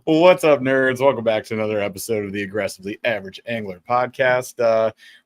What's up, nerds? Welcome back to another episode of the Aggressively Average Angler podcast.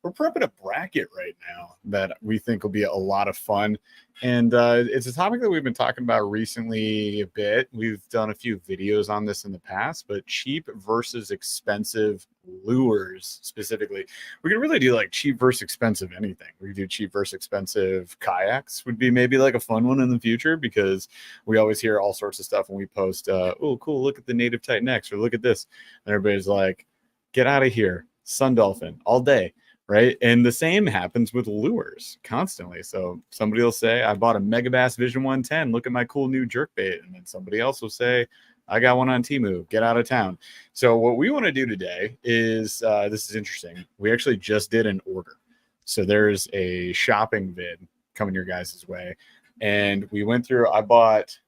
We're prepping a bracket right now that we think will be a lot of fun. And it's a topic that we've been talking about recently a bit. We've done a few videos on this in the past, but cheap versus expensive lures specifically. We could really do like cheap versus expensive anything. We could do cheap versus expensive kayaks would be maybe like a fun one in the future, because we always hear all sorts of stuff when we post, oh, cool, look at the native Titan X, or look at this. And everybody's like, get out of here, Sun Dolphin all day. Right. And the same happens with lures constantly. So somebody will say, I bought a Megabass Vision 110. Look at my cool new jerkbait. And then somebody else will say, I got one on Temu. Get out of town. So what we want to do today is, this is interesting. We actually just did an order. So there's a shopping vid coming your guys' way. And we went through, I bought,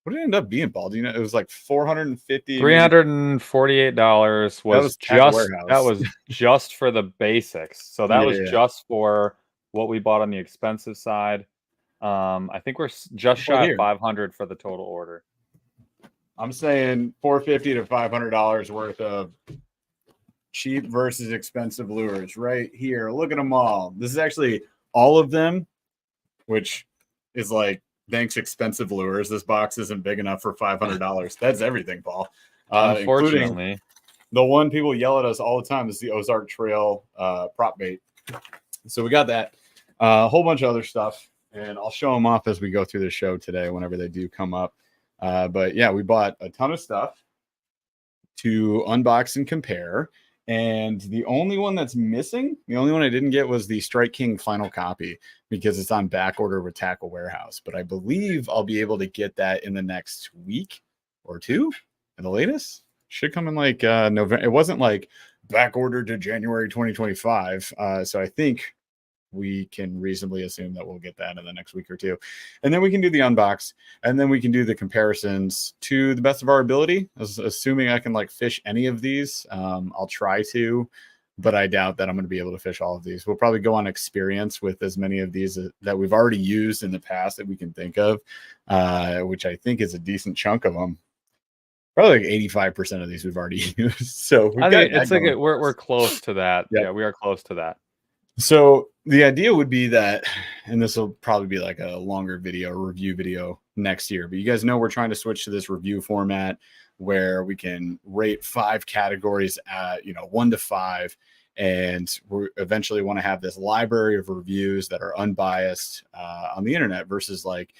what did it end up being, Paul? Do you know? It was like $450. $348 was just for the basics. So that was just for what we bought on the expensive side. I think we're just shy of $500 for the total order. I'm saying $450 to $500 worth of cheap versus expensive lures right here. Look at them all. This is actually all of them, which is like, thanks, expensive lures. This box isn't big enough for $500. That's everything, Paul. Unfortunately, the one people yell at us all the time is the Ozark Trail prop bait. So we got that, a whole bunch of other stuff, and I'll show them off as we go through the show today whenever they do come up. But yeah, we bought a ton of stuff to unbox and compare. And the only one that's missing, the only one I didn't get, was the Strike King final copy, because it's on back order with Tackle Warehouse. But I believe I'll be able to get that in the next week or two at the latest. Should come in like November. It wasn't like back ordered to January 2025. So I think we can reasonably assume that we'll get that in the next week or two. And then we can do the unbox, and then we can do the comparisons to the best of our ability. Assuming I can like fish any of these. I'll try to, but I doubt that I'm going to be able to fish all of these. We'll probably go on experience with as many of these that we've already used in the past that we can think of, which I think is a decent chunk of them. Probably like 85% of these we've already used. So I think it's like we're close to that. Yeah, we are close to that. So the idea would be that, and this will probably be like a longer video, review video next year, but you guys know we're trying to switch to this review format where we can rate 5 categories at, 1 to 5. And we eventually want to have this library of reviews that are unbiased on the internet versus like,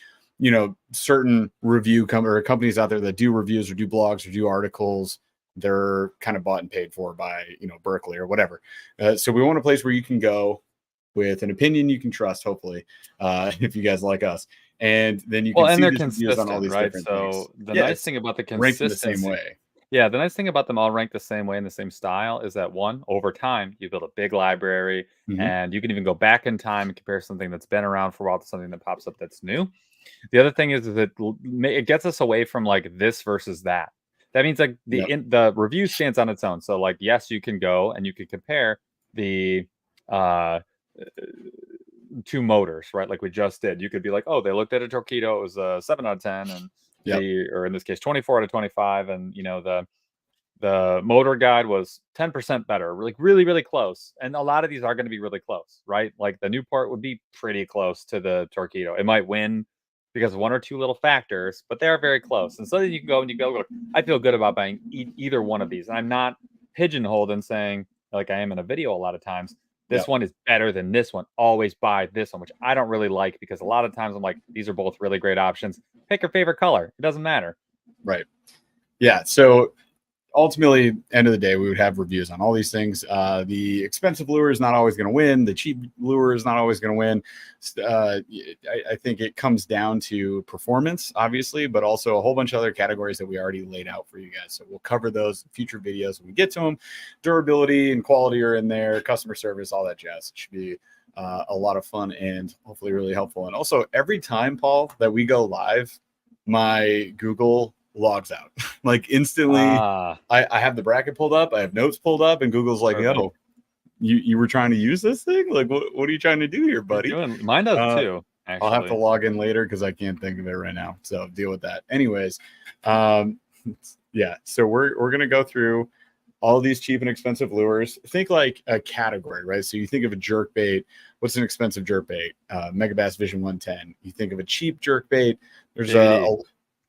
certain review companies out there that do reviews or do blogs or do articles. They're kind of bought and paid for by, Berkeley or whatever. So we want a place where you can go with an opinion you can trust, hopefully, if you guys like us. And then you can see these reviews on all these different things. So the nice thing about the consistency, the same way. Yeah, the nice thing about them all ranked the same way in the same style is that, one, over time, you build a big library, and you can even go back in time and compare something that's been around for a while to something that pops up that's new. The other thing is that it gets us away from like this versus that. That means like the review stands on its own. So like, yes, you can go and you can compare the 2 motors, right? Like we just did. You could be like, oh, they looked at a Torpedo, it was a 7 out of 10, and or in this case 24 out of 25, and the motor guide was 10% better, like really, really close. And a lot of these are going to be really close, right? Like the Newport would be pretty close to the Torpedo. It might win because of 1 or 2 little factors, but they're very close. And so then you can go and you go, look, I feel good about buying either one of these. And I'm not pigeonholed in saying, like I am in a video a lot of times, this one is better than this one. Always buy this one, which I don't really like, because a lot of times I'm like, these are both really great options. Pick your favorite color. It doesn't matter. Right. Yeah. So ultimately, end of the day, we would have reviews on all these things. The expensive lure is not always going to win. The cheap lure is not always going to win. I think it comes down to performance, obviously, but also a whole bunch of other categories that we already laid out for you guys. So we'll cover those in future videos when we get to them. Durability and quality are in there, customer service, all that jazz. It should be a lot of fun and hopefully really helpful. And also, every time, Paul, that we go live, my Google logs out like instantly. I have the bracket pulled up, I have notes pulled up, and Google's like, yo, you were trying to use this thing? Like, what are you trying to do here, buddy? Mine does too, actually. I'll have to log in later because I can't think of it right now, so deal with that. Anyways, Yeah. So we're gonna go through all these cheap and expensive lures. Think like a category, right? So you think of a jerk bait. What's an expensive jerk bait? Megabass Vision 110. You think of a cheap jerk bait. There's a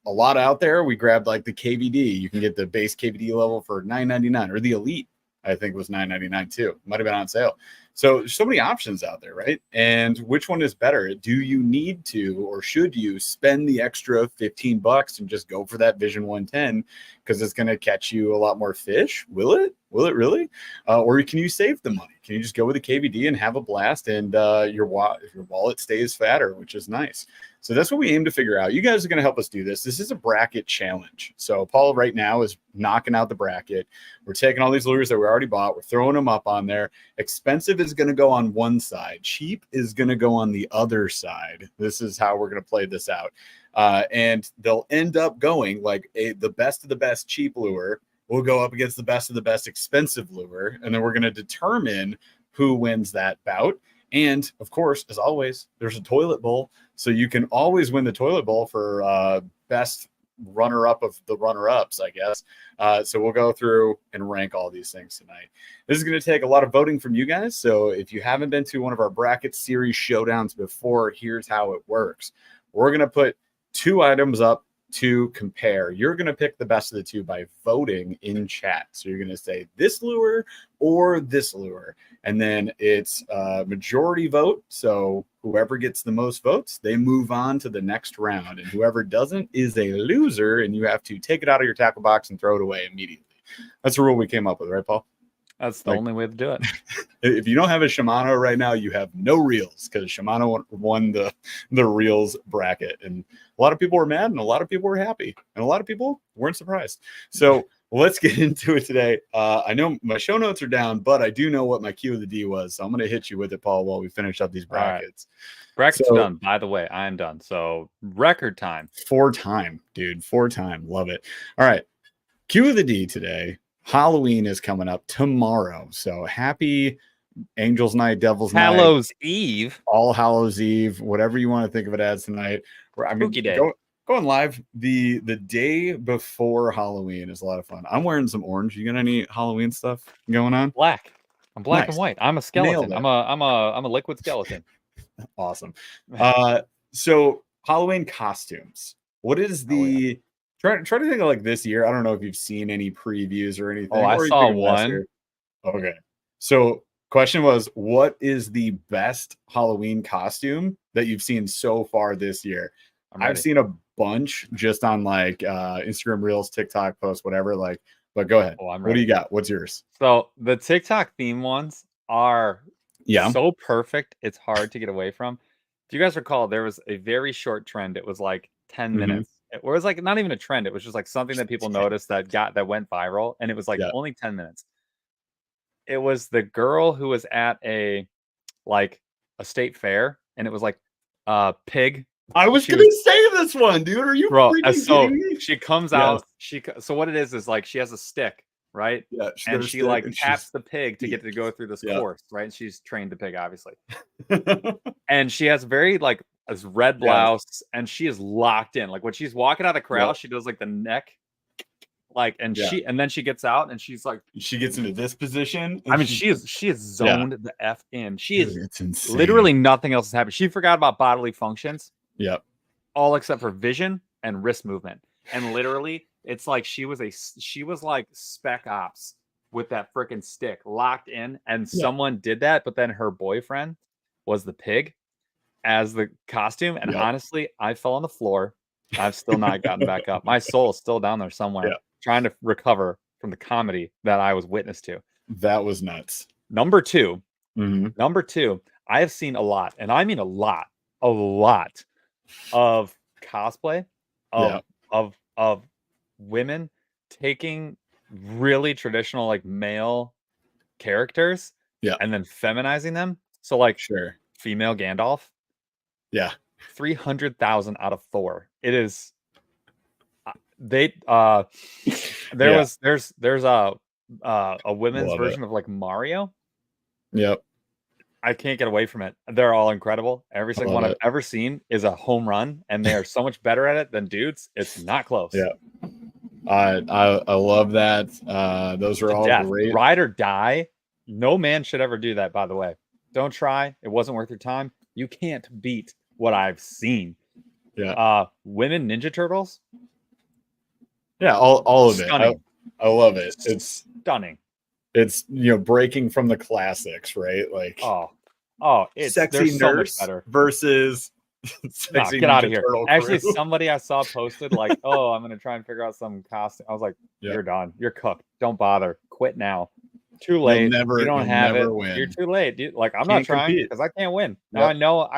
lot out there. We grabbed like the KVD. You can get the base KVD level for $9.99, or the Elite, I think, was $9.99 too. Might have been on sale. So there's so many options out there, right? And which one is better? Do you need to, or should you spend the extra $15 and just go for that Vision 110 because it's going to catch you a lot more fish? Will it? Will it really? Or can you save the money? Can you just go with the KVD and have a blast, and your wallet stays fatter, which is nice. So that's what we aim to figure out. You guys are going to help us do this. This is a bracket challenge. So Paul right now is knocking out the bracket. We're taking all these lures that we already bought. We're throwing them up on there. Expensive is going to go on one side. Cheap is going to go on the other side. This is how we're going to play this out. And they'll end up going like the best of the best cheap lure will go up against the best of the best expensive lure. And then we're going to determine who wins that bout. And of course, as always, there's a toilet bowl. So you can always win the toilet bowl for best runner-up of the runner-ups, I guess. So we'll go through and rank all these things tonight. This is going to take a lot of voting from you guys. So if you haven't been to one of our bracket series showdowns before, here's how it works. We're going to put 2 items up to compare. You're going to pick the best of the 2 by voting in chat. So you're going to say this lure or this lure. And then it's a majority vote. So whoever gets the most votes, they move on to the next round. And whoever doesn't is a loser, and you have to take it out of your tackle box and throw it away immediately. That's the rule we came up with, right, Paul? That's the only way to do it. If you don't have a Shimano right now, you have no reels, because Shimano won the reels bracket. And a lot of people were mad and a lot of people were happy and a lot of people weren't surprised. So let's get into it today. I know my show notes are down, but I do know what my Q of the D was. So I'm going to hit you with it, Paul, while we finish up these brackets. Right. Brackets are done. By the way, I am done. So record time. 4 time, dude. 4 time. Love it. All right. Q of the D today. Halloween is coming up tomorrow. So happy Angels Night, Devil's Night. Hallows Eve. All Hallows Eve, whatever you want to think of it as tonight. I mean, going live the day before Halloween is a lot of fun. I'm wearing some orange. You got any Halloween stuff going on? Black. I'm black and white. I'm a skeleton. I'm a liquid skeleton. Awesome. So Halloween costumes. What is the try to think of like this year? I don't know if you've seen any previews or anything. Oh, I saw one. Okay. So question was, what is the best Halloween costume that you've seen so far this year? I've seen a bunch just on like Instagram Reels, TikTok posts, whatever. Like, but go ahead. What do you got? What's yours? So the TikTok theme ones are so perfect. It's hard to get away from. If you guys recall, there was a very short trend. It was like 10 minutes. It was like not even a trend. It was just like something that people noticed that went viral, and it was like only 10 minutes. It was the girl who was at a state fair, and it was like pig. I was gonna say this one, dude. Are you freaking kidding me? She comes out. So what it is like she has a stick, right? Yeah. And she like taps the pig to get to go through this course, right? And she's trained the pig, obviously. And she has very like a red blouse, and she is locked in. Like when she's walking out of the crowd, she does like the neck, like, and then she gets out, and she's like, she gets into this position. I mean, she is zoned the F in. She is literally nothing else has happened. She forgot about bodily functions. Yep. All except for vision and wrist movement. And literally, it's like she was like Spec Ops with that freaking stick locked in, and someone did that, but then her boyfriend was the pig as the costume. And honestly, I fell on the floor. I've still not gotten back up. My soul is still down there somewhere, trying to recover from the comedy that I was witness to. That was nuts. Number two, I have seen a lot, and I mean a lot of cosplay of women taking really traditional like male characters and then feminizing them. So like female Gandalf. 300,000 out of 4. It is there's a women's version of like Mario. Yep. I can't get away from it. They're all incredible. Every single one I've ever seen is a home run, and they are so much better at it than dudes. It's not close. Yeah. I love that. Those are all Death, great. ride or die. No man should ever do that. By the way, don't try. It wasn't worth your time. You can't beat what I've seen. Yeah. Women Ninja Turtles. Yeah, all of it. Stunning. I love it. It's stunning. It's breaking from the classics, right? Like it's sexy they're so much nurse better versus No, sexy get out Ninja of here. Turtle Actually, crew. somebody I saw posted like, "Oh, I'm gonna try and figure out some costume." I was like, Yeah. "You're done. You're cooked. Don't bother. Quit now. Too You'll late. never You don't have it. win. You're too late. Dude. Like, I'm not Can't trying compete. because I can't win. Now Yep. I know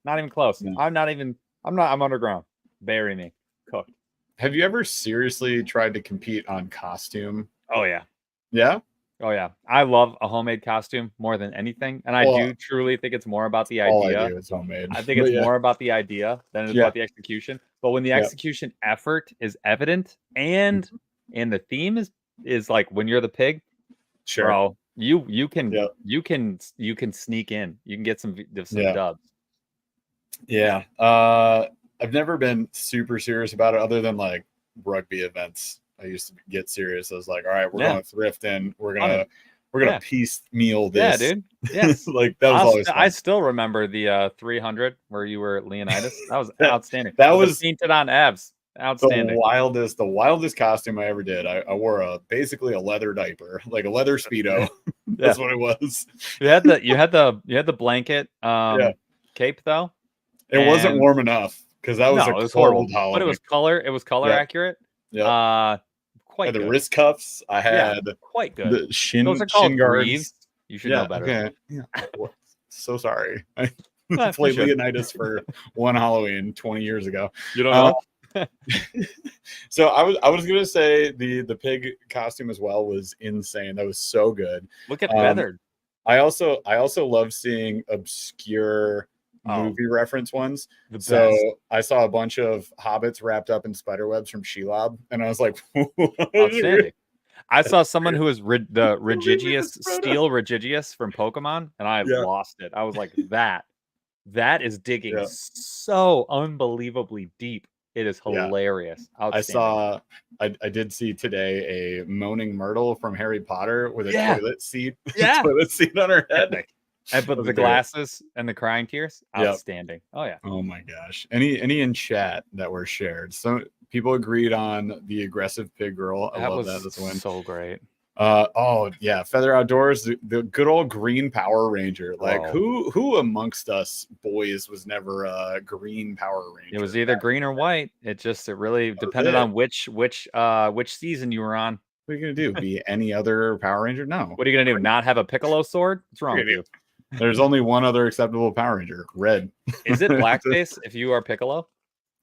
not even close. No. I'm underground. Bury me. Cooked. Have you ever seriously tried to compete on costume? Oh yeah. Yeah. Oh yeah. I love a homemade costume more than anything, and I do truly think it's more about the All I idea. do is homemade. I think it's more about the idea than it is about the execution. But when the execution effort is evident and the theme is like when you're the pig, sure, bro, you can sneak in. You can get some dubs. Yeah. I've never been super serious about it other than like rugby events. I used to get serious. I was like, all right, we're going thrifting. We're gonna piecemeal this. Yeah, dude. Yes. Like that was always fun. I still remember the 300 where you were Leonidas. That was outstanding. That was painted on abs. Outstanding. The wildest costume I ever did. I wore basically a leather diaper, like a leather Speedo. That's what it was. You had the blanket cape though. It wasn't warm enough because that was it was horrible. But it was color accurate. Yeah. Quite the good. wrist cuffs. I had quite good. The shin Those are called guards. greaves. You should know better. Okay. Yeah. So sorry. I played Leonidas for one Halloween 20 years ago. You don't know. So I was gonna say the pig costume as well was insane. That was so good. Look at Feathered. I also love seeing obscure movie reference ones. So I saw a bunch of hobbits wrapped up in spider webs from Shelob, and I was like, outstanding. I saw someone who was the Regigious Steel Regigious from Pokemon, and I lost it. I was like, that is digging so unbelievably deep. It is hilarious. I did see today a moaning Myrtle from Harry Potter with a toilet seat on her head. And but the glasses and the crying tears, outstanding. Oh yeah. Oh my gosh. Any in chat that were shared. So people agreed on the aggressive pig girl. I love that. That's one. So great. Feather Outdoors, the good old green Power Ranger. Like who amongst us boys was never a green Power Ranger? It was either green or white. It really depended on which season you were on. What are you gonna do? Be any other Power Ranger? No. What are you gonna do? Not have a Piccolo sword? What's wrong with you? There's only one other acceptable Power Ranger, red. Is it blackface if you are Piccolo?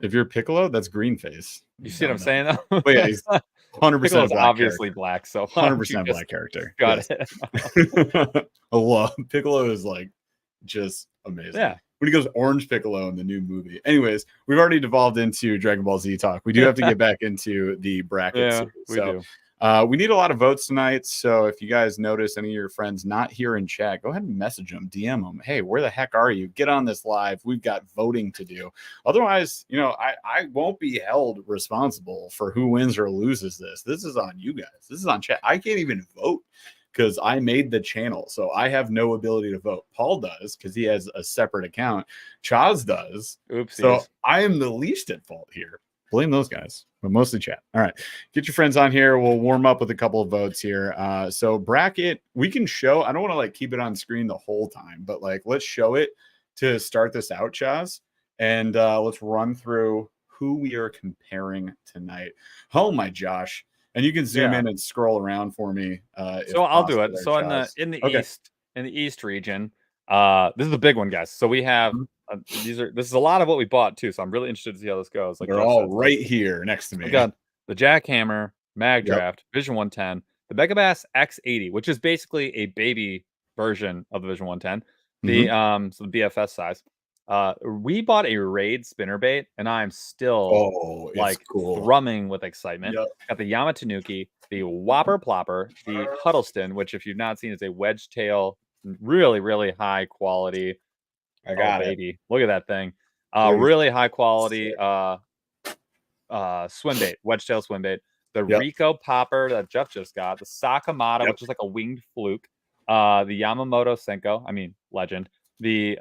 If you're Piccolo, that's green face. You see what I'm saying? Though? But yeah, he's 100% obviously black, so 100% black character. Got it. I love Piccolo is like just amazing. Yeah. When he goes orange Piccolo in the new movie. Anyways, we've already devolved into Dragon Ball Z talk. We do have to get back into the bracket series. We do. We need a lot of votes tonight. So if you guys notice any of your friends not here in chat, go ahead and message them, DM them. Hey, where the heck are you? Get on this live. We've got voting to do. Otherwise, I won't be held responsible for who wins or loses this. This is on you guys. This is on chat. I can't even vote because I made the channel. So I have no ability to vote. Paul does because he has a separate account. Chaz does. Oopsies. So I am the least at fault here. Blame those guys, but mostly chat. All right. Get your friends on here. We'll warm up with a couple of votes here. So bracket, we can show, I don't want to like keep it on screen the whole time, but like, let's show it to start this out, Chaz. And let's run through who we are comparing tonight. Oh my Josh. And you can zoom in and scroll around for me. So I'll do it. So in the East region, this is the big one, guys. So we have, this is a lot of what we bought too, so I'm really interested to see how this goes. Like they're all right here next to me. We got the Jackhammer Mag Draft Vision 110, the Megabass X80, which is basically a baby version of the Vision 110, so the BFS size. We bought a Raid spinnerbait, and I'm still thrumming with excitement. Got the Yamatanuki, the Whopper Plopper, the Huddleston, which if you've not seen is a wedge tail, really, really high quality. I got it. Baby. Look at that thing. Really high quality swimbait, wedge-tail swimbait, the Yep. Rico popper that Jeff just got, the Sakamata, which is like a winged fluke, the Yamamoto Senko, I mean, legend, the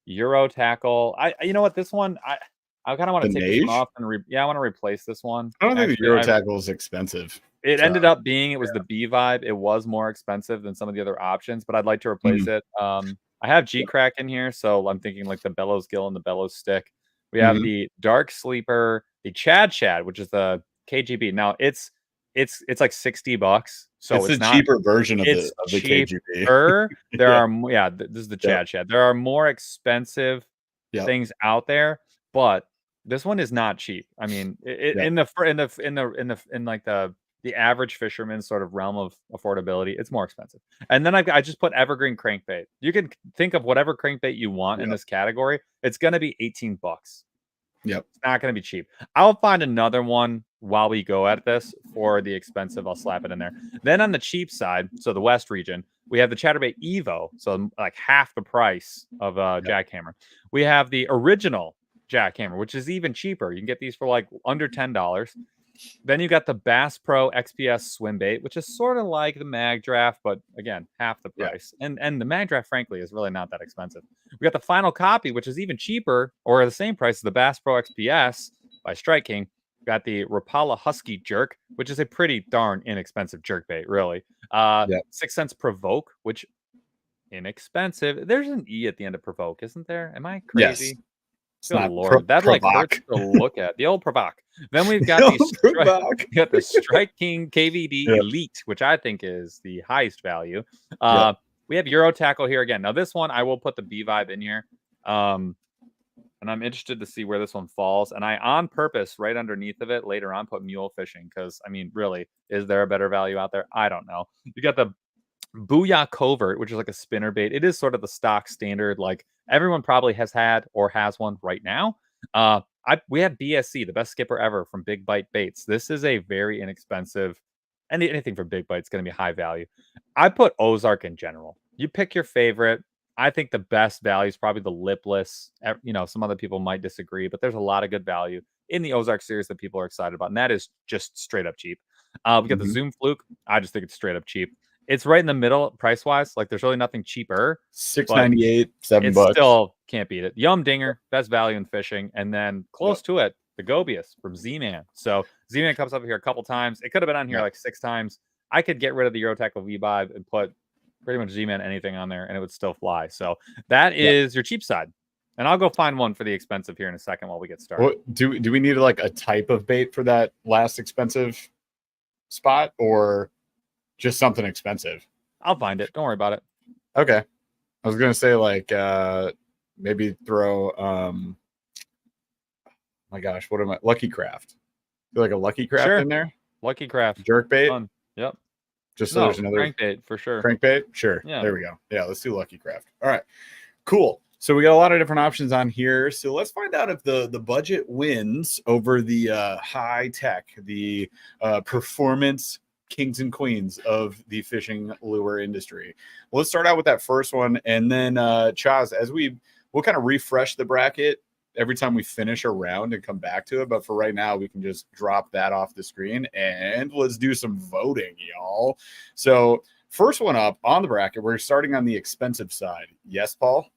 Euro tackle. You know what, this one, I kind of want The to take this one Nage? off and I want to replace this one. I don't think the Actually, Euro tackle is expensive. it So, ended up being, it was the B vibe. It was more expensive than some of the other options, but I'd like to replace it. I have G Crack in here, so I'm thinking like the Bellows Gill and the Bellows Stick. We have the Dark Sleeper, the Chad, which is the KGB. Now it's like $60, so it's it's a not. cheaper version of It's the KGB. cheaper. There Yeah. are this is the Chad. There are more expensive things out there, but this one is not cheap. I mean, in like the average fisherman sort of realm of affordability, it's more expensive. And then I just put evergreen crankbait. You can think of whatever crankbait you want in this category. It's going to be $18. Yep. It's not going to be cheap. I'll find another one while we go at this for the expensive. I'll slap it in there. Then on the cheap side, so the West region, we have the ChatterBait Evo, so like half the price of Jackhammer. We have the original Jackhammer, which is even cheaper. You can get these for like under $10. Then you got the Bass Pro XPS swim bait, which is sort of like the Mag Draft, but again, half the price. And the Mag Draft, frankly, is really not that expensive. We got the Final Copy, which is even cheaper or the same price as the Bass Pro XPS by Strike King. We got the Rapala Husky Jerk, which is a pretty darn inexpensive jerk bait, really. 6 cents Provoke, which inexpensive. There's an E at the end of Provoke, isn't there? Am I crazy? Yes. Good Lord, that like hurts to look at. The old Provoc. Then we've got the Strike King KVD Elite, which I think is the highest value. We have Euro Tackle here again. Now this one, I will put the B vibe in here. And I'm interested to see where this one falls. And I, on purpose, right underneath of it, later on, put Mule Fishing. Because, I mean, really, is there a better value out there? I don't know. You got the Booyah Covert, which is like a spinner bait. It is sort of the stock standard. Like, everyone probably has had or has one right now. We have BSC, the best skipper ever from Big Bite Baits. This is a very inexpensive, anything from Big Bite is going to be high value. I put Ozark in general. You pick your favorite. I think the best value is probably the lipless. You know, some other people might disagree, but there's a lot of good value in the Ozark series that people are excited about, and that is just straight up cheap. We got the Zoom Fluke. I just think it's straight up cheap. It's right in the middle price wise. Like there's really nothing cheaper. $6.98, $7. Still can't beat it. Yum Dinger, best value in fishing, and then close to it, the Gobius from Z-Man. So Z-Man comes up here a couple times. It could have been on here like 6 times. I could get rid of the Euro Tackle V-Vibe and put pretty much Z-Man anything on there, and it would still fly. So that is your cheap side. And I'll go find one for the expensive here in a second while we get started. Well, do we need like a type of bait for that last expensive spot, or just something expensive? I'll find it. Don't worry about it. Okay. I was gonna say like maybe throw my gosh, what am I? Lucky Craft. Feel like a Lucky Craft in there? Lucky Craft. Jerk bait. Fun. Yep. Just so there's another crankbait for sure. Crankbait? Sure. Yeah. There we go. Yeah, let's do Lucky Craft. All right. Cool. So we got a lot of different options on here. So let's find out if the budget wins over the high tech, the performance kings and queens of the fishing lure industry. Well, let's start out with that first one, and then Chaz, as we'll kind of refresh the bracket every time we finish a round and come back to it. But for right now, we can just drop that off the screen and let's do some voting, y'all. So first one up on the bracket, we're starting on the expensive side. Yes, Paul?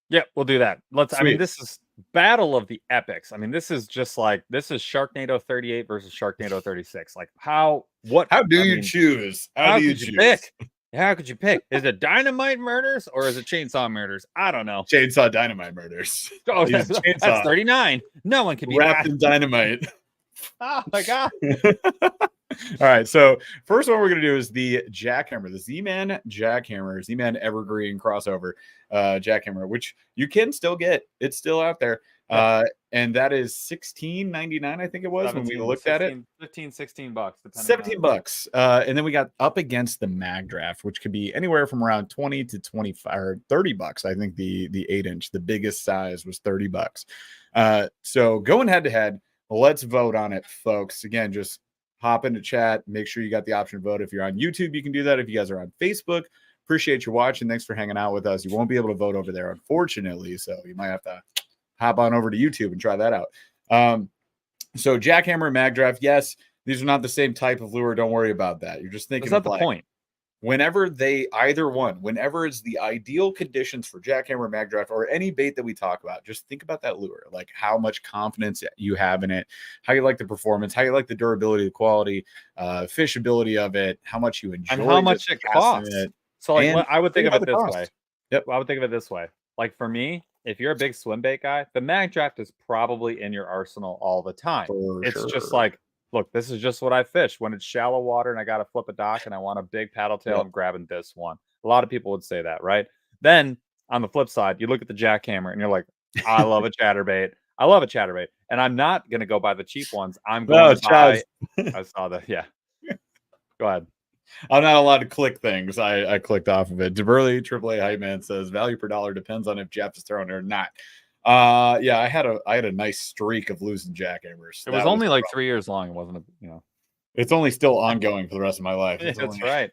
Yeah, we'll do that. Sweet. I mean, this is battle of the epics. I mean, this is Sharknado 38 versus Sharknado 36. Like how do you choose? How do you choose? Pick? How could you pick? Is it Dynamite Murders or is it Chainsaw Murders? I don't know. Chainsaw Dynamite Murders. Oh, that's 39. No one can be wrapped in dynamite. Oh my god. All right, so first one we're going to do is the Jackhammer, the Z-Man Jackhammer, Z-Man Evergreen crossover Jackhammer, which you can still get. It's still out there. And that is $16.99, I think it was when we looked at it. $16 $17. And then we got up against the Mag Draft, which could be anywhere from around 20 to 25 or $30. I think the 8-inch, the biggest size was $30. So going head to head, let's vote on it, folks. Again, just hop into chat. Make sure you got the option to vote. If you're on YouTube, you can do that. If you guys are on Facebook, appreciate you watching. Thanks for hanging out with us. You won't be able to vote over there, unfortunately. So you might have to hop on over to YouTube and try that out. So jackhammer and mag draft, yes, these are not the same type of lure. Don't worry about that. You're just thinking That's not of the like point. whenever whenever it's the ideal conditions for jackhammer, mag draft, or any bait that we talk about, just think about that lure, like how much confidence you have in it, how you like the performance, how you like the durability, the quality, fishability of it, how much you enjoy and how just much it casting costs. it. So like And I would think think of about it the this cost. way. Yep. I would think of it this way. Like for me, if you're a big swim bait guy, the mag draft is probably in your arsenal all the time. For It's just sure. like, look, this is just what I fish when it's shallow water and I got to flip a dock and I want a big paddle tail. Yep. I'm grabbing this one. A lot of people would say that, right? Then on the flip side, you look at the jackhammer and you're like, I love a chatterbait. I love a chatterbait. And I'm not going to go buy the cheap ones. I'm going No, to buy. Chaz. I saw that. Yeah. Go ahead. I'm not allowed to click things. I clicked off of it. DeBurley AAA Hype Man says value per dollar depends on if Jeff is throwing it or not. Yeah, I had a nice streak of losing jackhammers. It was only like 3 years long. It wasn't it's only still ongoing for the rest of my life. Yeah, that's right.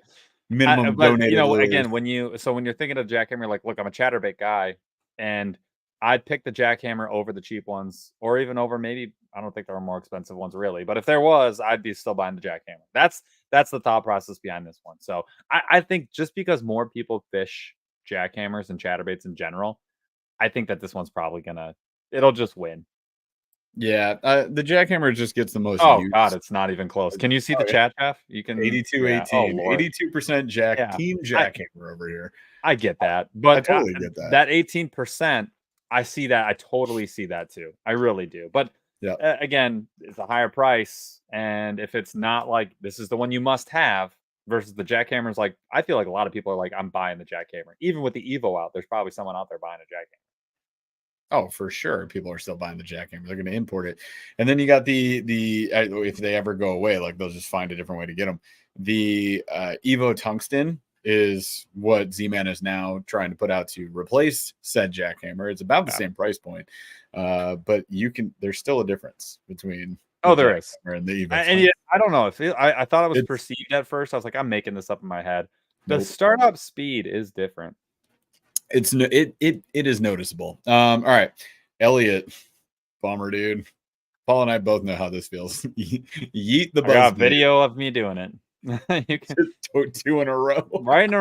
Minimum But donated lures. again, when you're thinking of jackhammer, you're like, look, I'm a chatterbait guy, and I'd pick the jackhammer over the cheap ones, or even over maybe I don't think there are more expensive ones really, but if there was, I'd be still buying the jackhammer. That's the thought process behind this one. So I think just because more people fish jackhammers and chatterbaits in general, I think that this one's probably it'll just win. Yeah, the jackhammer just gets the most Oh use. God, it's not even close. Can you see the chat, Jeff? You can 82-18, 82% team jackhammer over here. I get that, but I totally get that. That 18%, I see that. I totally see that too. I really do. But yeah, again, it's a higher price, and if it's not like this is the one you must have versus the jackhammers, like I feel like a lot of people are like, I'm buying the jackhammer. Even with the Evo out, there's probably someone out there buying a jackhammer. Oh, for sure. People are still buying the jackhammer. They're going to import it. And then you got the if they ever go away, like they'll just find a different way to get them. The Evo Tungsten is what Z-Man is now trying to put out to replace said jackhammer. It's about the same price point. But there's still a difference between there is and the Evo. And I don't know if I thought it was perceived at first. I was like, I'm making this up in my head. The startup speed is different. It is noticeable. All right, Elliot, bummer, dude. Paul and I both know how this feels. Yeet the buzz. I got video of me doing it. You can two in a row, right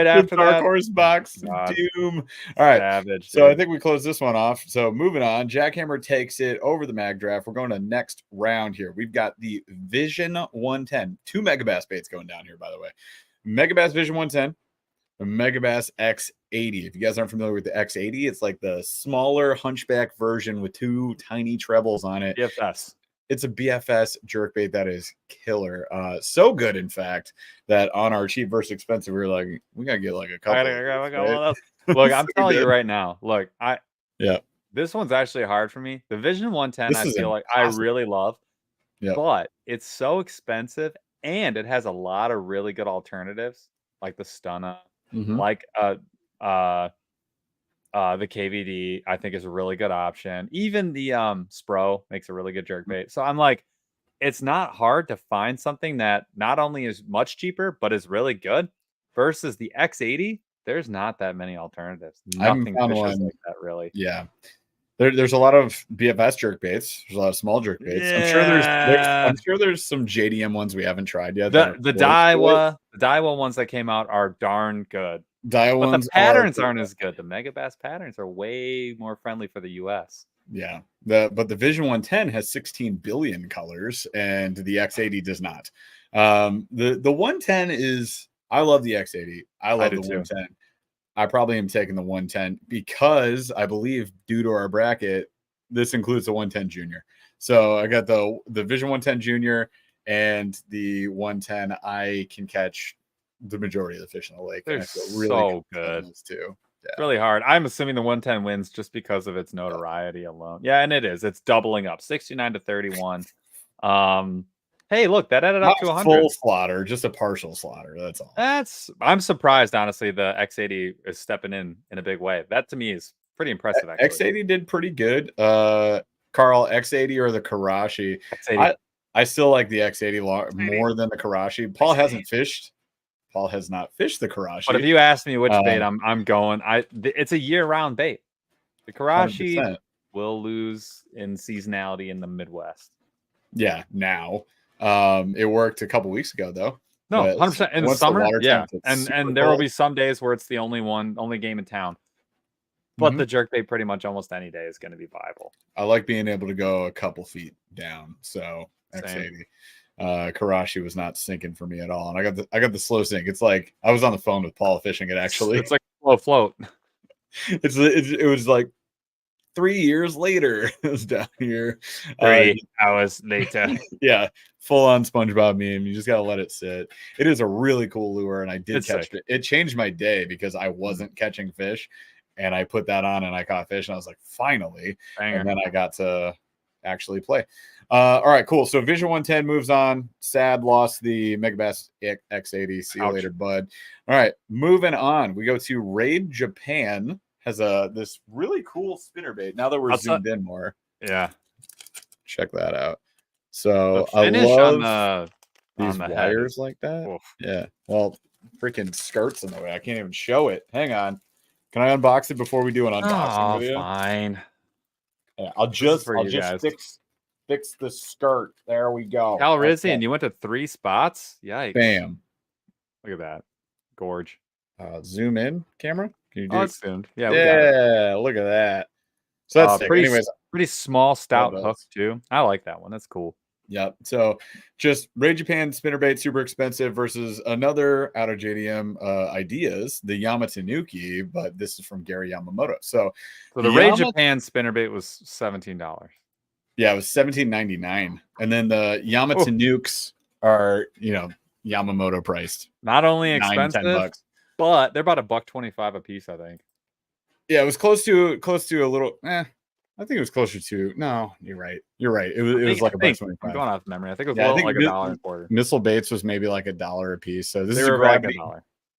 after that. Dark Horse box. God. Doom. All right, savage. So I think we close this one off. So moving on, jackhammer takes it over the mag draft. We're going to next round here. We've got the Vision 110. 2 megabass baits going down here, by the way. Megabass Vision 110. Megabass X80. If you guys aren't familiar with the X80, it's like the smaller hunchback version with 2 tiny trebles on it. BFS. It's a BFS jerkbait that is killer. So good, in fact, that on our cheap versus expensive, we were like, we gotta get like a couple. Right? Look, I'm telling you right now. Look, yeah, this one's actually hard for me. The Vision 110, I feel like I really love, but it's so expensive, and it has a lot of really good alternatives, like the Stunna. Like the KVD, I think is a really good option. Even the Spro makes a really good jerkbait. So I'm like, it's not hard to find something that not only is much cheaper but is really good. Versus the X80, there's not that many alternatives. Nothing fishes like that, really. Yeah. There's a lot of BFS jerkbaits. There's a lot of small jerkbaits. Yeah. I'm sure there's some JDM ones we haven't tried yet. The Daiwa ones that came out are darn good. Daiwa but ones the patterns aren't as good. The Megabass patterns are way more friendly for the US. Yeah. But the Vision 110 has 16 billion colors and the X80 does not. The 110 is, I love the X80. I love the 110. I probably am taking the 110 because I believe due to our bracket, this includes the 110 Junior. So I got the Vision 110 Junior and the 110. I can catch the majority of the fish in the lake. They're and I feel really so good too. Yeah. It's really hard. I'm assuming the 110 wins just because of its notoriety alone. Yeah, and it is. It's doubling up, 69 to 31. Hey, look, that added up to 100. Full slaughter, just a partial slaughter. That's all. I'm surprised, honestly. The X80 is stepping in a big way. That to me is pretty impressive. Actually. X80 did pretty good. Carl, X80 or the Karashi? X80. I still like the X80 more than the Karashi. Paul hasn't fished. Paul has not fished the Karashi. But if you ask me which bait I'm going, it's a year-round bait. The Karashi 100%. Will lose in seasonality in the Midwest. Yeah, now. It worked a couple weeks ago though. No, But 100% in the once the summer. water Yeah, temp gets and super there will cold, be some days where it's the only game in town. But the jerkbait pretty much almost any day is going to be viable. I like being able to go a couple feet down. So X80. Karashi was not sinking for me at all. And I got the slow sink. It's like I was on the phone with Paul fishing it actually. It's like slow float. It was like 3 years later. It was down here. 3 hours later. Yeah, full on SpongeBob meme. You just gotta let it sit. It is a really cool lure, and I did catch it. It changed my day because I wasn't catching fish, and I put that on and I caught fish, and I was like, finally. Banger. And then I got to actually play. All right, cool. So Vision 110 moves on. Sad lost the Megabass X80. See you later, bud. All right, moving on. We go to Raid Japan. Has this really cool spinnerbait. Now that we're zoomed in more. Yeah. Check that out. So I love these wires like that. Oof. Yeah. Well, freaking skirt's in the way. I can't even show it. Hang on. Can I unbox it before we do an unboxing video? Fine. Yeah, I'll just fix the skirt. There we go. Calrissian, you went to 3 spots? Yikes. Bam. Look at that. Gorge. Zoom in camera. Can you do it zoomed? Yeah. Yeah. Look at that. So that's pretty small stout hook too. I like that one. That's cool. Yep. So just Raid Japan spinnerbait, super expensive versus another out of JDM ideas, the Yamatanuki, but this is from Gary Yamamoto. So the Raid Japan spinnerbait was $17. Yeah, it was $17.99. And then the Yamatanukes are, Yamamoto priced. Not only expensive, $10, but they're about $1.25 a piece, I think. Yeah, it was close to a little. I think it was closer to. No, you're right. You're right. It was like $1.25. I'm going off memory. I think it was like $1.25. Missile baits was maybe like $1 a piece. So this is a gravity.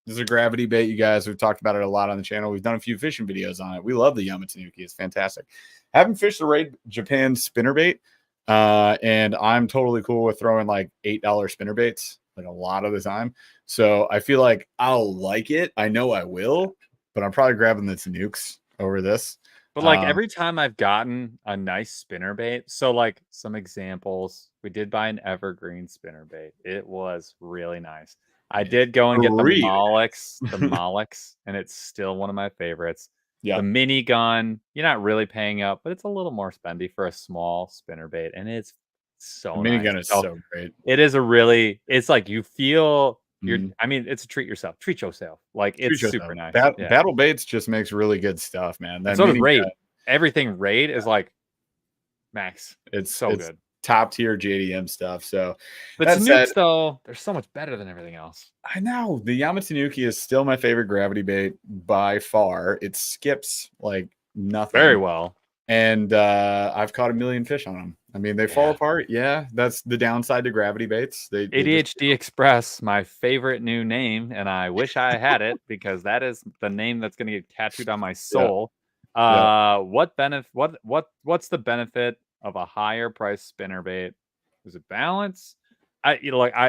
This is a gravity bait, you guys. We've talked about it a lot on the channel. We've done a few fishing videos on it. We love the Yamatanuki. It's fantastic. Haven't fished the Raid Japan spinnerbait, and I'm totally cool with throwing like $8 spinnerbaits like a lot of the time. So I feel like I'll like it. I know I will, but I'm probably grabbing the Tanukes over this. But like every time I've gotten a nice spinnerbait, so like some examples, we did buy an evergreen spinnerbait. It was really nice. I did go and get the Molex, and it's still one of my favorites. Yeah. The minigun, you're not really paying up, but it's a little more spendy for a small spinnerbait, and it's so nice. Minigun is so great. It is it's like you feel I mean, it's a treat yourself. Treat yourself. Like it's super nice. Battle Baits just makes really good stuff, man. That so does Raid. Everything Raid is like max. It's good. Top tier JDM stuff. So but Tanukes though, they're so much better than everything else. I know. The Yamatanuki is still my favorite gravity bait by far. It skips like nothing. Very well. And I've caught a million fish on them. I mean, they fall apart. Yeah, that's the downside to gravity baits. ADHD Express, my favorite new name, and I wish I had it because that is the name that's going to get tattooed on my soul. What's the benefit of a higher price spinnerbait? Is it balance?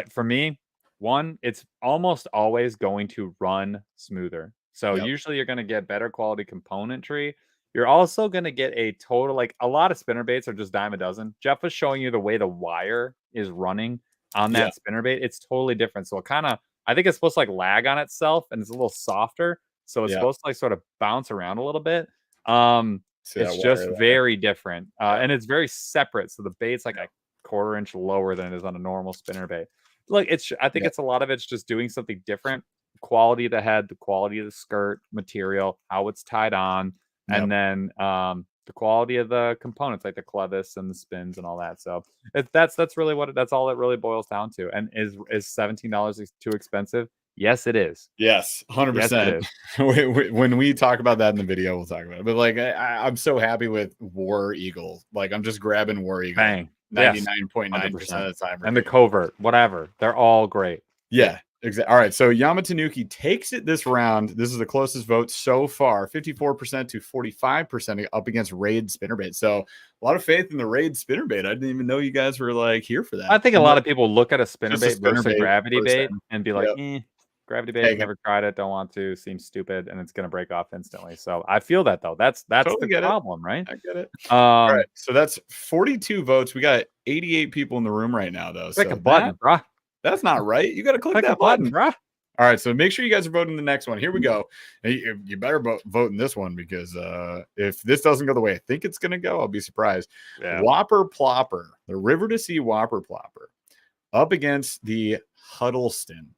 For me, one, it's almost always going to run smoother. So usually you're going to get better quality componentry. You're also going to get a total, like a lot of spinnerbaits are just dime a dozen. Jeff was showing you the way the wire is running on that spinnerbait. It's totally different. So I think it's supposed to like lag on itself and it's a little softer. So it's supposed to like sort of bounce around a little bit. It's just very different. And it's very separate. So the bait's like a 1/4 inch lower than it is on a normal spinnerbait. Like I think it's a lot of it's just doing something different. Quality of the head, the quality of the skirt material, how it's tied on. And then the quality of the components like the clevis and the spins and all that. So that's really that's all it really boils down to. And is $17 too expensive? Yes, it is. Yes, 100%. Yes, when we talk about that in the video, we'll talk about it. But like, I'm so happy with War Eagle. Like, I'm just grabbing War Eagle. Bang. 99.9% of the time. And the covert, whatever. They're all great. Yeah. Exactly. All right. So Yamatanuki takes it this round. This is the closest vote so far, 54% to 45% up against Raid spinnerbait. So a lot of faith in the Raid spinnerbait. I didn't even know you guys were like here for that. I think a lot of people look at a spinnerbait versus a gravity bait and be like, Gravity bait, never tried it, don't want to, seems stupid, and it's gonna break off instantly. So I feel that though. That's Totally the problem, right? I get it. All right, so that's 42 votes. We got 88 people in the room right now, though. Click So a button, bruh. that's not right. You got to click that button, bruh. All right, so make sure you guys are voting the next one. Here we go. You better vote in this one because if this doesn't go the way I think it's going to go, I'll be surprised. Yeah. Whopper Plopper, the River to Sea Whopper Plopper, up against the Huddleston.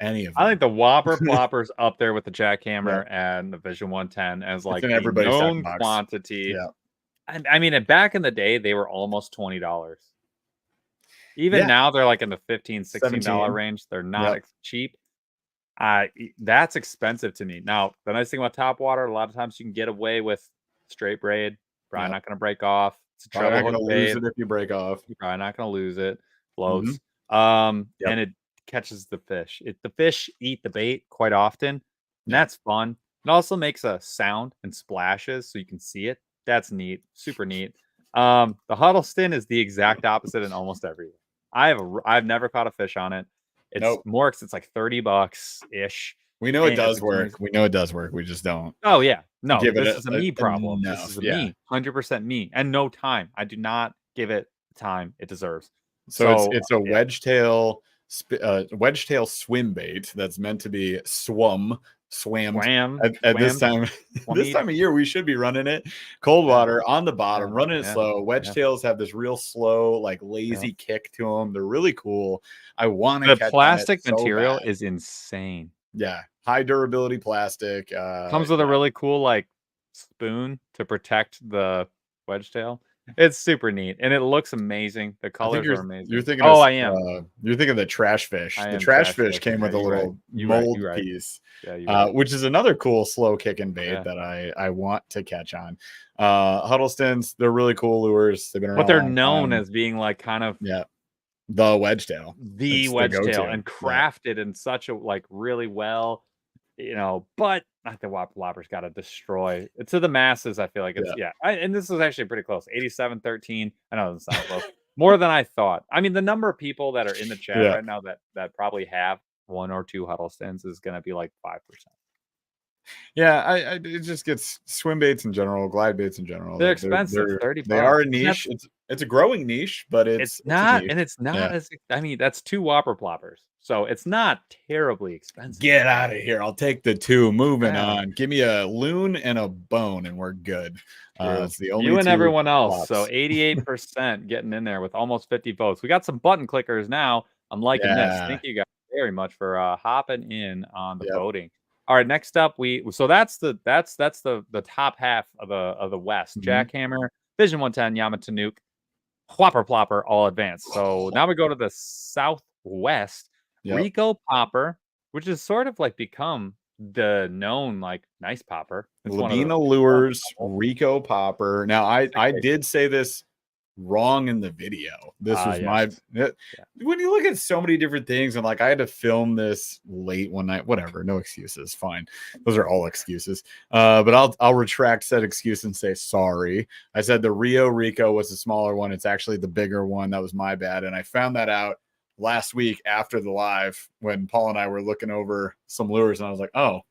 Any of them. I think the Whopper Plopper's up there with the jackhammer and the Vision 110 as like the known quantity. Yeah. I mean, back in the day, they were almost $20. Even now, they're like in the $15, $16 range. They're not cheap. That's expensive to me. Now, the nice thing about Topwater, a lot of times you can get away with straight braid. Probably not going to break off. It's a probably not going to lose it if you break off. You're probably not going to lose it. Floats. And it catches the fish. The fish eat the bait quite often. And that's fun. It also makes a sound and splashes so you can see it. That's neat. Super neat. The Huddleston is the exact opposite in almost every. I've never caught a fish on it. It's more because it's like $30 ish. We know it does work. We know it does work. We just don't. Oh yeah, no. This is a me problem. This is a me, 100% me, and no time. I do not give it the time it deserves. So it's a wedge tail swim bait that's meant to be swam at this time of year. We should be running it cold water on the bottom, running it slow. Wedge tails have this real slow, like lazy kick to them. They're really cool. I want to. The plastic material is insane. Yeah, high durability plastic. Comes with a really cool like spoon to protect the wedge tail. It's super neat and it looks amazing. The colors are amazing. You're thinking I am. You're thinking of the trash fish. The trash fish came with a little mold piece, which is another cool slow kicking bait that I want to catch on. Huddlestons, they're really cool lures. They've been around. But they're known as being like kind of the wedge tail. The wedge tail and crafted in such a like really well, but not the Whopper's got to destroy it to the masses. I feel like it's and this is actually pretty close. 87-13. I know it's not close. More than I thought. I mean, the number of people that are in the chat right now that probably have one or two Huddlestons is going to be like 5%. Yeah, it just gets swim baits in general, glide baits in general. They're expensive. $30. They are a niche. It's a growing niche, but it's not, and it's not as. I mean, that's 2 Whopper Ploppers, so it's not terribly expensive. Get out of here! I'll take the 2. Moving on. Give me a loon and a bone, and we're good. That's the only. You and everyone else. So 88% getting in there with almost 50 votes. We got some button clickers now. I'm liking this. Thank you guys very much for hopping in on the voting. All right, next up so that's the top half of the West. Jackhammer, Vision 110, Yamato Nuke, Whopper Plopper, all advanced. So now we go to the Southwest. Rico Popper, which has sort of like become the known like nice popper. Lavina Lures, Rico Popper. Now I did say this wrong in the video. This was when you look at so many different things, and like I had to film this late one night, whatever, no excuses, fine, those are all excuses, but I'll retract said excuse and say sorry. I said the Rio Rico was the smaller one. It's actually the bigger one. That was my bad, and I found that out last week after the live when Paul and I were looking over some lures, and I was like, oh,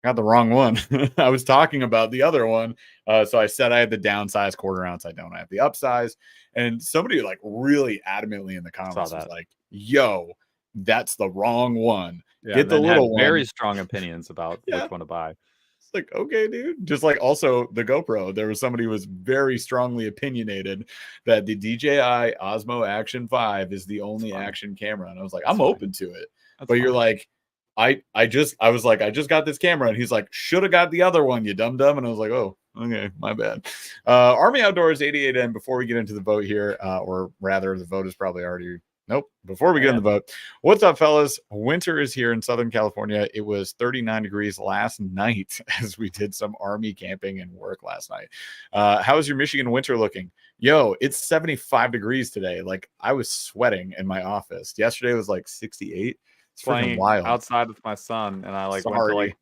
got the wrong one. I was talking about the other one. So I said I had the downsized quarter ounce. I don't have the upsize. And somebody like really adamantly in the comments was like, yo, that's the wrong one. Get the little one. Very strong opinions about which one to buy. It's like, okay, dude. Just like also the GoPro, there was somebody who was very strongly opinionated that the DJI Osmo Action 5 is the only action camera. And I was like, I'm open to it. But you're like, I was like, I just got this camera, and he's like, should have got the other one, you dumb. And I was like, oh, okay, my bad. Army Outdoors 88N. Before we get into the vote here, or rather, the vote is probably already. Nope. Before we get in the vote, what's up, fellas? Winter is here in Southern California. It was 39 degrees last night as we did some Army camping and work last night. How is your Michigan winter looking? Yo, it's 75 degrees today. Like I was sweating in my office. Yesterday was like 68. It's playing wild outside with my son, and I like went to like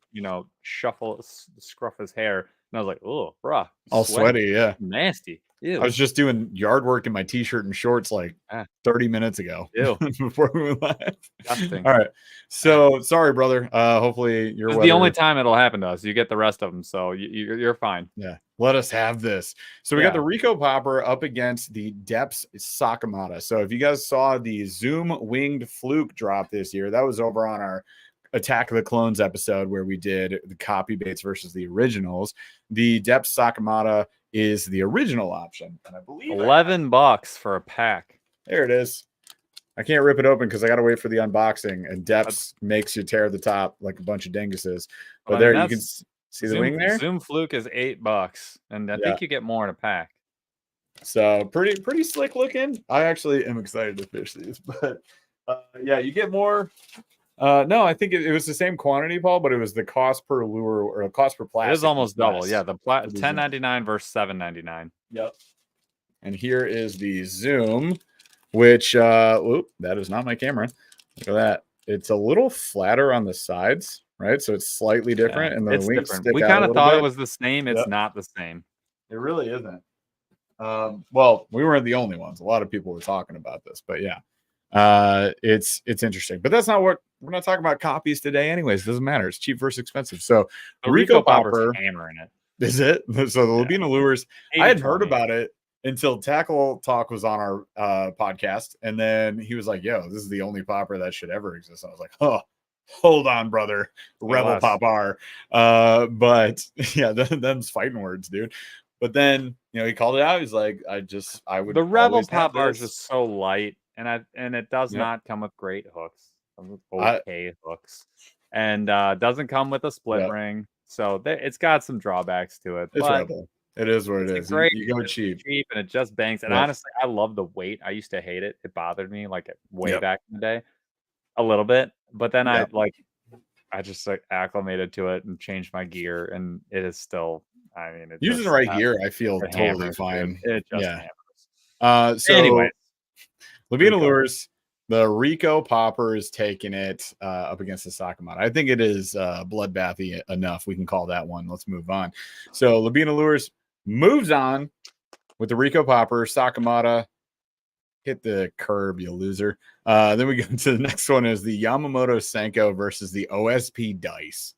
scruff his hair, and I was like, oh, bruh, all sweaty, nasty. I was just doing yard work in my t-shirt and shorts like 30 minutes ago before we went live. Disgusting. All right. So sorry, brother. Hopefully your weather. The only time it'll happen to us. You get the rest of them, so you're fine. Yeah. Let us have this. So we got the Rico Popper up against the Depths Sakamata. So if you guys saw the Zoom winged fluke drop this year, that was over on our Attack of the Clones episode where we did the copy baits versus the originals. The Depths Sakamata is the original option, and I believe $11 for a pack. There it is. I can't rip it open because I got to wait for the unboxing, and Depths makes you tear the top like a bunch of dinguses. But there you can see the wing there. Zoom fluke is $8, and I think you get more in a pack. So pretty slick looking. I actually am excited to fish these, but yeah, you get more. No, I think it was the same quantity, Paul, but it was the cost per lure or cost per plastic. It is almost double. Yeah, the $10.99 versus $7.99. Yep. And here is the Zoom, which that is not my camera. Look at that. It's a little flatter on the sides, right? So it's slightly different, and the wings stick out. We kind of thought it was the same. It's not the same. It really isn't. Well, we weren't the only ones. A lot of people were talking about this, but yeah. It's interesting, but that's not what we're not talking about. Copies today anyways. It doesn't matter. It's cheap versus expensive. So the Rico Popper hammering it. Is it? So the Labina lures, I had heard about it until Tackle Talk was on our podcast, and then he was like, yo, this is the only popper that should ever exist. I was like, oh, hold on, brother. Rebel Popper. But yeah, them's fighting words, dude. But then, he called it out. He's like, I would. The Rebel Popper is just so light. And it does not come with great hooks. Okay hooks. And doesn't come with a split ring. So it's got some drawbacks to it. It's Rebel. It is what it is. Great, you go cheap. And it just bangs. And honestly, I love the weight. I used to hate it. It bothered me like way back in the day. A little bit. But then I just acclimated to it and changed my gear. And it is still, using the right gear, I feel totally fine. It just hammers. So anyway. Labina Lures, the Rico Popper is taking it up against the Sakamata. I think it is bloodbathy enough. We can call that one. Let's move on. So Labina Lures moves on with the Rico Popper. Sakamata hit the curb, you loser. Then we go to the next one is the Yamamoto Senko versus the OSP Dice.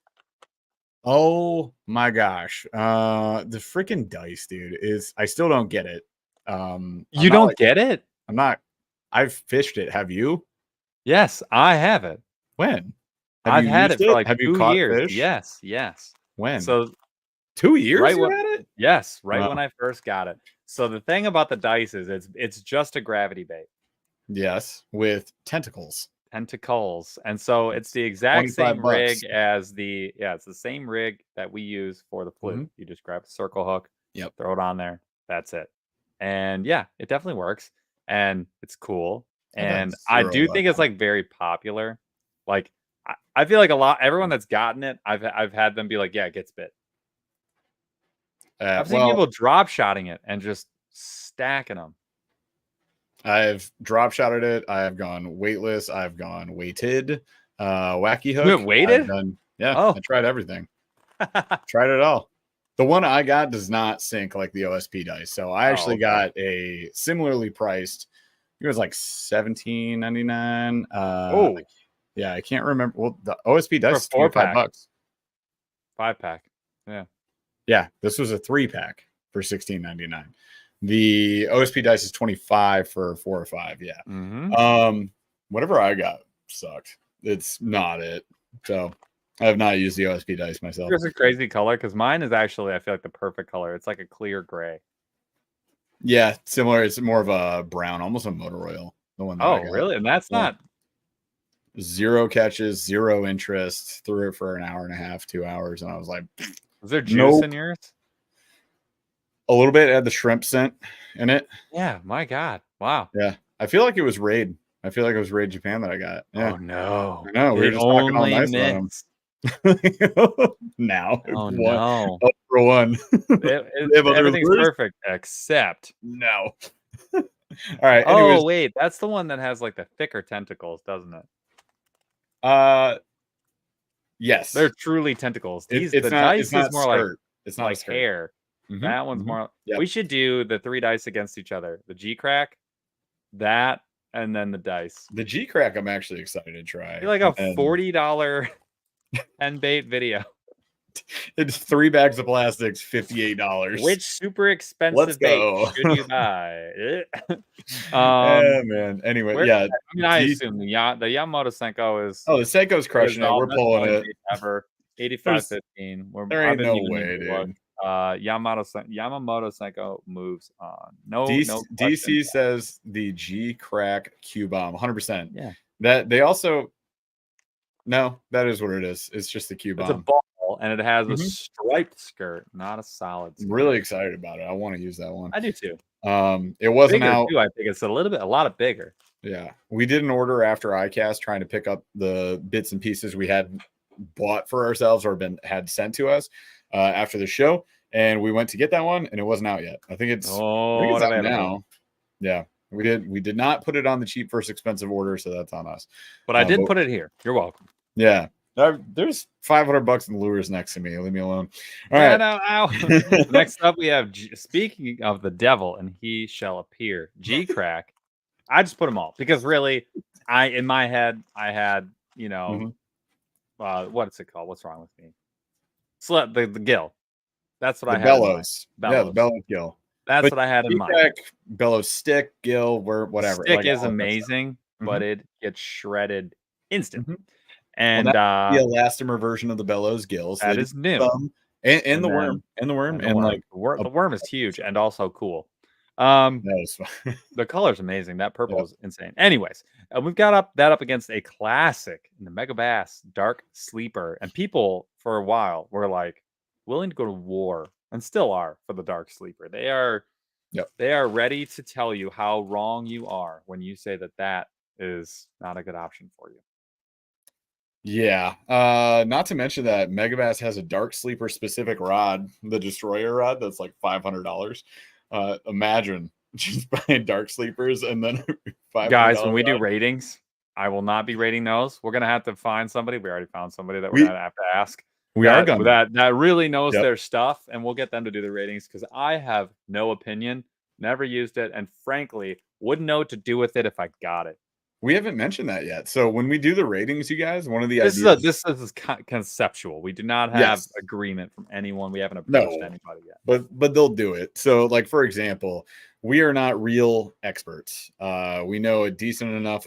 Oh my gosh. The freaking dice, dude, I still don't get it. You don't get it? I've fished it. Have you? Yes, I have it. When? I've had it for like 2 years. Fish? Yes. When? So 2 years you had it? Yes, when I first got it. So the thing about the dice is it's just a gravity bait. Yes, with tentacles. And so it's the exact same rig as it's the same rig that we use for the fluke. Mm-hmm. You just grab a circle hook, throw it on there. That's it. And yeah, it definitely works. And it's cool. And I do think it's like very popular. Like I feel like everyone that's gotten it, I've had them be like, yeah, it gets bit. I've seen people drop shotting it and just stacking them. I've drop shotted it. I have gone weightless. I've gone weighted. Wacky hook. You went weighted? I tried everything. Tried it all. The one I got does not sink like the OSP dice. So I actually got a similarly priced. It was like $17.99. Yeah, I can't remember. Well, the OSP dice is $25. 5-pack. Yeah, this was a 3-pack for $16.99. The OSP dice is $25 for 4 or 5. Yeah. Mm-hmm. Whatever I got sucked. It's not it. So I have not used the OSP dice myself. It's a crazy color because mine is actually, I feel like the perfect color. It's like a clear gray. Yeah, similar. It's more of a brown, almost a motor oil. The one. Oh, really? And that's not 0 catches, 0 interest. Threw it for an hour and a half, 2 hours, and I was like, "Was there juice in yours?" A little bit. It had the shrimp scent in it. Yeah, my God, wow. Yeah, I feel like it was Raid. I feel like it was Raid Japan that I got. Yeah. Oh no, no, we were just talking all nice about them. Now, no, for one, everything's perfect except no. All right. Anyways. Oh wait, that's the one that has like the thicker tentacles, doesn't it? Yes, they're truly tentacles. It's not more like it's not like hair. That one's more. Yep. We should do the 3 dice against each other. The G crack, that, and then the dice. The G crack, I'm actually excited to try. Be like a $40 pen bait video. It's 3 bags of plastics, $58. Which super expensive bait should you buy? Yeah, man. Anyway, yeah. I mean, I assume the Yamamoto Senko is. Oh, the Senko's crushing it. We're pulling it. Ever 85.15. There ain't no way, dude. Yamamoto Senko moves on. No, DC says the G crack Q bomb, 100%. Yeah. That they also. No, that is what it is. It's just the Q bomb. It's a ball, and it has a striped skirt, not a solid skirt. I'm really excited about it. I want to use that one. I do too. It wasn't bigger out. Too, I think it's a lot bigger. Yeah, we did an order after iCast, trying to pick up the bits and pieces we had bought for ourselves or had sent to us after the show, and we went to get that one, and it wasn't out yet. I think it's out now. Yeah, we did not put it on the cheap versus expensive order, so that's on us. But I did put it here. You're welcome. Yeah. There's $500 in lures next to me. Leave me alone. All right. Ow. Next up, we have speaking of the devil, and he shall appear. G crack. I just put them all because really, in my head I had what's it called? What's wrong with me? The gill. That's what I had. Bellows. Yeah, the bellows gill. That's what I had in mind. Bellows stick, gill, whatever. Stick is amazing, but it gets shredded instantly. And the elastomer version of the bellows gills that is new, and the worm, the worm is huge and also cool. The color's amazing. That purple is insane. Anyways, we've got that up against a classic in the Mega Bass Dark Sleeper, and people for a while were like willing to go to war and still are for the Dark Sleeper. They are ready to tell you how wrong you are when you say that is not a good option for you. Yeah, not to mention that Megabass has a Dark Sleeper specific rod, the Destroyer rod, that's like $500. Imagine just buying Dark Sleepers and then guys, when we do ratings, I will not be rating those. We're gonna have to find somebody. We already found somebody that we're gonna have to ask. That really knows their stuff, and we'll get them to do the ratings because I have no opinion, never used it, and frankly wouldn't know what to do with it if I got it. We haven't mentioned that yet. So when we do the ratings, you guys, one of the this is conceptual. We do not have agreement from anyone. We haven't approached anybody yet. But they'll do it. So, like for example, we are not real experts. We know a decent enough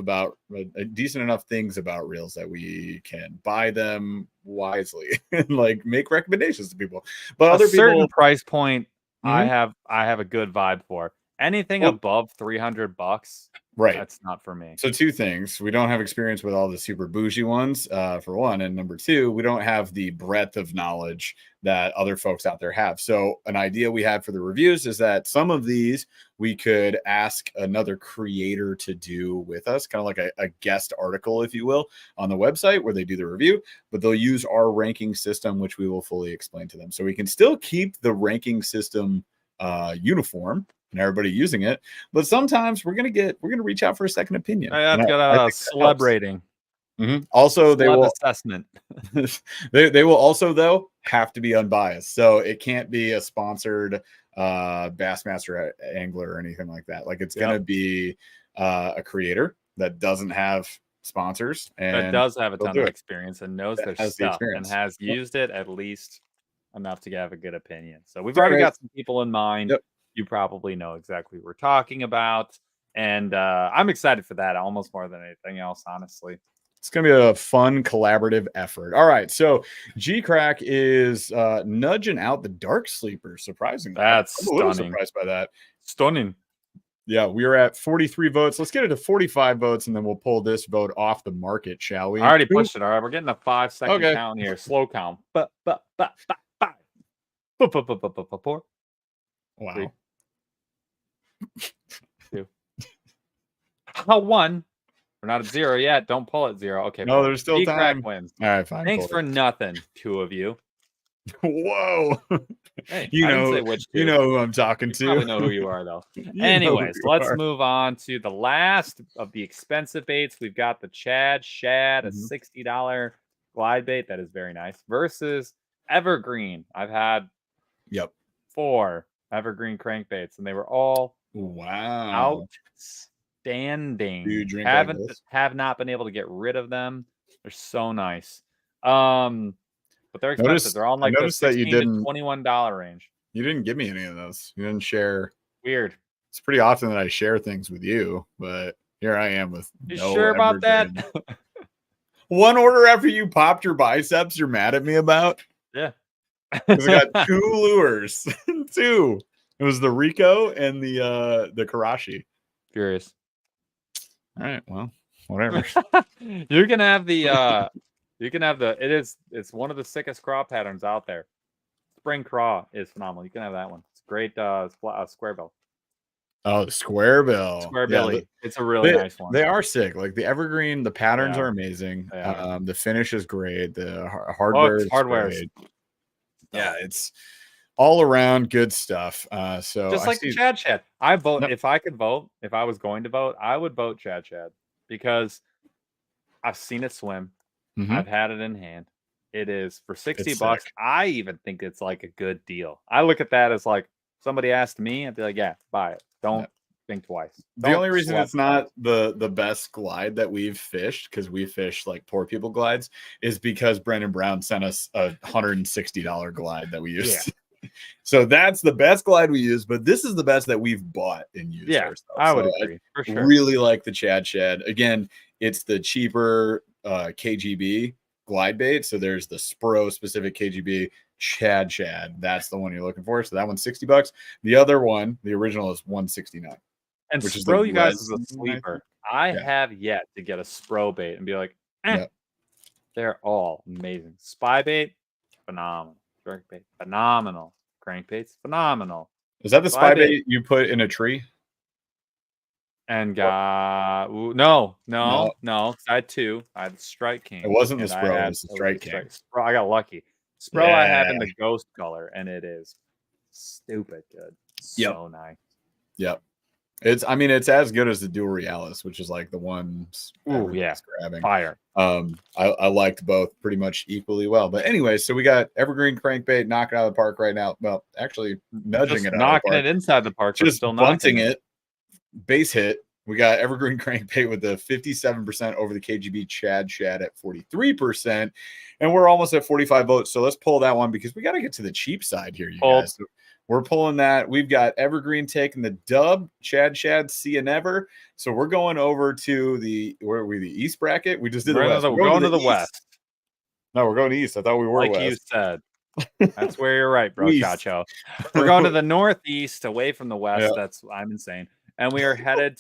things about reels that we can buy them wisely and like make recommendations to people. But other certain price point, I have a good vibe for. Anything above $300. Right. That's not for me. So 2 things. We don't have experience with all the super bougie ones, for one. And number 2, we don't have the breadth of knowledge that other folks out there have. So an idea we had for the reviews is that some of these we could ask another creator to do with us, kind of like a guest article, if you will, on the website where they do the review, but they'll use our ranking system, which we will fully explain to them. So we can still keep the ranking system uniform and everybody using it, but sometimes we're gonna reach out for a second opinion. I've got a celeb rating. Also, they will assessment. they will also though have to be unbiased, so it can't be a sponsored Bassmaster angler or anything like that. Like it's gonna be a creator that doesn't have sponsors and that does have a ton of experience and knows their stuff and has used it at least enough to have a good opinion. So we've already got some people in mind. You probably know exactly what we're talking about. And I'm excited for that almost more than anything else, honestly. It's going to be a fun collaborative effort. All right. So G-Crack is nudging out the Dark Sleeper, surprisingly. That's I'm a little surprised by that. Stunning. Yeah, we are at 43 votes. Let's get it to 45 votes, and then we'll pull this vote off the market, shall we? I already pushed it. All right, we're getting a 5-second count here. Slow count. Four. Wow. 3, 2. 1. We're not at 0 yet. Don't pull at 0. Okay. No, there's still time. Wins. All right, fine. Thanks for nothing, 2 of you. Whoa. Hey, you know who I'm talking to. You probably know who you are, though. Anyways, let's move on to the last of the expensive baits. We've got the Shad, a $60 glide bait that is very nice, versus Evergreen. I've had 4 evergreen crankbaits, and they were all Wow. outstanding. Do you drink like this? Have not been able to get rid of them. They're so nice. But they're expensive. They're on I like the noticed that you $16 to didn't $21 range. you didn't give me any of those. You didn't share. Weird. It's pretty often that I share things with you, but here I am with You no sure about that? One order after you popped your biceps, you're mad at me about? Yeah. Because I got 2 lures. 2. It was the Rico and the Karashi. Furious. All right, well, whatever. You can have the it's one of the sickest craw patterns out there. Spring craw is phenomenal. You can have that one. It's great square bill. Oh, the square bill. Square belly. It's a really nice one. They are sick. Like the evergreen, the patterns are amazing. They are. The finish is great. The hardware is great. Yeah, it's all around good stuff. So just like the Chad. I vote if I could vote, if I was going to vote, I would vote Chad because I've seen it swim. I've had it in hand. It is for $60. I even think it's like a good deal. I look at that as like somebody asked me, I'd be like, yeah, buy it. Don't think twice. The only reason it's not the best glide that we've fished, because we fish like poor people glides, is because Brandon Brown sent us a $160 glide that we used. Yeah. So that's the best glide we use, but this is the best that we've bought and used. Yeah, I would agree. For sure. Really like the Chad. Again, it's the cheaper KGB glide bait. So there's the Spro specific KGB Chad. That's the one you're looking for. So that one's $60. The other one, the original, is $169. And Spro, you guys, is a sleeper. I have yet to get a Spro bait and be like, they're all amazing. Spy bait, phenomenal. Jerk bait, phenomenal. Crankbaits, phenomenal. Is that the spy bait you put in a tree? And no. I had 2. I had the Strike King. It wasn't the Spro. It was the Strike King. Spro, I got lucky. Spro, I have in the ghost color, and it is stupid good. So nice. Yep. It's as good as the Dual Realis, which is like the ones grabbing. Fire. I liked both pretty much equally well. But anyway, so we got evergreen crankbait knocking out of the park right now. Well, actually nudging it out knocking it inside the park, just still bunting it. Base hit. We got evergreen crankbait with the 57% over the KGB Chad at 43%, and we're almost at 45 votes. So let's pull that one because we got to get to the cheap side here, you guys. So we're pulling that. We've got evergreen taking the dub. Chad, see you never. So we're going over to the east bracket. We just did the west. We're going to the west. No, we're going east. I thought we were like west. You said. That's where you're right, bro. Chacho. We're going to the northeast, away from the west. I'm insane. And we are headed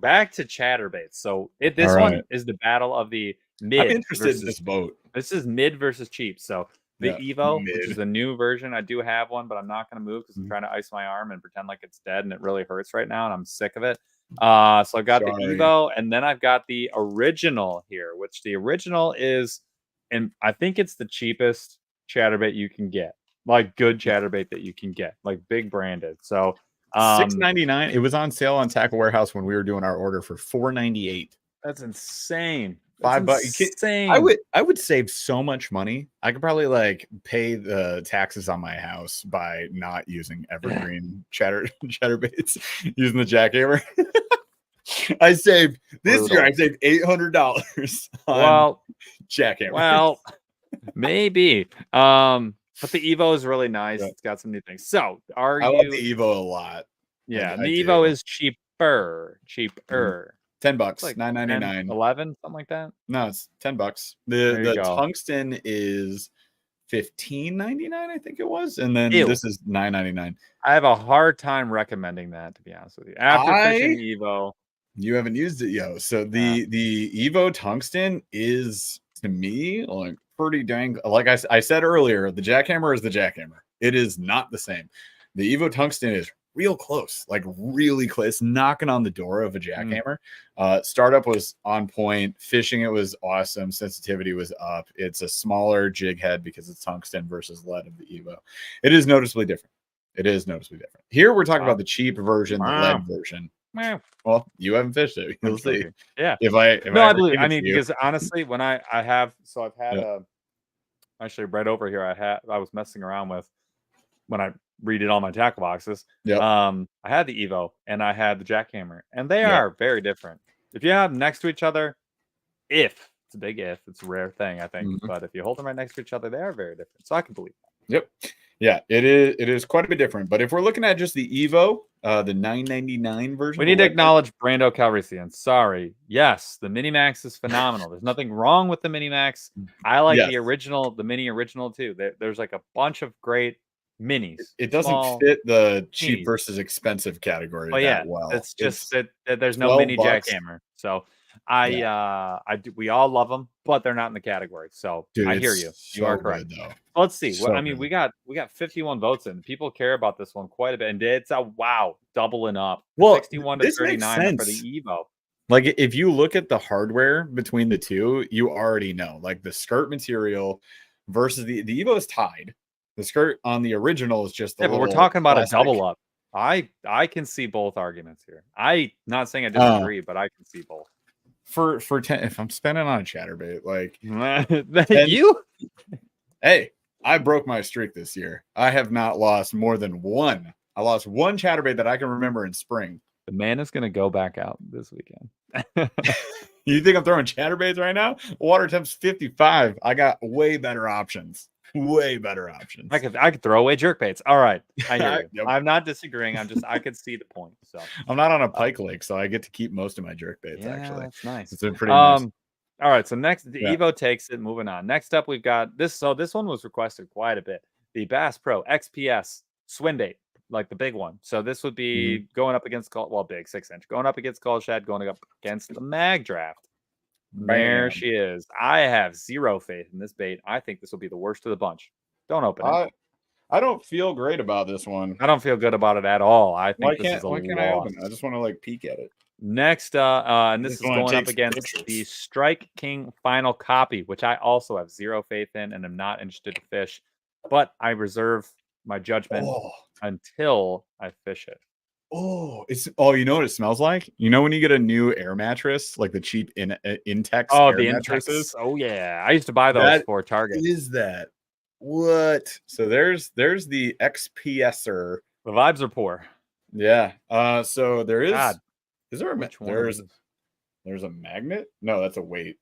back to ChatterBait. So this one is the battle of the mid. I'm interested in this vote. This is mid versus cheap. So the Evo, which is a new version. I do have one, but I'm not going to move because I'm trying to ice my arm and pretend like it's dead, and it really hurts right now, and I'm sick of it. So I've got the Evo, and then I've got the original here, which the original is, and I think it's the cheapest ChatterBait you can get, like good ChatterBait that you can get, like big branded. So $6.99. It was on sale on Tackle Warehouse when we were doing our order for $4.98. That's insane. $5. Insane. I would save so much money. I could probably like pay the taxes on my house by not using evergreen ChatterBaits, using the jackhammer. I saved this year. I saved $800 on jackhammer. Well, maybe. But the Evo is really nice. It's got some new things. So I love the Evo a lot. Yeah, the Evo is cheaper. $10, like $9.99, 11, something like that. No, it's $10. The tungsten is $15.99, I think it was, and then this is $9.99. I have a hard time recommending that, to be honest with you. After fishing Evo, you haven't used it, So the Evo tungsten is, to me, like pretty dang. Like I said earlier, the jackhammer is the jackhammer. It is not the same. The Evo tungsten is real close, like really close, knocking on the door of a jackhammer. Startup was on point. Fishing it was awesome. Sensitivity was up. It's a smaller jig head because it's tungsten versus lead of the Evo. It is noticeably different. Here we're talking about the cheap version, the lead version. Well, you haven't fished it. You'll see. Yeah. I believe. I mean, because honestly, when I've had actually right over here. I was messing around with when I redid all my tackle boxes. Yep. I had the Evo and I had the jackhammer, and they Yep. are very different. If you have them next to each other, it's a big if, it's a rare thing, I think. But if you hold them right next to each other, they are very different. So I can believe that. Yep. Yeah, it is quite a bit different. But if we're looking at just the Evo, the $9.99 version, We need to acknowledge Brando Calrissian. Sorry. Yes, the Minimax is phenomenal. There's nothing wrong with the Minimax. I like the original, the mini original too. There's like a bunch of great minis. It doesn't fit the cheap versus expensive category that well. It's just that there's no mini jackhammer. So we all love them, but they're not in the category. So dude, I hear you. You are correct. Good, let's see. So I mean, we got 51 votes in. People care about this one quite a bit, and it's a doubling up. Well, 61 to 39 for the Evo. Like if you look at the hardware between the two, you already know. Like the skirt material versus the Evo is tied. The skirt on the original is just but we're talking about plastic. A double up. I can see both arguments here. I not saying I disagree, but I can see both. For 10, if I'm spending on a ChatterBait, like you, hey, I broke my streak this year. I have not lost more than one. I lost one ChatterBait that I can remember in spring. The man is going to go back out this weekend. You think I'm throwing ChatterBaits right now? Water temp's 55. I got way better options. Way better options. I could throw away jerkbaits. All right, I hear you. Yep. I'm not disagreeing. I could see the point. So I'm not on a pike lake, so I get to keep most of my jerkbaits. Actually, that's nice. It's been pretty nice. All right, so next the Evo takes it. Moving on. Next up, we've got this. So this one was requested quite a bit. The Bass Pro XPS swimbait, like the big one. So this would be going up against big 6-inch, going up against Call Shad, going up against the Mag Draft. There she is. I have zero faith in this bait. I think this will be the worst of the bunch. Don't open it. I don't feel great about this one. I don't feel good about it at all. I think this is a why can't I open it? I just want to like peek at it. Next, and this is going up against the Strike King Final Copy, which I also have zero faith in and am not interested to fish. But I reserve my judgment until I fish it. You know what it smells like? You know when you get a new air mattress, like the cheap Intex air mattresses? Oh yeah, I used to buy those for Target. Is that what? So there's the XPSer. The vibes are poor. Yeah. So there is. God. Is there a there's a magnet? No, that's a weight.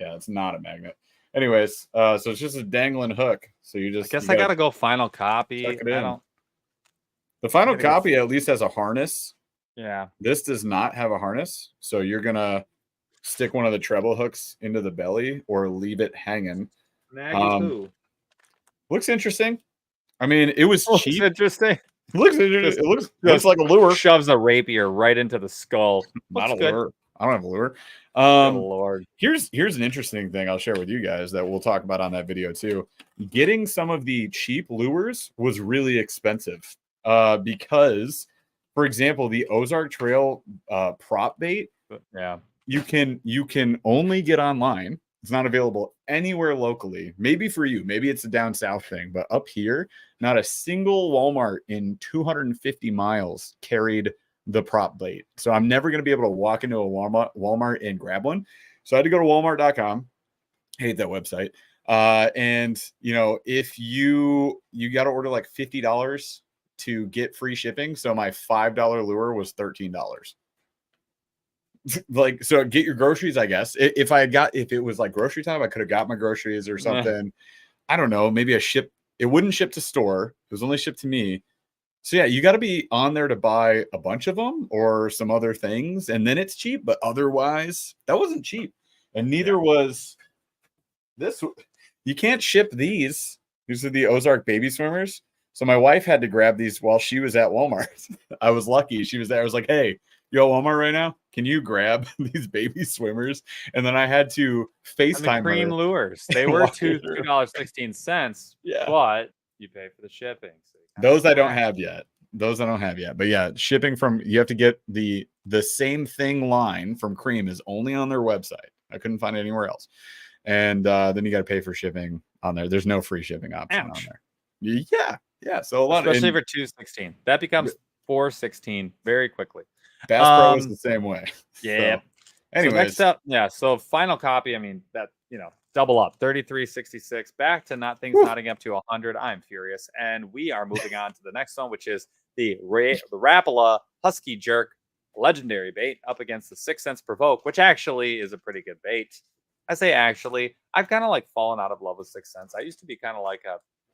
Yeah, it's not a magnet. Anyways, so it's just a dangling hook. So you just. I guess I gotta go Final Copy. The Final Copy at least has a harness. Yeah. This does not have a harness. So you're going to stick one of the treble hooks into the belly or leave it hanging. Looks interesting. I mean, it was cheap. Interesting. Looks interesting. It looks like a lure. Shoves a rapier right into the skull. Not a lure. I don't have a lure. Lord. Here's an interesting thing I'll share with you guys that we'll talk about on that video too. Getting some of the cheap lures was really expensive. Because, for example, the Ozark Trail prop bait, you can only get online. It's not available anywhere locally. Maybe for you, maybe it's a down south thing, but up here, not a single Walmart in 250 miles carried the prop bait. So I'm never going to be able to walk into a Walmart and grab one. So I had to go to Walmart.com. Hate that website. And you know, if you got to order like $50 to get free shipping. So my $5 lure was $13. Like, so get your groceries, I guess. If it was like grocery time, I could have got my groceries or something. I don't know. Maybe it wouldn't ship to store. It was only shipped to me. So yeah, you got to be on there to buy a bunch of them or some other things. And then it's cheap, but otherwise that wasn't cheap. And neither was this. You can't ship these. These are the Ozark baby swimmers. So my wife had to grab these while she was at Walmart. I was lucky. She was there. I was like, hey, you at Walmart right now? Can you grab these baby swimmers? And then I had to FaceTime cream her. Lures. They were $2.16. Yeah. But you pay for the shipping. So those I don't have yet. But yeah, shipping you have to get the same thing line from Cream is only on their website. I couldn't find it anywhere else. And then you got to pay for shipping on there. There's no free shipping option on there. Yeah. So especially for $2.16. That becomes $4.16 very quickly. Bass Pro is the same way. Yeah. So, anyways. So next up, so Final Copy. I mean, that double up, 33.66, back to nothing up to 100. I'm furious. And we are moving on to the next one, which is the Rapala Husky Jerk legendary bait up against the 6 cents provoke, which actually is a pretty good bait. I say actually, I've kind of like fallen out of love with 6 cents. I used to be kind of like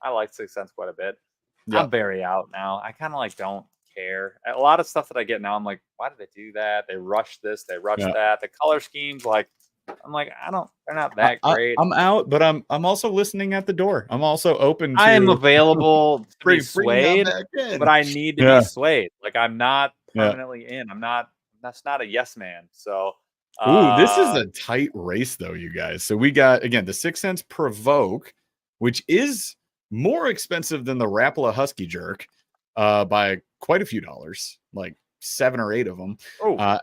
I like 6 cents quite a bit. Yep. I'm very out now. I kind of like don't care. A lot of stuff that I get now, I'm like, why did they do that? They rushed this, they rushed that. The color schemes, like, I'm like, they're not that great. I'm out, but I'm also listening at the door. I'm also open to I am available to be swayed, but I need to be swayed. Like, I'm not permanently in. That's not a yes man. So ooh, this is a tight race though, you guys. So we got again the 6 cents provoke, which is more expensive than the Rapala Husky Jerk by quite a few dollars, like 7 or 8 of them.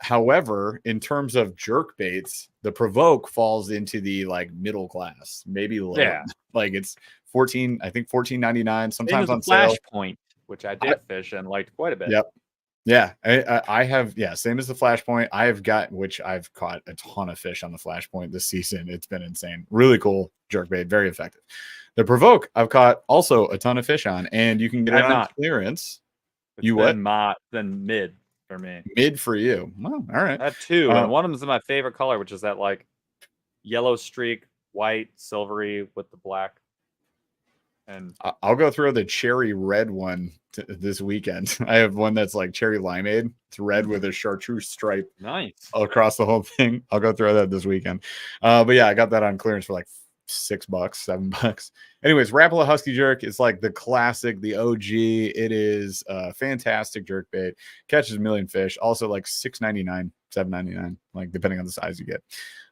However, in terms of jerk baits, the provoke falls into the like middle class, maybe low. Like it's 14, I think $14.99 sometimes on sale. Flashpoint, which I did fish and liked quite a bit. Yep. Yeah, I have. Yeah, same as the Flashpoint. I've caught a ton of fish on the Flashpoint this season. It's been insane. Really cool jerkbait, very effective. The provoke, I've caught also a ton of fish on, and you can get it on clearance. Then mid for me. Mid for you. Well, all right. I have 2, and one of them is my favorite color, which is that like yellow streak, white, silvery with the black. And I'll go throw the cherry red one this weekend. I have one that's like cherry limeade. It's red with a chartreuse stripe. Nice. Across the whole thing. I'll go throw that this weekend. But yeah, I got that on clearance for like $6, $7. Anyways, Rapala Husky Jerk is like the classic, the OG. It is a fantastic jerk bait. Catches a million fish. Also like $6.99, $7.99, like depending on the size you get.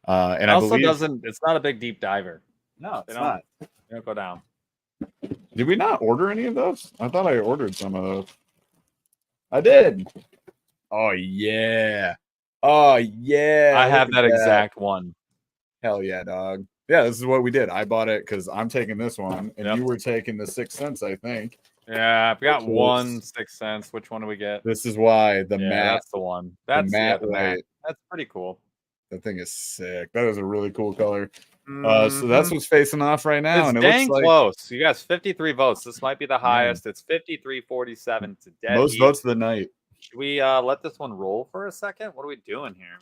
And it also it's not a big deep diver. No, it's not. They don't go down. Did we not order any of those? I thought I ordered some of those. I did. Oh, yeah. Oh, yeah. I have that exact one. Hell yeah, dog. Yeah, this is what we did. I bought it because I'm taking this one, and you were taking the 6 cents, I think. Yeah, I've got one 6 cents. Which one do we get? This is why the matte. That's the one. That's the matte. That's pretty cool. That thing is sick. That is a really cool color. So that's what's facing off right now. It's and it dang looks like close. You guys, 53 votes. This might be the highest. It's 53.47. It's a dead most votes of the night. Should we let this one roll for a second? What are we doing here?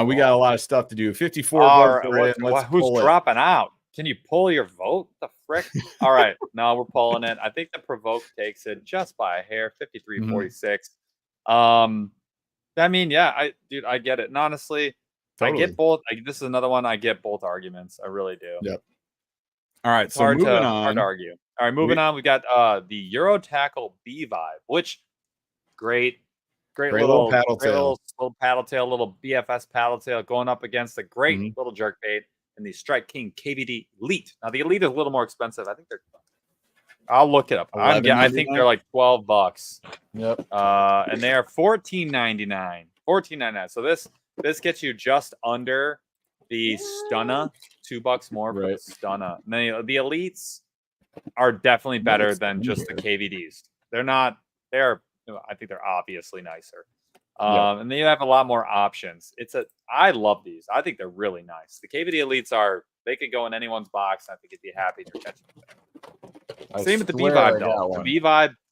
We got a lot of stuff to do. 54 votes. Who's dropping out? Can you pull your vote? The frick? All right. No, we're pulling it. I think the provoke takes it just by a hair. 53.46. I mean, yeah, I get it. And honestly, totally. I get both. This is another one. I get both arguments. I really do. Yep. All right. So hard to argue. All right, moving on. We got the Euro Tackle B Vibe, which great little paddle tail, little BFS paddle tail going up against a great little jerk bait and the Strike King KVD Elite. Now the Elite is a little more expensive. I think I'll look it up. I think they're like $12. Yep. And they are $14.99. $14.99. So this gets you just under the Stunna, $2 more for the Stunna. And the Elites are definitely better than just the KVDs. I think they're obviously nicer. And then you have a lot more options. I love these. I think they're really nice. The KVD Elites they could go in anyone's box. I think you'd be happy to catch them. Same with the B Vibe though.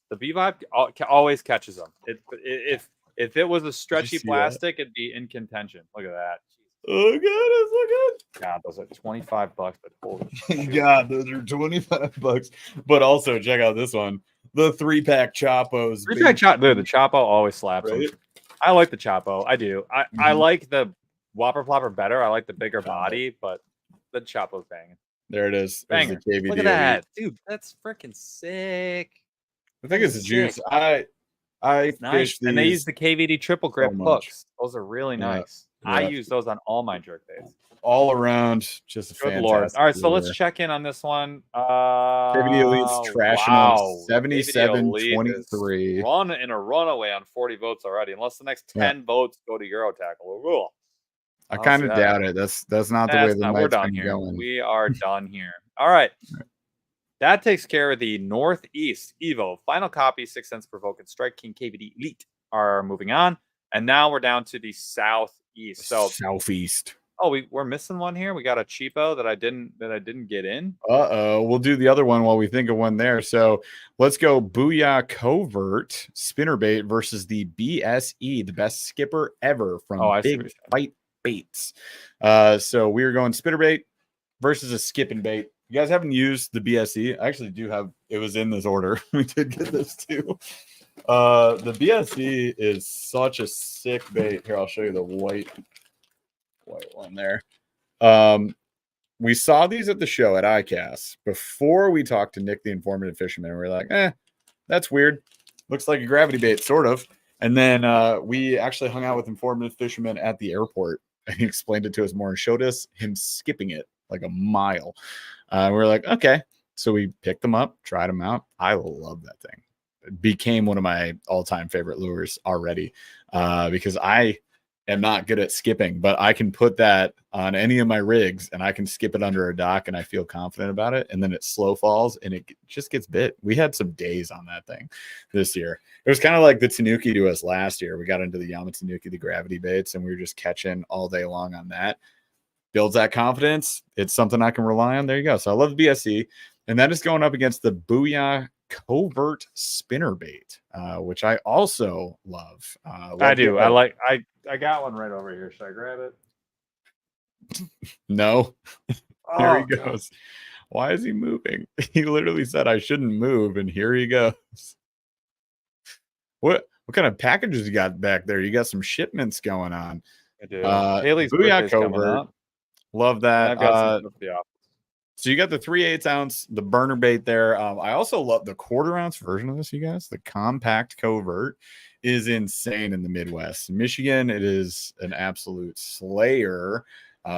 The B Vibe always catches them. If it was a stretchy plastic, it'd be in contention. Look at that. Oh god, it's so good. God, those are $25, but holy shit. God, those are $25. But also check out this one. The 3-pack Chopos. 3-pack Chapo. The Chapo always slaps them. I like the Chapo. I do. I like the Whopper Plopper better. I like the bigger body, but the Chapo's banging. There it is. Banger. Look at that. Dude, that's freaking sick. I think it's a juice. I nice. And they use the KVD triple grip hooks. Those are really nice. I use those on all my jerk baits. All around, just a fantastic. Lord. All right, so let's check in on this one. KVD Elite's trashing 77-23. Run in a runaway on 40 votes already. Unless the next 10 votes go to Euro Tackle. I kind of doubt it. That's not the way the night's been going. We are done here. All right. That takes care of the Northeast Evo. Final copy, 6 cents provoke and Strike King KVD Elite are moving on. And now we're down to the Southeast. So Southeast. Oh, we're missing one here. We got a cheapo that I didn't get in. We'll do the other one while we think of one there. So let's go Booyah Covert spinnerbait versus the BSE, the best skipper ever from I see what Big you're saying. Fight Baits. So we're going spinnerbait versus a skipping bait. You guys haven't used the BSE. I actually do have, it was in this order. We did get this too. The BSE is such a sick bait. Here, I'll show you the white one there. We saw these at the show at ICAST before we talked to Nick, the informative fisherman. And we were like, that's weird. Looks like a gravity bait, sort of. And then we actually hung out with informative fisherman at the airport, and he explained it to us more and showed us him skipping it like a mile. We were like, okay. So we picked them up, tried them out. I love that thing. It became one of my all-time favorite lures already because I am not good at skipping, but I can put that on any of my rigs and I can skip it under a dock and I feel confident about it. And then it slow falls and it just gets bit. We had some days on that thing this year. It was kind of like the Tanuki to us last year. We got into the Yama Tanuki, the gravity baits, and we were just catching all day long on that. Builds that confidence. It's something I can rely on. There you go. So I love the BSE. And that is going up against the Booyah Covert spinnerbait, which I also love. I do. I got one right over here. Should I grab it? No. Here he goes. Why is he moving? He literally said I shouldn't move, and here he goes. What kind of packages you got back there? You got some shipments going on. I do. Haley's Booyah Covert. Love that. I've got some stuff. So you got the 3/8 ounce, the burner bait there. I also love the 1/4 ounce version of this, you guys. The compact covert is insane in the Midwest. In Michigan, it is an absolute slayer.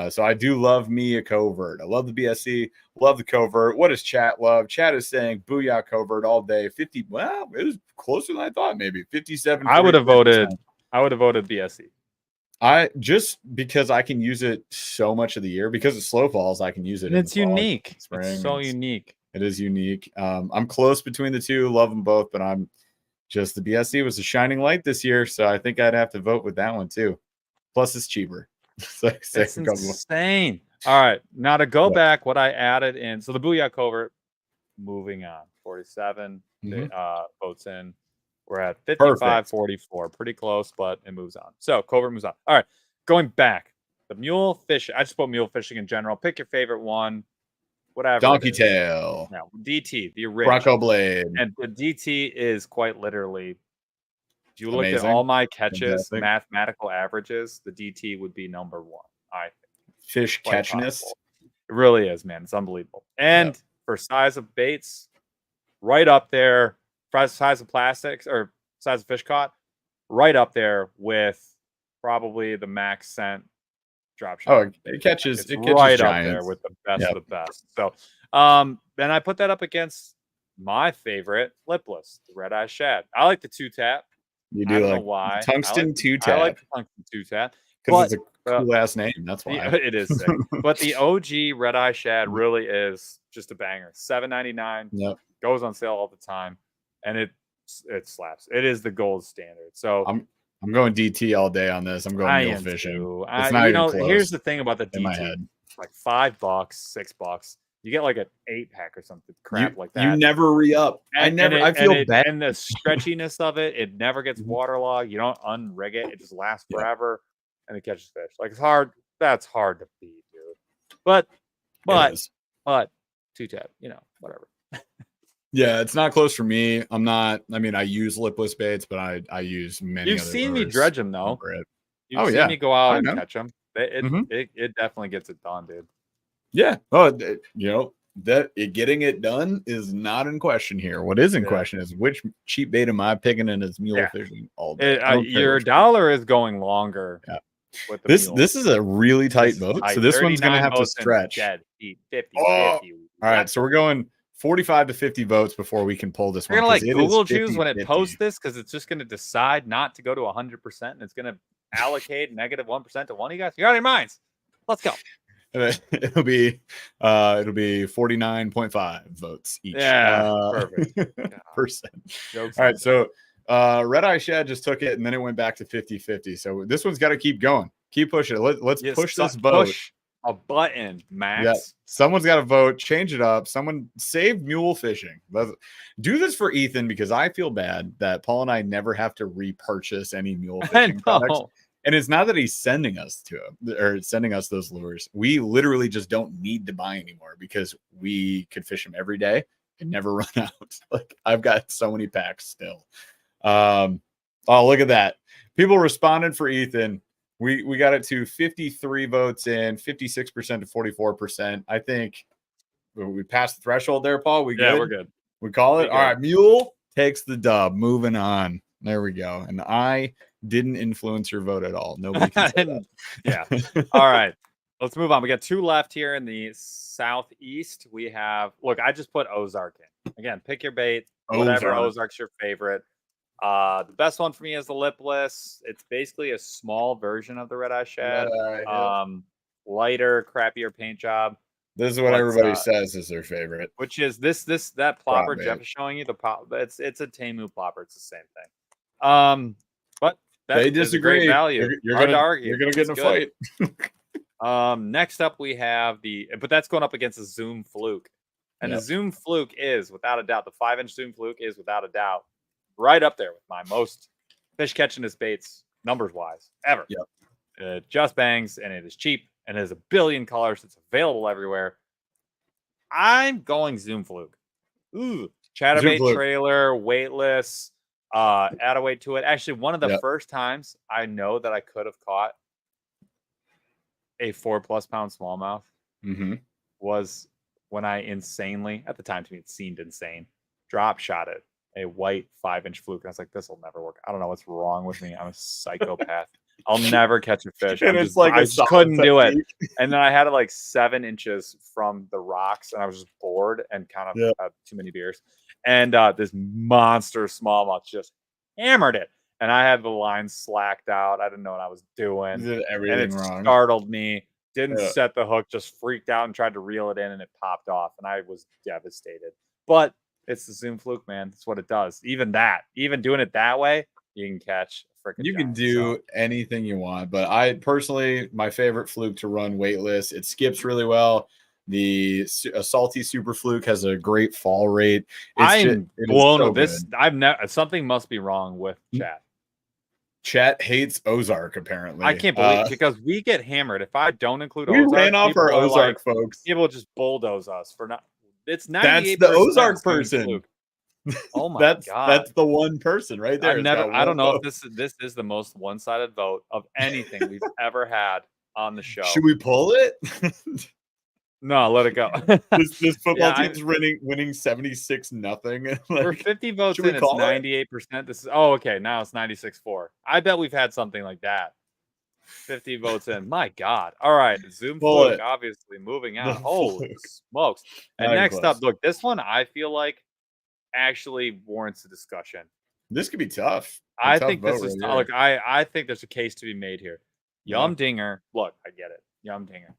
So I do love me a covert. I love the BSE, love the covert. What does chat love? Chat is saying Booyah Covert all day. 50. Well, it was closer than I thought. Maybe 57. I would have voted BSE. I just because I can use it so much of the year because it slow falls, I can use it. And it's unique. It's so unique. It is unique. I'm close between the two, love them both, but I'm just the BSE was a shining light this year, so I think I'd have to vote with that one too. Plus, it's cheaper. It's insane. All right, now to go back, what I added in. So the Booyah Covert, moving on. 47 votes in. We're at 55-44. Pretty close, but it moves on. So Covert moves on. All right, going back. The mule fishing. I just put mule fishing in general. Pick your favorite one. Whatever. Donkey tail. No, DT, the original. Bronco blade. And the DT is quite literally. If you looked at all my catches, mathematical averages, the DT would be number one. I think. Fish catchiness. It really is, man. It's unbelievable. And for size of baits, right up there. Size of plastics or size of fish caught, right up there with probably the max scent drop shot. Oh, it catches right giants. Up there with the best of the best. So, then I put that up against my favorite lipless, the red eye shad. I like the 2-tap. You do, I don't know why. Tungsten 2-tap. I like the tungsten 2-tap because it's a cool ass name. That's why it is sick. But the OG red eye shad really is just a banger. $7.99. Yep. Goes on sale all the time. And it slaps. It is the gold standard. So I'm going DT all day on this. I'm going mule fishing. It's not even close. Here's the thing about the DT. In my head. Like $5, $6. You get like an 8-pack or something crap like that. You never re-up. I feel bad. And the stretchiness of it never gets waterlogged. You don't unrig it. It just lasts forever and it catches fish. Like it's hard. That's hard to beat, dude. But 2-tap, whatever. Yeah, it's not close for me. I use lipless baits, but I use many. You've seen me dredge them though. You've seen me go out and catch them. It definitely gets it done, dude. Yeah. Oh, getting it done is not in question here. What is in question is which cheap bait am I picking in as mule fishing all day? Your dollar is going longer. Yeah. This is a really tight boat, so this one's gonna have to stretch. 50, 50. All right, so we're going 45 to 50 votes before we can pull this one. We're gonna Google choose when it posts this because it's just gonna decide not to go to 100% and it's gonna allocate -1% to one of you guys. You're out of your minds. Let's go. It'll be 49.5 votes each. Yeah, perfect. Percent. All right, so Red Eye Shad just took it and then it went back to 50-50. So this one's got to keep going. Keep pushing it. Let's Yes, push this boat. Push a button, Max. Yeah, someone's got to vote. Change it up. Someone save mule fishing. Let's do this for Ethan because I feel bad that Paul and I never have to repurchase any mule fishing products. And it's not that he's sending us to him or sending us those lures. We literally just don't need to buy anymore because we could fish them every day and never run out. Like I've got so many packs still. Oh, look at that. People responded for Ethan. We got it to 53 votes in, 56% to 44%. I think we passed the threshold there, Paul. We good? Yeah, we're good. We call it? All right, Mule takes the dub. Moving on. There we go. And I didn't influence your vote at all. Nobody can say that. Yeah. All right. Let's move on. We got 2 left here in the southeast. We have, look, I just put Ozark in. Again, pick your bait. Whatever Ozark's your favorite. The best one for me is the lipless. It's basically a small version of the red eye shad. Lighter, crappier paint job. This is what everybody says is their favorite. Which is that plopper Jeff is showing you. It's a Temu plopper. It's the same thing. But they disagree. Great value. You're gonna get in a fight. Next up we have but that's going up against a Zoom Fluke. And the Zoom Fluke is without a doubt, the 5-inch Zoom Fluke is without a doubt right up there with my most fish catchingest baits, numbers wise, ever. Yep. It just bangs and it is cheap and it has a billion colors. It's available everywhere. I'm going Zoom Fluke. Ooh, ChatterBait trailer, weightless, add a weight to it. Actually, one of the first times I know that I could have caught a 4+ pound smallmouth was when I insanely, at the time to me it seemed insane, drop shot it. A white 5-inch fluke. And I was like, this will never work. I don't know what's wrong with me. I'm a psychopath. I'll never catch a fish. And it's like I just couldn't do it. And then I had it like 7 inches from the rocks, and I was just bored and kind of had too many beers. And this monster smallmouth just hammered it. And I had the line slacked out. I didn't know what I was doing. You did everything wrong. Startled me. Didn't set the hook, just freaked out and tried to reel it in, and it popped off. And I was devastated. But it's the Zoom Fluke, man. That's what it does. Even doing it that way, you can catch a freaking. You can do anything you want, but I personally, my favorite fluke to run weightless. It skips really well. A salty super fluke has a great fall rate. Something must be wrong with chat. Chat hates Ozark apparently. I can't believe because we get hammered. If I don't include Ozark, ran off our Ozark folks. People just bulldoze us for not. It's 98%. That's the Ozark person. Oh my god, that's the one person right there. I don't know if this is the most one-sided vote of anything we've ever had on the show. Should we pull it? No, let it go. This football team's winning 76-0. We're 50 votes in. It's 98%. This is okay. Now it's 96-4. I bet we've had something like that. 50 votes in. My God. All right. Zoom Fluke, obviously moving on. Holy smokes. And next up, look, this one I feel like actually warrants a discussion. This could be tough. I think this is look, I think there's a case to be made here. Yum Dinger. Look, I get it. Yum Dinger.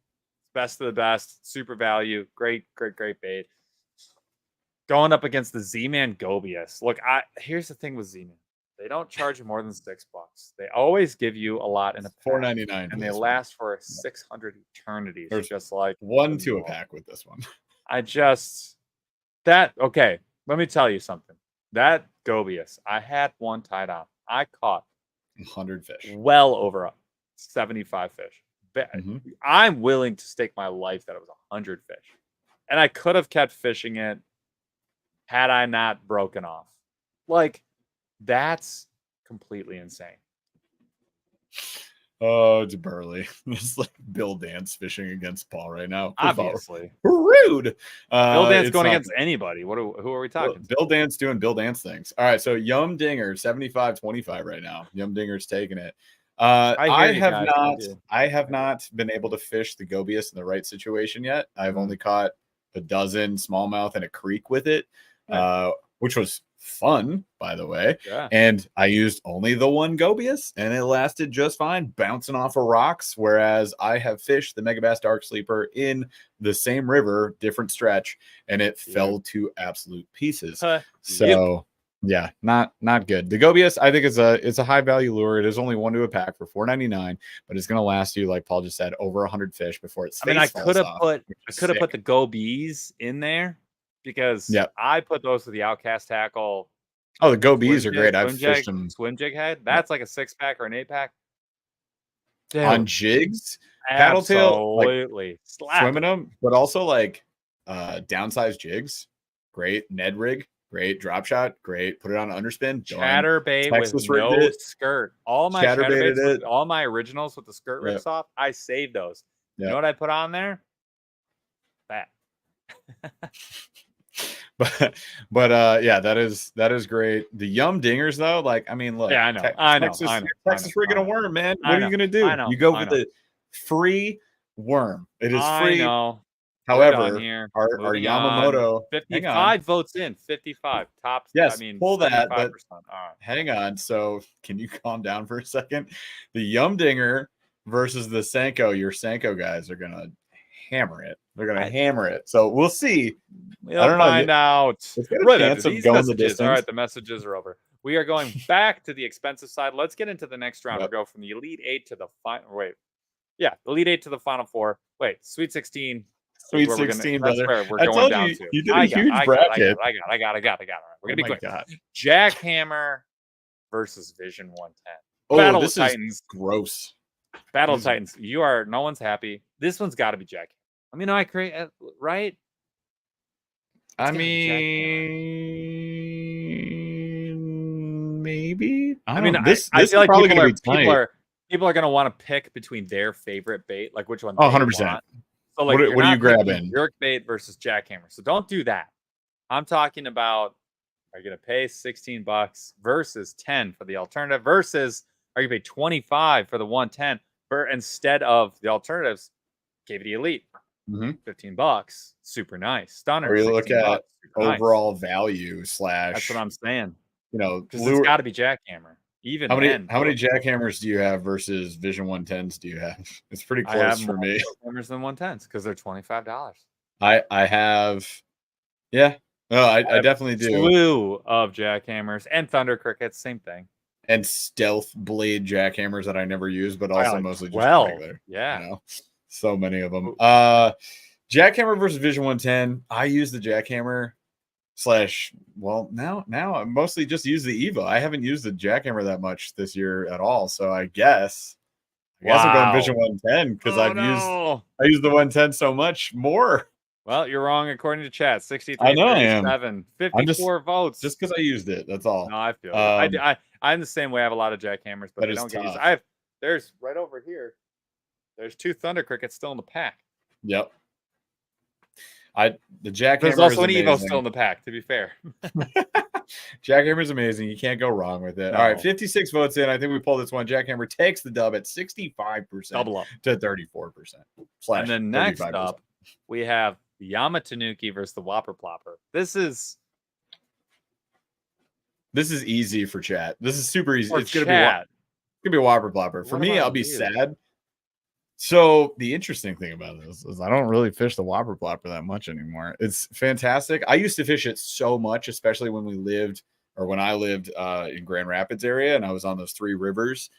Best of the best. Super value. Great bait. Going up against the Z-Man Gobius. Look, here's the thing with Z-Man. They don't charge you more than $6. They always give you a lot in a pack, $4.99, and they last for 600 eternities. There's just like 1-2 a pack with this one. Okay. Let me tell you something. That Gobius, I had one tied on. I caught 100 fish, well over 75 fish. I'm willing to stake my life that it was 100 fish, and I could have kept fishing it had I not broken off. Like. That's completely insane. Oh, it's Burley. It's like Bill Dance fishing against Paul right now. Obviously. Rude. Bill Dance going against anybody. Who are we talking? Bill Dance doing Bill Dance things. All right, so Yum Dinger, 75-25 right now. Yum Dinger's taking it. I have not been able to fish the Gobius in the right situation yet. I've only caught a dozen smallmouth in a creek with it, which was fun, by the way. And I used only the one Gobius, and it lasted just fine, bouncing off of rocks. Whereas I have fished the Megabass Dark Sleeper in the same river, different stretch, and it fell to absolute pieces. So Yeah, not good. The Gobius, I think it's a high value lure. It is only 1 to a pack for $4.99, but it's gonna last you, like Paul just said, over 100 fish before its I mean, face falls off. I could have put the Go Bees in there because I put those with the Outcast Tackle. Oh, the Go Bees are great. I've fished them. Swim jig head. That's like a 6-pack or an 8-pack. On jigs, paddle tail, like swimming them, but also like downsized jigs. Great. Ned rig, great. Drop shot, great. Put it on underspin. ChatterBait with no skirt. All my ChatterBaits, all my originals with the skirt rips off, I saved those. You know what I put on there? That. but yeah, that is great. The Yum Dingers though, like I mean, look, yeah, I know, Texas rigging a worm, man. What are you gonna do? You go with the free worm. It is free. However, our Yamamoto 55 votes in 55 tops. Yes, I mean, pull that. But right. Hang on. So can you calm down for a second? The Yum Dinger versus the Senko. Your Senko guys are gonna hammer it. They're gonna hammer it. So we'll see. We'll find out. Right after these messages. All right, the messages are over. We are going back to the expensive side. Let's get into the next round. We'll go from the Elite 8 to the final. Wait, yeah, Elite 8 to the Final 4. Wait, Sweet 16. Sweet 16, brother. That's where we're going down to. You did a huge bracket. I got it. All right, we're gonna be quick. Jackhammer versus Vision 110. Oh, Battle this Titans. Is gross. Battle Titans. No one's happy. This one's got to be Jackhammer. I mean, I create right. I mean, maybe. I feel like people are going to want to pick between their favorite bait, like which one. Oh, 100%. So, like, what are you grabbing? Jerkbait versus Jackhammer. So don't do that. I'm talking about: are you going to pay $16 versus 10 for the alternative? Versus are you going to pay 25 for the 110? Instead of the alternatives, gave it the Elite. $15, super nice. Stunner. Or you look at overall value / That's what I'm saying. You know, because it's got to be Jackhammer. Even how many Jackhammers do you have versus Vision 110s do you have? It's pretty close for me. Jackhammers than 110s because they're $25. I have, yeah. No, I definitely do. Slew of Jackhammers and Thunder Crickets, same thing. And stealth blade Jackhammers that I never use, but also mostly just regular. Yeah. You know? So many of them. Jackhammer versus Vision 110. I use the Jackhammer now I mostly just use the Eva. I haven't used the Jackhammer that much this year at all. So I guess I'm going Vision 110 because I use the 110 so much more. Well, you're wrong according to chat. 63, I know I am. 54 votes. Just because I used it. That's all. No, I feel I'm the same way. I have a lot of Jackhammers, but I don't get used. There's right over here. There's 2 Thunder Crickets still in the pack. Yep. The Jackhammer. There's also an Evo still in the pack, to be fair. Jackhammer is amazing. You can't go wrong with it. No. All right, 56 votes in. I think we pulled this one. Jackhammer takes the dub at 65% double up to 34%. And then next up, we have the Yamatanuki versus the Whopper Plopper. This is easy for chat. This is super easy. It's gonna be a Whopper Plopper. For me, I'll be sad. So the interesting thing about this is I don't really fish the Whopper Plopper that much anymore. It's fantastic. I used to fish it so much, especially when I lived in Grand Rapids area and I was on those 3 rivers.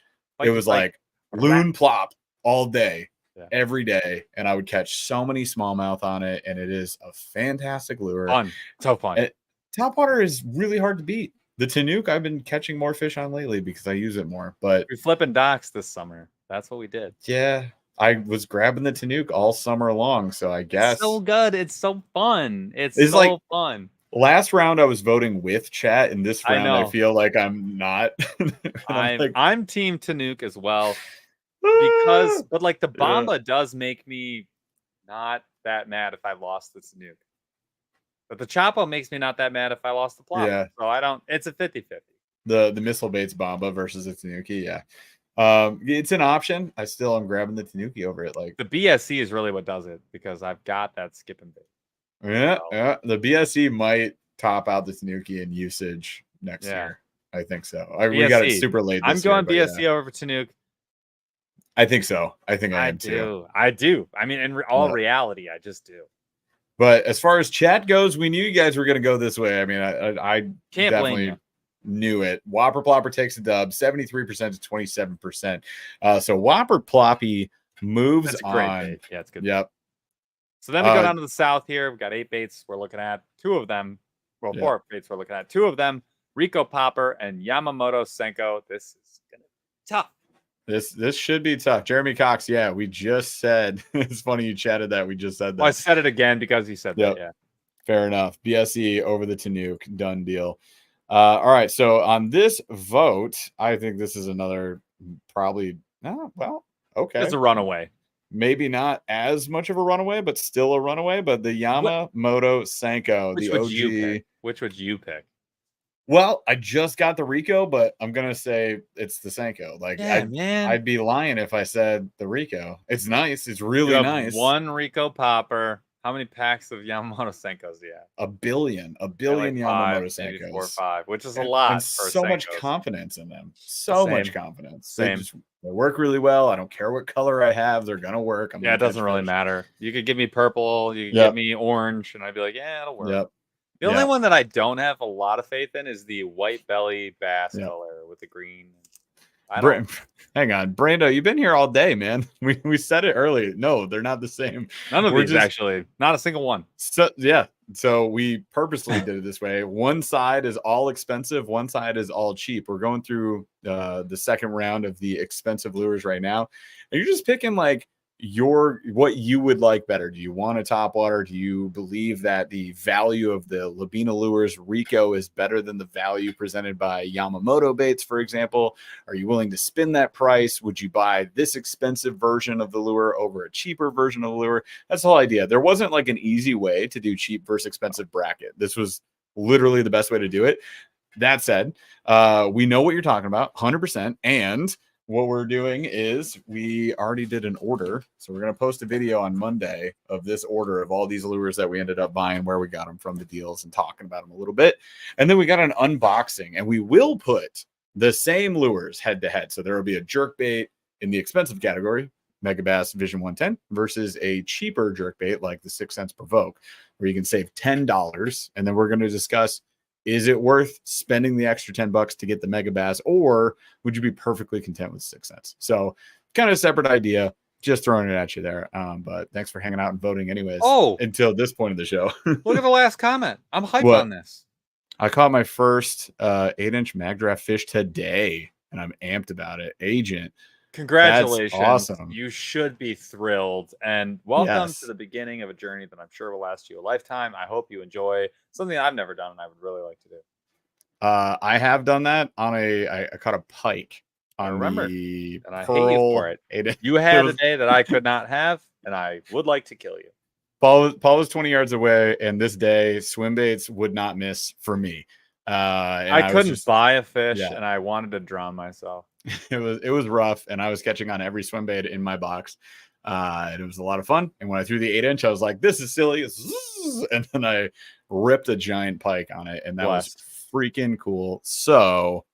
It was like loon plop all day, every day. And I would catch so many smallmouth on it. And it is a fantastic lure. Fun. So fun. Topwater is really hard to beat. The Tanuke I've been catching more fish on lately because I use it more. But we're flipping docks this summer. That's what we did. Yeah. I was grabbing the Tanuke all summer long, so I guess it's so good. It's so fun. It's so like, fun. Last round I was voting with chat, and this round I feel like I'm not. I'm team Tanuke as well but like the Bomba does make me not that mad if I lost the Tanuke. But the Chapo makes me not that mad if I lost the Plop. Yeah. So I don't. It's a 50-50. The missile baits Bomba versus the Tanuki. Yeah. It's an option. I still am grabbing the Tanuki over it. Like the BSC is really what does it because I've got that skipping bait. Yeah. The BSC might top out the Tanuki in usage next year. I think so. We got it super late. I'm going BSC over Tanuki. I think so. I think I am too. I do. I mean, in all reality, I just do. But as far as chat goes, we knew you guys were going to go this way. I mean, I can't blame you. Knew it. Whopper Plopper takes a dub, 73% to 27%. So Whopper Ploppy moves That's a great on. bait. Yeah, it's good. Yep. So then we go down to the south here. We've got 8 baits we're looking at. 2 of them, well, 4 baits we're looking at. 2 of them, Rico Popper and Yamamoto Senko. This is gonna be tough. This should be tough. Jeremy Cox, yeah, we just said it's funny you chatted that. We just said that. Well, I said it again because he said that. Yeah. Fair enough. BSE over the Tanuke, done deal. All right. So on this vote, I think this is another probably okay. It's a runaway. Maybe not as much of a runaway, but still a runaway. But the Yamamoto Senko, Which the would OG. you pick? Which would you pick? Well, I just got the Rico, but I'm gonna say it's the Senko. Like, I'd be lying if I said the Rico. It's nice. It's really nice. 1 Rico Popper. How many packs of Yamamoto Senkos do you have? A billion like Yamamoto 5, Senkos. maybe 4 or 5, which is a lot. And for so Senkos. much confidence in them. So much confidence. Same. They work really well. I don't care what color I have. They're gonna work. It doesn't really matter. You could give me purple. You could give me orange, and I'd be like, yeah, it'll work. Yep. The only one that I don't have a lot of faith in is the white belly bass color with the green. Hang on, Brando, you've been here all day, man. We said it earlier. No, they're not the same. None of these actually, not a single one. So we purposely did it this way. One side is all expensive, one side is all cheap. We're going through the second round of the expensive lures right now, and you're just picking like what you would like better. Do you want a Topwater? Do you believe that the value of the Labina lures Rico is better than the value presented by Yamamoto baits, for example? Are you willing to spend that price? Would you buy this expensive version of the lure over a cheaper version of the lure? That's the whole idea. There wasn't like an easy way to do cheap versus expensive bracket. This was literally the best way to do it. That said, we know what you're talking about 100%. And what we're doing is we already did an order. So we're going to post a video on Monday of this order of all these lures that we ended up buying, where we got them from, the deals, and talking about them a little bit. And then we got an unboxing, and we will put the same lures head to head. So there will be a jerkbait in the expensive category, Megabass Vision 110, versus a cheaper jerkbait like the 6 cents provoke, where you can save $10. And then we're going to discuss, is it worth spending the extra $10 to get the Megabass, or would you be perfectly content with 6 cents? So kind of a separate idea, just throwing it at you there. But thanks for hanging out and voting anyways. Until this point of the show. Look at the last comment. I'm hyped on this. I caught my first 8-inch mag draft fish today, and I'm amped about it. Agent, congratulations. That's awesome. You should be thrilled, and welcome to the beginning of a journey that I'm sure will last you a lifetime. I hope you enjoy something I've never done and I would really like to do. I have done that on I caught a pike on the and I hate you for it. You had a day that I could not have, and I would like to kill you. Paul was 20 yards away, and this day swim baits would not miss for me. I couldn't buy a fish, and I wanted to drown myself. It was rough, and I was catching on every swim bait in my box. And it was a lot of fun. And when I threw the 8-inch, I was like, this is silly. And then I ripped a giant pike on it, and that was freaking cool. So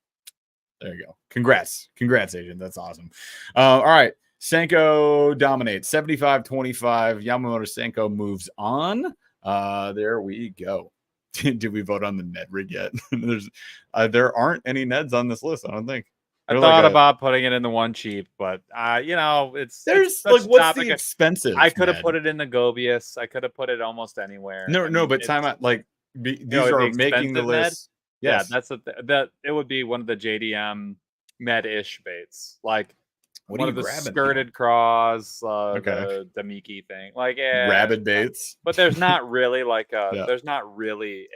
there you go. Congrats, Agent. That's awesome. All right. Senko dominates 75-25. Yamamoto Senko moves on. There we go. Did we vote on the Ned rig yet? There aren't any Neds on this list, I don't think. I thought about putting it in the one cheap, but it's like, what's the expensive? I could have put it in the Gobius. I could have put it almost anywhere. No, but time out. Like these are making the list. Yes. Yeah, that it would be one of the JDM med-ish baits, like what one of the skirted craws, the Damiki thing, like rabid baits. But there's not really like there's not really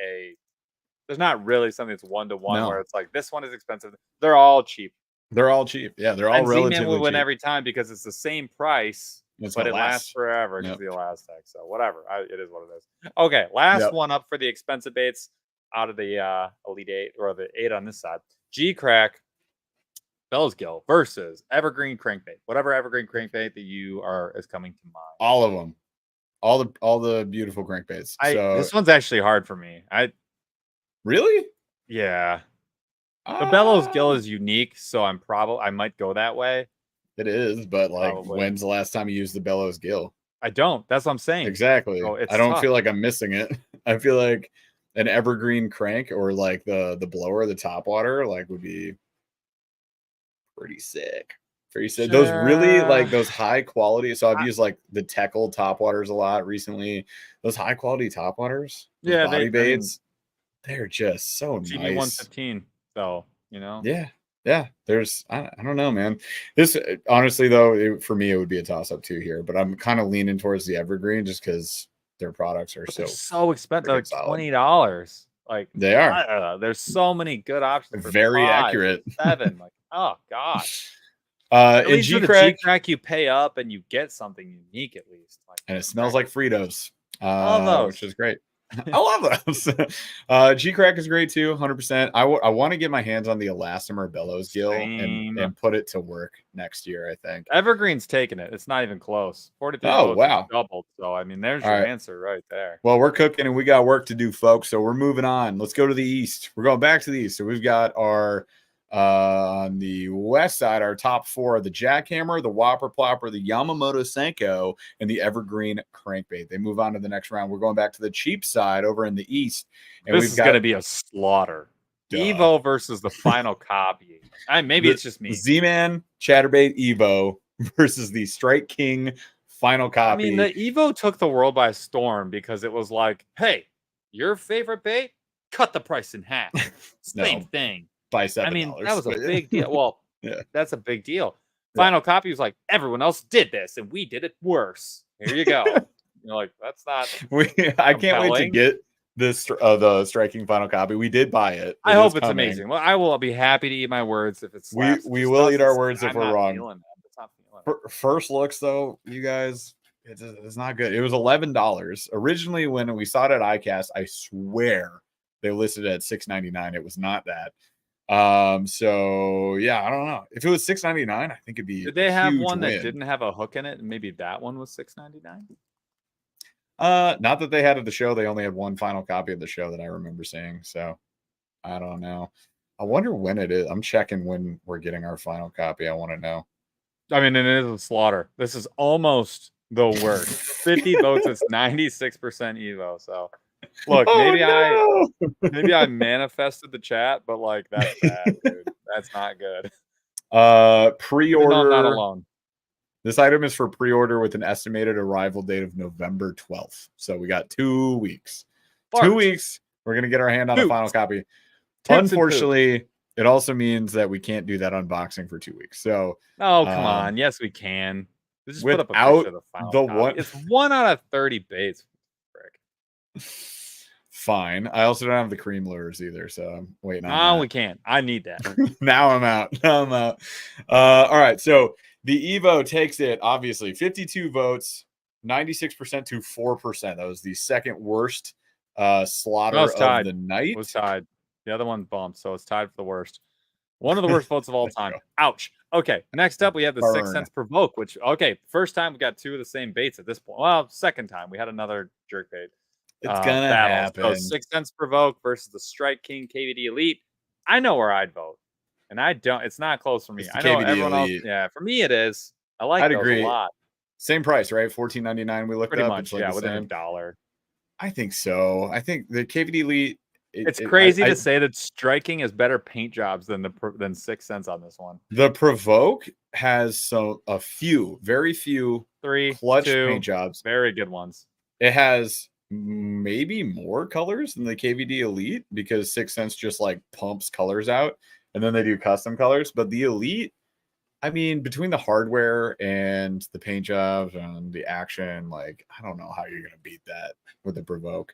something that's 1-to-1 where it's like this one is expensive. They're all cheap. They're all cheap. Yeah, they're all relatively cheap. Will win every time because it's the same price, but it lasts forever because the Elastic. So whatever, it is what it is. Okay, last one up for the expensive baits out of the Elite 8 or the 8 on this side. G-Crack Bell's Gill versus Evergreen Crankbait. Whatever Evergreen Crankbait that is coming to mind. All of them. All the beautiful crankbaits. This one's actually hard for me. Really? Yeah. The Bellows Gill is unique, so I might go that way. It is, but like, when's the last time you used the Bellows Gill? I don't. That's what I'm saying. Exactly. So I don't feel like I'm missing it. I feel like an evergreen crank or like the blower, the Topwater, like would be pretty sick. Pretty sick. Those really like those high quality. So I've used like the Teckle Topwaters a lot recently. Those high quality Topwaters, those Yeah, body baits, they're just so GB nice. 115. So Yeah. Yeah. There's I don't know, man. This honestly though, for me it would be a toss up too here, but I'm kind of leaning towards the evergreen just because their products are so expensive, like solid. $20. Like They are. There's so many good options for Very 5, accurate. 7. Like, oh god. At And least for the G-Crack, G-Crack, you pay up and you get something unique at least. Like, and it smells like Fritos, love those. which is great. I love those. G-Crack is great too, 100%. I want to get my hands on the Elastomer Bellows Gill and put it to work next year, I think. Evergreen's taking it. It's not even close. 43 Oh, votes wow. doubled. So, I mean, there's your answer right there. Well, we're cooking and we got work to do, folks. So we're moving on. Let's go to the east. We're going back to the east. So we've got our on the west side, our top 4 are the Jackhammer, the Whopper Plopper, the Yamamoto Senko, and the Evergreen Crankbait. They move on to the next round. We're going back to the cheap side over in the east. And this is going to be a slaughter. Evo versus the final copy. Maybe it's just me. Z-Man ChatterBait Evo versus the Strike King final copy. I mean, the Evo took the world by storm because it was like, hey, your favorite bait? Cut the price in half. Same thing. By $7. I mean, that was a big deal. Well, that's a big deal. Final copy was like, everyone else did this, and we did it worse. Here you go. You're like, that's not. I can't wait to get this the striking final copy. We did buy it. I hope it's amazing. Well, I will be happy to eat my words if it's. We will eat our words if we're wrong. First looks though, you guys, it's not good. It was $11 originally when we saw it at iCast. I swear they listed it at $6.99. It was not that. So yeah, I don't know. If it was $6.99, I think it'd be. Did they have one that didn't have a hook in it, and maybe that one was $6.99? Not that they had at the show. They only had one final copy of the show that I remember seeing. So I don't know. I wonder when it is. I'm checking when we're getting our final copy. I want to know. I mean, it is a slaughter. This is almost the worst. 50 votes. It's 96% Evo. So look, maybe I manifested the chat, but like that's bad, dude. That's not good. Pre-order. No, not alone. This item is for pre-order with an estimated arrival date of November 12th. So we got 2 weeks. 2 weeks. We're gonna get our hand on a final copy. Unfortunately, it also means that we can't do that unboxing for 2 weeks. So come on. Yes, we can. Just put up a picture of the final copy. It's 1 out of 30 baits. Frick. Fine. I also don't have the cream lures either, so I'm waiting on that. We can't. I need that. Now I'm out. All right. So the Evo takes it, obviously, 52 votes, 96% to 4%. That was the second worst slaughter of the night. It was tied. The other one bumped, so it's tied for the worst. One of the worst votes of all time. Ouch. Okay, next up we have the 6 cents provoke, which, first time we got 2 of the same baits at this point. Well, second time we had another jerk bait. It's gonna happen. So 6 cents provoke versus the Strike King KVD Elite. I know where I'd vote, and I don't. It's not close for me. I know everyone else. Yeah, for me it is. I like those a lot. Same price, right? $14.99. We looked pretty up. much. It's within $1. I think so. I think the KVD Elite. It's crazy to say that striking is better paint jobs than 6 cents on this one. The provoke has very few 3 clutch 2 paint jobs, very good ones. It has maybe more colors than the KVD Elite because 6 cents just like pumps colors out and then they do custom colors. But the Elite, I mean, between the hardware and the paint jobs and the action, like I don't know how you're gonna beat that with the provoke.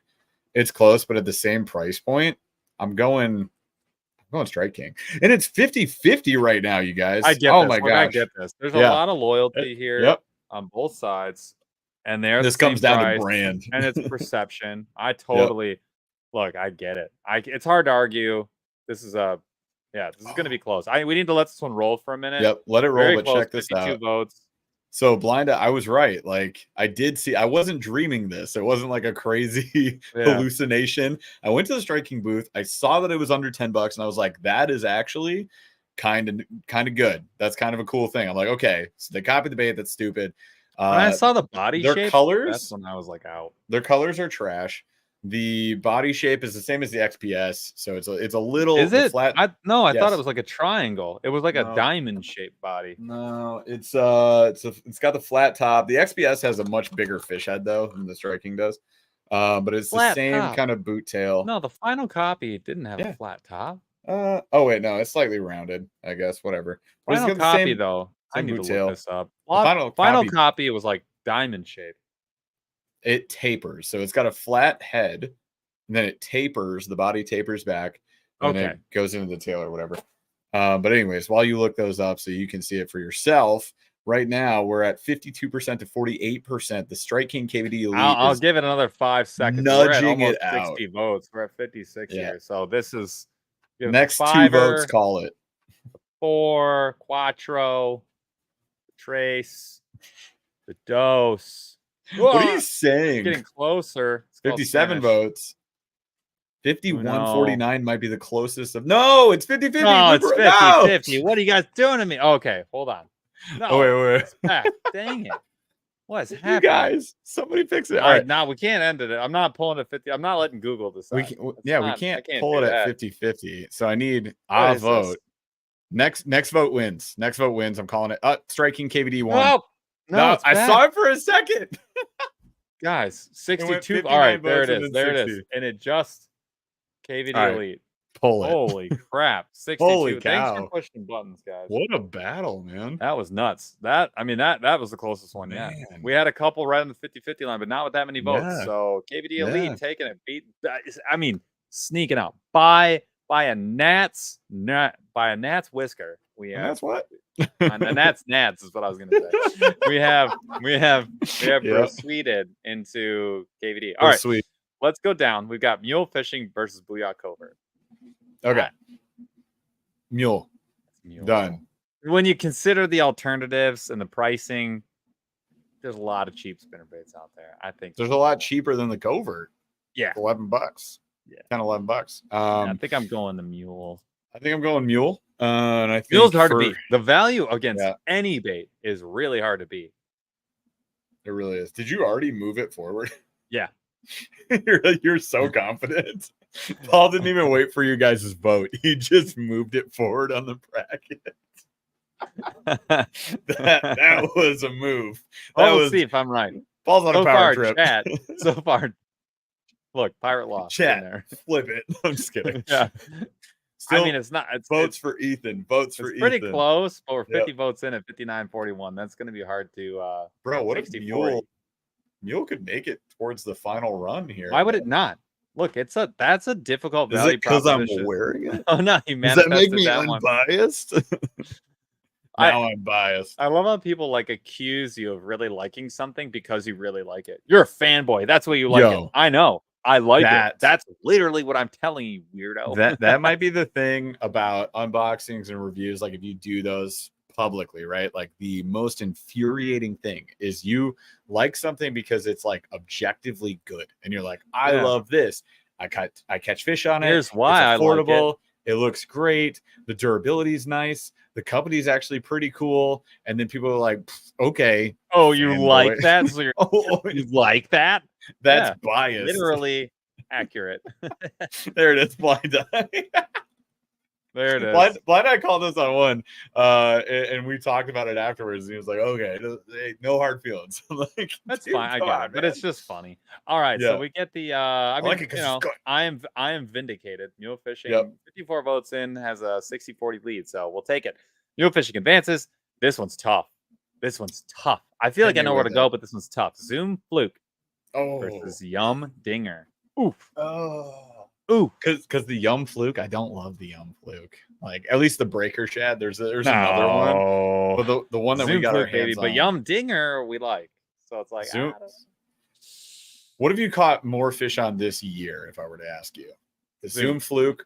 It's close, but at the same price point, I'm going Strike King. And it's 50-50 right now, you guys. I get this. My gosh. I get this. There's a lot of loyalty here on both sides. And this comes down to brand. And it's perception. I totally look, I get it. It's hard to argue. This is this is gonna be close. We need to let this one roll for a minute. Yep, let it roll, very but close, check this out. 52 votes. So Blinda, I was right. Like I did see, I wasn't dreaming this. It wasn't like a crazy hallucination. I went to the Striking booth. I saw that it was under $10 and I was like, that is actually kind of good. That's kind of a cool thing. I'm like, okay, so they copied the bait. That's stupid. When I saw the body shape, colors, that's when I was like out. Their colors are trash. The body shape is the same as the XPS, so it's a little Is it? flat. I thought Yes. it was like a triangle. It was like a No. diamond shaped body. No, it's got the flat top. The XPS has a much bigger fish head though than the Striking does. But it's the Flat same top. kind of boot tail. No, the final copy didn't have a flat top. Oh wait, no, it's slightly rounded, I guess. Whatever. But Final it's got copy the same, though. I same need to boot look tail. this up. The Final copy was like diamond shaped. It tapers, so it's got a flat head, and then it tapers. The body tapers back, and then it goes into the tail or whatever. But anyways, while you look those up so you can see it for yourself, right now we're at 52% to 48%. The Strike King KVD Elite. I'll give it another 5 seconds. Nudging we're at it almost out. 60 votes. We're at 56 here. So this is next 2 votes. Call it 4 Quattro, Trace, the Dose. What are you saying? Getting closer. 57 votes. 51-49 might be the closest of. No, it's 50-50. No, it's 50-50. What are you guys doing to me? Okay, hold on. No, wait. Dang it. What is happening? You guys, somebody fix it. All right, no, we can't end it. I'm not pulling it 50. I'm not letting Google decide. We can't pull it at 50-50. So I need a vote. This? Next vote wins. Next vote wins. I'm calling it. Striking KVD 1. Oh, no, I saw it for a second. Guys, 62. All right, there it is. There it is. And it just KVD Elite. Pull it. Holy crap. 62. Holy cow. Thanks for pushing buttons, guys. What a battle, man. That was nuts. That was the closest one yet. We had a couple right on the 50-50 line, but not with that many votes. Yeah. So KVD Elite taking it, sneaking out by a gnat's whisker. That's what? And that's gnats is what I was gonna say. we have proceeded into KVD. All right, sweet. Let's go down. We've got mule fishing versus booyah covert. Okay. Mule. Done. When you consider the alternatives and the pricing, there's a lot of cheap spinnerbaits out there. I think there's a lot cheaper than the covert. Yeah. $11. Yeah. 10, $11. I think I'm going the mule. I think I'm going mule. And I think mule's hard to beat. The value against any bait is really hard to beat. It really is. Did you already move it forward? Yeah. You're so confident. Paul didn't even wait for you guys' vote. He just moved it forward on the bracket. that was a move. We'll see if I'm right. Paul's on a power trip. Chat, so far, look, pirate lost. Chat, in there. Flip it. I'm just kidding. Yeah. Still, I mean, it's not. Votes for Ethan. Votes for Ethan. Pretty close, but we're 50 votes in at 59-41. That's going to be hard to. Bro, what if Mule could make it towards the final run here? Why would it not? Look, that's a difficult value. Is it because I'm wearing it? Oh no, he manifested. Does that make me unbiased? Now I'm biased. I love how people accuse you of really liking something because you really like it. You're a fanboy. That's why you like it. I know. I like it. That's literally what I'm telling you, weirdo. That might be the thing about unboxings and reviews. Like if you do those publicly, right? Like the most infuriating thing is you like something because it's objectively good, and you're like, I love this. I catch fish on it. Here's why it's affordable. I like it. It looks great. The durability is nice. The company's actually pretty cool. And then people are like, okay. Oh, you like that? So you like that? That's biased. Literally accurate. There it is. Blind eye. There it is. Blind eye called us on one. And we talked about it afterwards. And he was like, okay, no hard feelings. That's fine. I got it. But it's just funny. All right. So we get the I am vindicated. Mule fishing 54 votes in, has a 60-40 lead. So we'll take it. Mule fishing advances. This one's tough. I feel like I know where to go, but this one's tough. Zoom Fluke versus Yum Dinger. Oof. Ooh, because the Yum Fluke, I don't love the Yum Fluke. At least the breaker shad. There's another one. But the one that Zoom we got Fluke, our hands baby, on. But Yum Dinger we like. So it's like Zoom. What have you caught more fish on this year? If I were to ask you, the Zoom Fluke.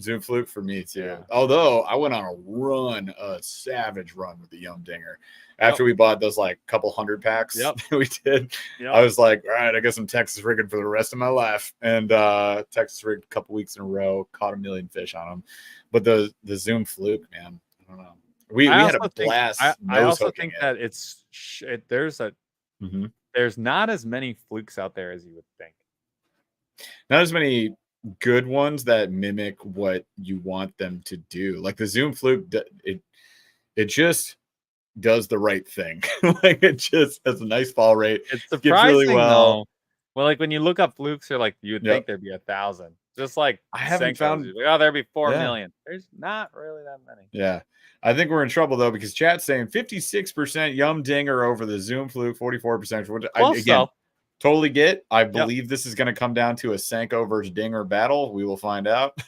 Zoom Fluke for me too. Yeah. Although I went on a savage run with the Yum Dinger. After we bought those couple 100 packs we did, I was like, all right, I guess I'm Texas rigging for the rest of my life. And Texas rigged a couple weeks in a row, caught a million fish on them. But the Zoom Fluke, man, I don't know. We had a blast. I also think that there's not as many flukes out there as you would think. not as many good ones that mimic what you want them to do. Like the Zoom Fluke, it just does the right thing. Like it just has a nice fall rate. It's Skips really surprising well. though. Well, like when you look up flukes, you're like, you would think there'd be 1,000. Just like I haven't Senkos, found. you're like, oh, there'd be 4 Yeah. million. There's not really that many. Yeah. I think we're in trouble though because chat's saying 56% Yum Dinger over the Zoom Fluke, 44%. Which Close again, though. totally get. I believe this is going to come down to a Senko versus Dinger battle. We will find out.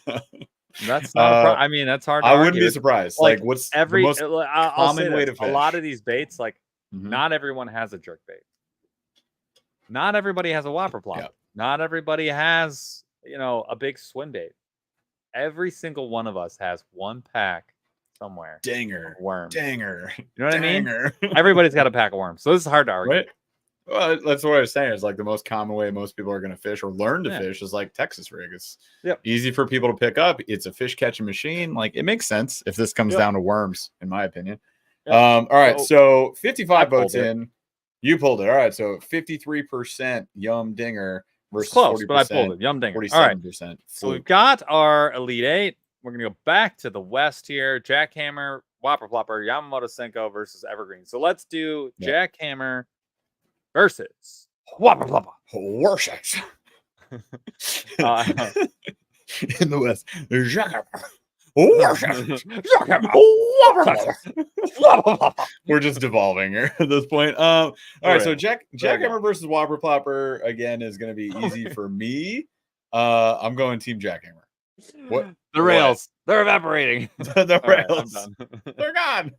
That's not a problem. I mean, that's hard to I argue. wouldn't be surprised. Like, what's the most I'll say common way this. to A lot fish? of these baits, like not everyone has a jerk bait. Not everybody has a whopper plopper. Yep. Not everybody has, a big swim bait. Every single one of us has one pack somewhere. Dinger. Worms. Dinger. You know what I mean? Dinger. Everybody's got a pack of worms. So this is hard to argue. Right? Well, that's what I was saying. It's like the most common way most people are going to fish or learn to Yeah. fish is like Texas rig. It's Yep. easy for people to pick up. It's a fish catching machine. Like it makes sense if this comes down to worms, in my opinion. Yep. All right, so 55 pulled votes it. in. You pulled it. All right, so 53% Yum Dinger versus It's close, 40%. but I pulled it. Yum Dinger. 47%. All right. So we've got our Elite Eight. We're gonna go back to the West here. Jackhammer, Whopper Plopper, Yamamoto Senko versus Evergreen. So let's do Jackhammer versus Whopper Plopper. Warships. In the West, Jackhammer. We're just devolving here at this point. All right, so Jackhammer versus Whopper Plopper again is going to be easy for me. I'm going Team Jackhammer. What the rails? They're evaporating. The rails, right, they're gone.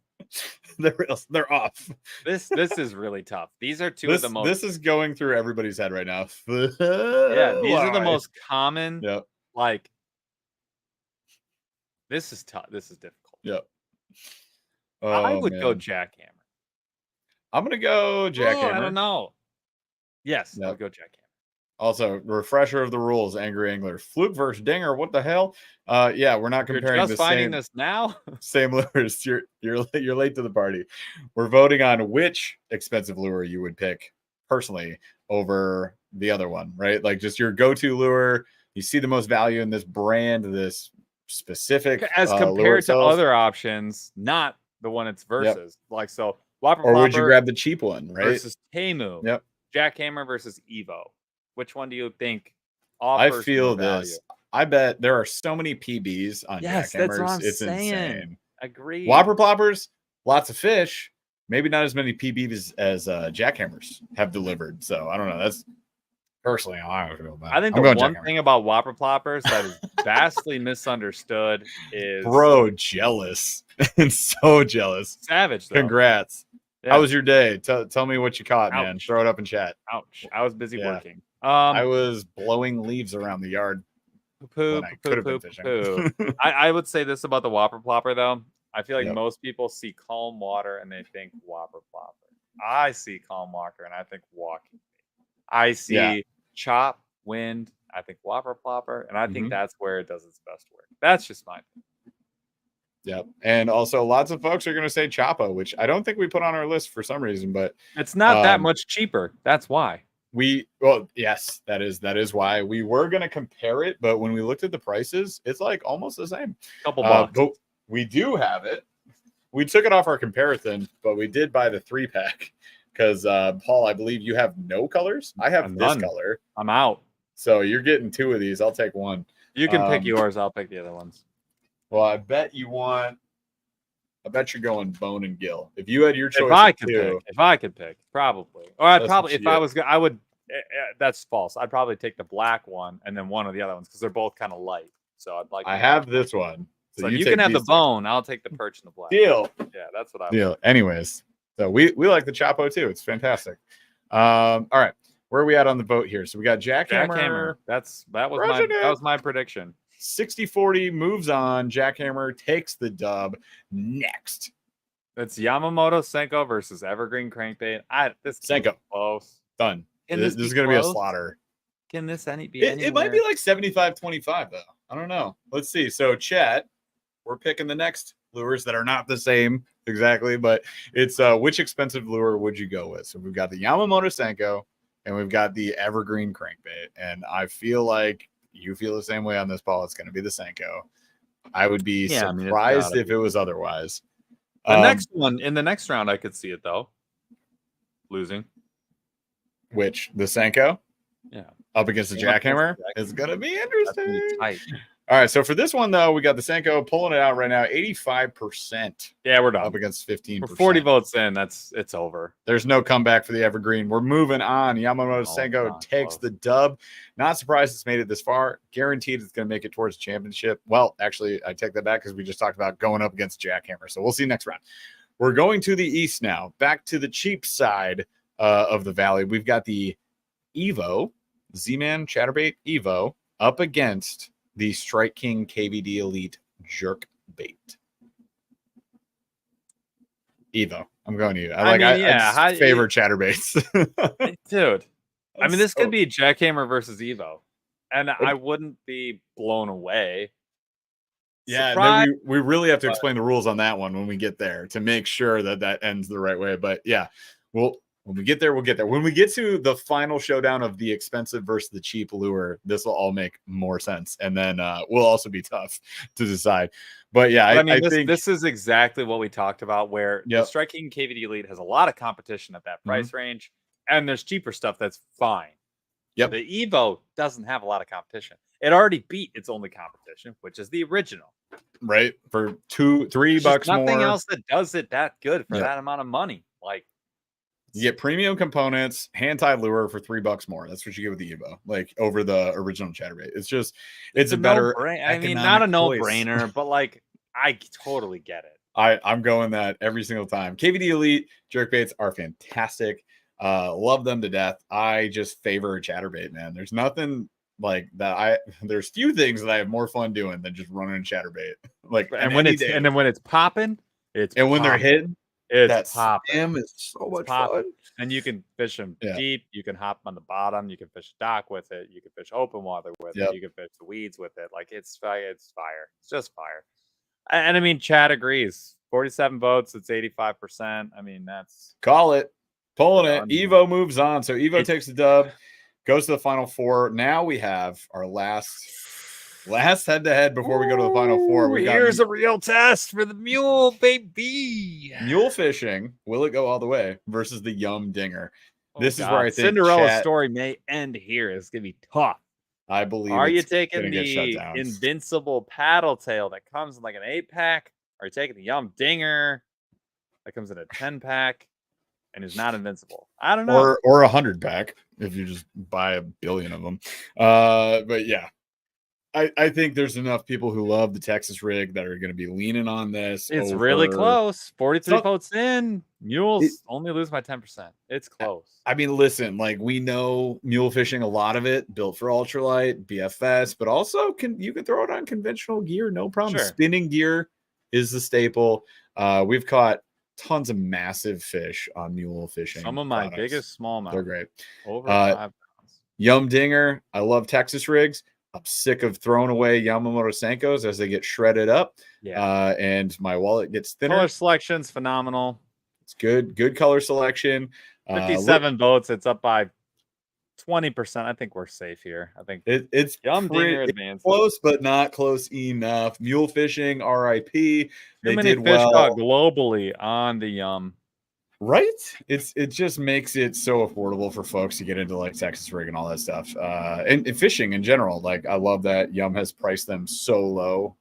The rails, they're off. This is really tough. These are two of the most. This is going through everybody's head right now. Yeah, these are the most common. Yep. Like. This is tough. This is difficult. Yep. I would go Jackhammer. I'm gonna go Jackhammer. I don't know. Yes, I would go Jackhammer. Also, refresher of the rules, Angry Angler. Fluke versus Dinger. What the hell? Yeah, we're not comparing. You're just finding this now. Same lures. You're late to the party. We're voting on which expensive lure you would pick personally over the other one, right? Like just your go-to lure. You see the most value in this brand, this specific as compared to other options, not the one it's versus. Like so, Whopper or would you grab the cheap one, right? Versus Temu. Yep. Jackhammer versus Evo. Which one do you think offers? I feel this. I bet there are so many PBs on Jackhammers. That's what I'm it's saying. Insane. Agree. Whopper Ploppers, lots of fish. Maybe not as many PBs as Jackhammers have delivered. So I don't know. That's personally how I feel about it. I think the one thing about Whopper Ploppers that is vastly misunderstood is jealous and so jealous. Savage. Though. Congrats. Yeah. How was your day? Tell me what you caught, man. Throw it up in chat. Ouch. I was busy working. I was blowing leaves around the yard. I would say this about the Whopper Plopper though. I feel like most people see calm water and they think Whopper Plopper. I see calm water and I think walking. I see chop, wind, I think Whopper Plopper, and I think that's where it does its best work. That's just my opinion. Yep. And also lots of folks are going to say Choppa, which I don't think we put on our list for some reason, but it's not that much cheaper. That's why. Yes, that is why we were going to compare it, but when we looked at the prices, it's like almost the same. Couple bucks. But we do have it. We took it off our comparison, but we did buy the 3-pack because Paul, I believe you have no colors. I have this color. I'm out. So you're getting 2 of these. I'll take one. You can pick yours. I'll pick the other ones. Well, I bet you're going bone and gill. If you had your choice, if I could pick, probably. Or I would. That's false. I'd probably take the black one and then one of the other ones because they're both kind of light. So I'd like. I have this one. So you can have the bone. I'll take the perch and the black. Deal. Yeah, that's what I. Deal. Anyways, so we like the Chapo too. It's fantastic. All right, where are we at on the vote here? So we got Jackhammer. That was my prediction. 60-40 moves on. Jackhammer takes the dub. Next, it's Yamamoto Senko versus Evergreen Crankbait. This Senko close. Done. This is going to be a slaughter. Can this be? It might be like 75-25 though. I don't know. Let's see. So chat, we're picking the next lures that are not the same exactly, but it's which expensive lure would you go with? So we've got the Yamamoto Senko, and we've got the evergreen crankbait. And I feel like you feel the same way on this, Paul. It's going to be the Senko. I would be surprised if it was otherwise. The next one in the next round, I could see it though. Losing. Which the Senko? Yeah. Up against the jackhammer is going to be interesting. Tight. All right, so for this one though, we got the Senko pulling it out right now, 85%. Yeah, we're done. Up against 15%. We're 40 votes in. It's over. There's no comeback for the evergreen. We're moving on. Yamamoto Senko takes the dub. Not surprised it's made it this far. Guaranteed it's going to make it towards the championship. Well, actually, I take that back because we just talked about going up against jackhammer. So we'll see next round. We're going to the east now, back to the cheap side of the valley. We've got the Evo Z-Man ChatterBait Evo up against the Strike King KVD Elite Jerk Bait. Evo. I'm going to you. I favorite ChatterBaits. Dude. I mean, this could be Jackhammer versus Evo. And I wouldn't be blown away. Yeah, then we really have to explain the rules on that one when we get there to make sure that that ends the right way. But yeah, well, when we get there, we'll get there. When we get to the final showdown of the expensive versus the cheap lure, this will all make more sense. And then we'll also be tough to decide. But yeah, I think this is exactly what we talked about, where the Strike King KVD Elite has a lot of competition at that price range, and there's cheaper stuff that's fine. Yep. The Evo doesn't have a lot of competition. It already beat its only competition, which is the original. Right. For $3 more. Nothing else that does it that good for that amount of money. Like, you get premium components, hand-tied lure for $3 more. That's what you get with the Evo, like over the original ChatterBait. It's just, it's a better. I mean, not a no-brainer, but like, I totally get it. I'm going that every single time. KVD Elite jerkbaits are fantastic. Love them to death. I just favor a ChatterBait, man. There's nothing like that. There's few things that I have more fun doing than just running a ChatterBait. Like, and when it's popping, when they're hitting. It's popping. Spam is so much fun. And you can fish them deep. You can hop on the bottom. You can fish dock with it. You can fish open water with it. You can fish the weeds with it. Like, it's fire. It's just fire. And I mean, Chad agrees. 47 votes. It's 85%. I mean, that's call it. Pulling it. Evo moves on. So Evo takes the dub, goes to the final four. Now we have our last head-to-head before we go to the final four. Here's a real test for the mule, baby. Mule fishing. Will it go all the way versus the Yum Dinger? This is where I think Cinderella's story may end here. It's gonna be tough. I believe. Are you taking the invincible paddle tail that comes in like an 8-pack? Are you taking the Yum Dinger that comes in a 10-pack and is not invincible? I don't know. Or a 100-pack if you just buy a billion of them. But yeah. I think there's enough people who love the Texas rig that are going to be leaning on this. It's really close. 43 votes in. Mules only lose by 10%. It's close. I mean, listen, like, we know mule fishing, a lot of it built for ultralight, BFS, but also you can throw it on conventional gear, no problem. Sure. Spinning gear is the staple. We've caught tons of massive fish on mule fishing. Some of my biggest smallmouth. They're great. Over 5 pounds. Yum Dinger. I love Texas rigs. I'm sick of throwing away Yamamoto Senkos as they get shredded up. Yeah. And my wallet gets thinner. Color selection's phenomenal. It's good. Good color selection. 57 votes. It's up by 20%. I think we're safe here. I think it's Yum Dinger advanced. Close, but not close enough. Mule fishing, RIP. They did fish caught globally on the Yum. Right? It just makes it so affordable for folks to get into like Texas rig and all that stuff. And fishing in general. Like, I love that Yum has priced them so low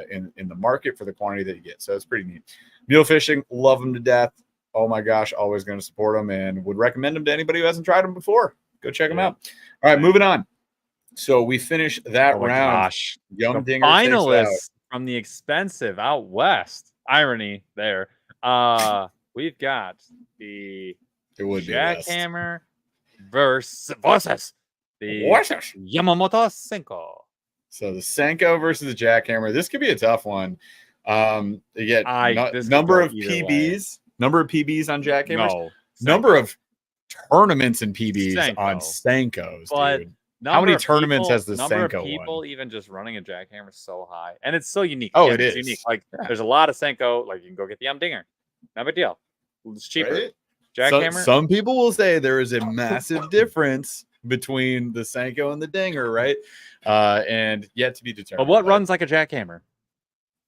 in the market for the quantity that you get. So it's pretty neat. Mule fishing, love them to death. Oh my gosh, always going to support them and would recommend them to anybody who hasn't tried them before. Go check them out. All right, moving on. So we finished that round. Gosh. Yum Dinger finalists from the expensive out west. Irony there. We've got the Jackhammer versus the Yamamoto Senko. So the Senko versus the Jackhammer. This could be a tough one. You get number of PBs on Jackhammers. No, number of tournaments and PBs on Senkos, dude. How many tournaments has the Senko won? Number of people even just running a Jackhammer is so high. And it's so unique. Oh, it is. Unique. Like, there's a lot of Senko. Like, you can go get the Yum Dinger. No big deal. It's cheaper. Right? Jackhammer. Some people will say there is a massive difference between the Senko and the Dinger, right? And yet to be determined. But what runs like a jackhammer?